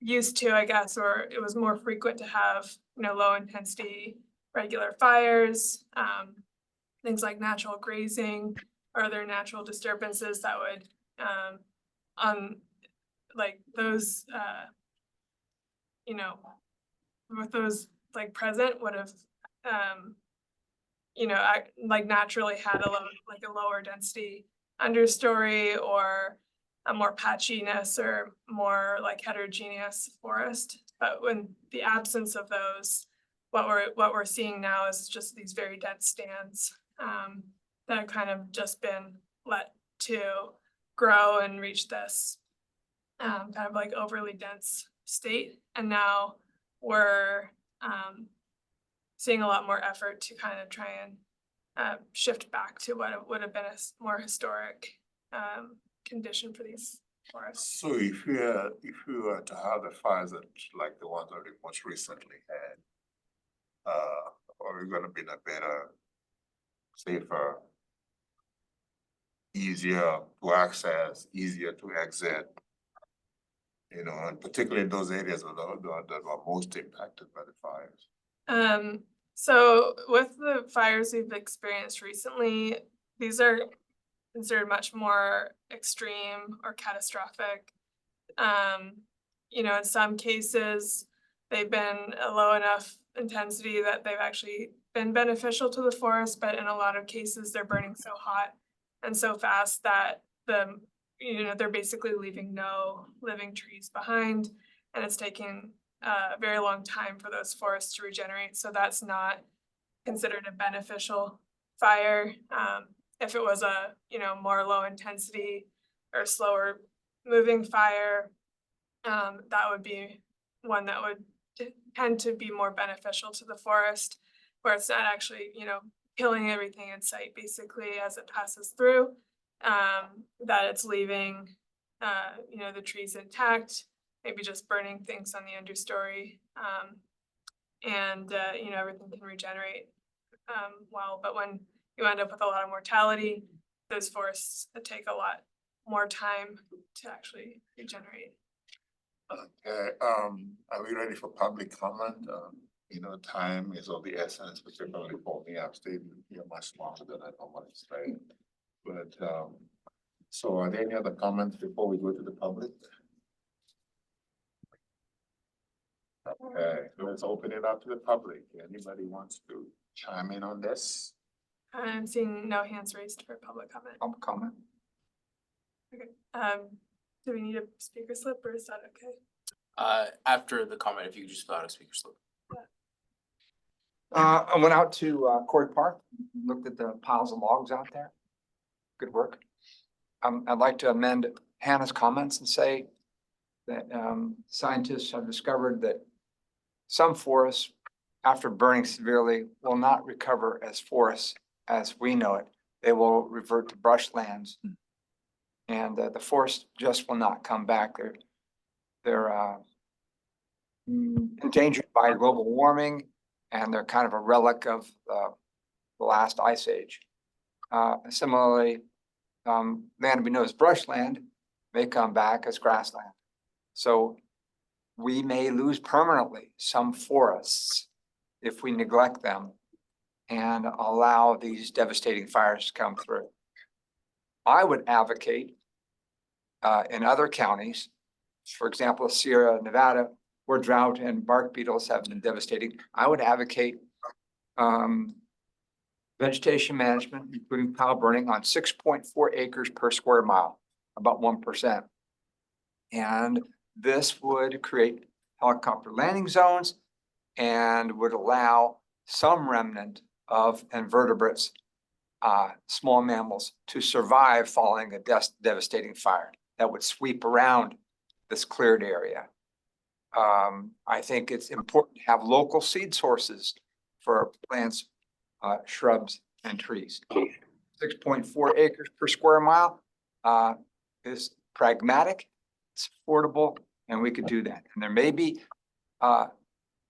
used to, I guess, or it was more frequent to have, you know, low intensity regular fires, things like natural grazing or other natural disturbances that would, like those, you know, with those like present would have, you know, like naturally had a lower density understory or a more patchiness or more like heterogeneous forest. But when the absence of those, what we're seeing now is just these very dense stands that have kind of just been let to grow and reach this kind of like overly dense state. And now we're seeing a lot more effort to kind of try and shift back to what it would have been a more historic condition for these forests. So if you were to have the fires that like the ones that we most recently had, are we gonna be in a better, safer, easier to access, easier to exit? You know, and particularly in those areas that were most impacted by the fires. So with the fires we've experienced recently, these are considered much more extreme or catastrophic. You know, in some cases, they've been a low enough intensity that they've actually been beneficial to the forest, but in a lot of cases, they're burning so hot and so fast that they're basically leaving no living trees behind, and it's taking a very long time for those forests to regenerate. So that's not considered a beneficial fire. If it was a, more low intensity or slower moving fire, that would be one that would tend to be more beneficial to the forest, where it's not actually, killing everything in sight basically as it passes through, that it's leaving, the trees intact, maybe just burning things on the understory, and everything can regenerate well. But when you end up with a lot of mortality, those forests take a lot more time to actually regenerate. Okay, are we ready for public comment? Time is of the essence, particularly for me. I've stayed here much longer than I normally stay. But, so are there any other comments before we go to the public? Okay, let's open it up to the public. Anybody wants to chime in on this? I'm seeing no hands raised for public comment. Public comment. Okay, do we need a speaker slip or is that okay? After the comment, if you could just fill out a speaker slip. I went out to Corey Park, looked at the piles of logs out there. Good work. I'd like to amend Hannah's comments and say that scientists have discovered that some forests, after burning severely, will not recover as forests as we know it. They will revert to brushlands. And the forest just will not come back. They're endangered by global warming, and they're kind of a relic of the last ice age. Similarly, land we know as brushland may come back as grassland. So we may lose permanently some forests if we neglect them and allow these devastating fires to come through. I would advocate in other counties, for example, Sierra Nevada, where drought and bark beetles have been devastating, I would advocate vegetation management, including pile burning, on 6.4 acres per square mile, about 1%. And this would create helicopter landing zones and would allow some remnant of invertebrates, small mammals, to survive following a devastating fire that would sweep around this cleared area. I think it's important to have local seed sources for plants, shrubs, and trees. 6.4 acres per square mile is pragmatic, it's affordable, and we could do that. And there may be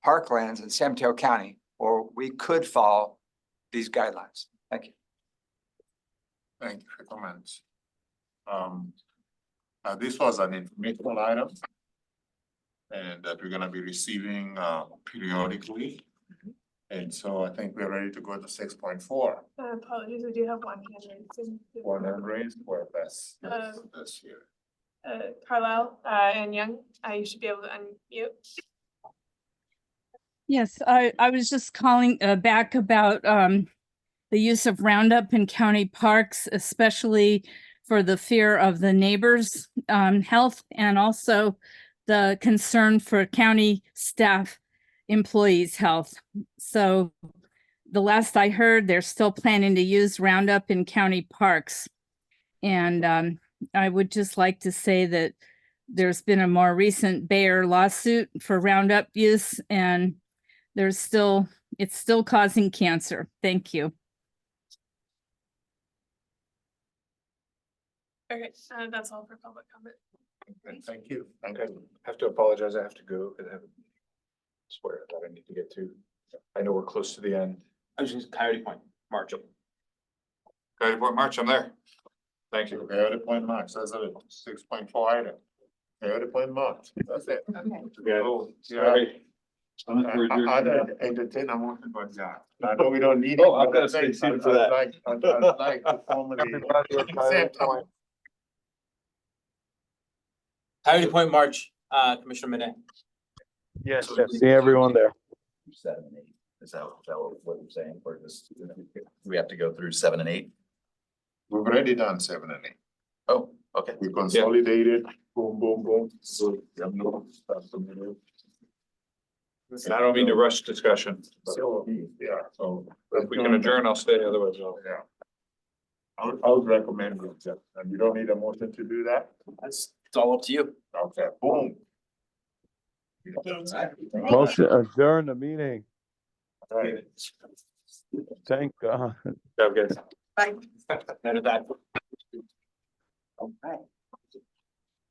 parklands in San Mateo County, or we could follow these guidelines. Thank you. Thank you for comments. This was an informational item, and that we're gonna be receiving periodically. And so I think we're ready to go to 6.4. Apologies, we do have one hand raised. One hand raised for this year. Carlisle and Young, you should be able to unmute. Yes, I was just calling back about the use of Roundup in county parks, especially for the fear of the neighbors' health, and also the concern for county staff employees' health. So the last I heard, they're still planning to use Roundup in county parks. And I would just like to say that there's been a more recent Bayer lawsuit for Roundup use, and it's still causing cancer. Thank you. Okay, that's all for public comment. Thank you. Okay, have to apologize, I have to go, because I have a swear that I need to get to. I know we're close to the end. I was just Coyote Point, March. Guided Point March, I'm there. Thank you. Coyote Point March, that's a 6.4 item. Coyote Point March, that's it. Yeah. Oh, yeah. I'd entertain a motion for that. I know we don't need it. Oh, I'm but gonna I'd stay like- tuned for I'd that. like- I'd like to formally accept them. Coyote Point March, Commissioner Minette. Yes, see everyone there. 7 and 8, is that what you're saying, or just, we have to go through 7 and 8? We've already done 7 and 8. Oh, okay. We consolidated, boom, boom, boom. So you have no stuff to do. And I don't mean to rush discussion, but So, yeah, so. if we can adjourn, I'll stay, otherwise I'll. Yeah. I would recommend it, Jeff, and you don't need a motion to do that? It's all up to you. Okay, boom. Motion adjourn the meeting. Right. Thank God. Have guys. Bye. None of that. All right.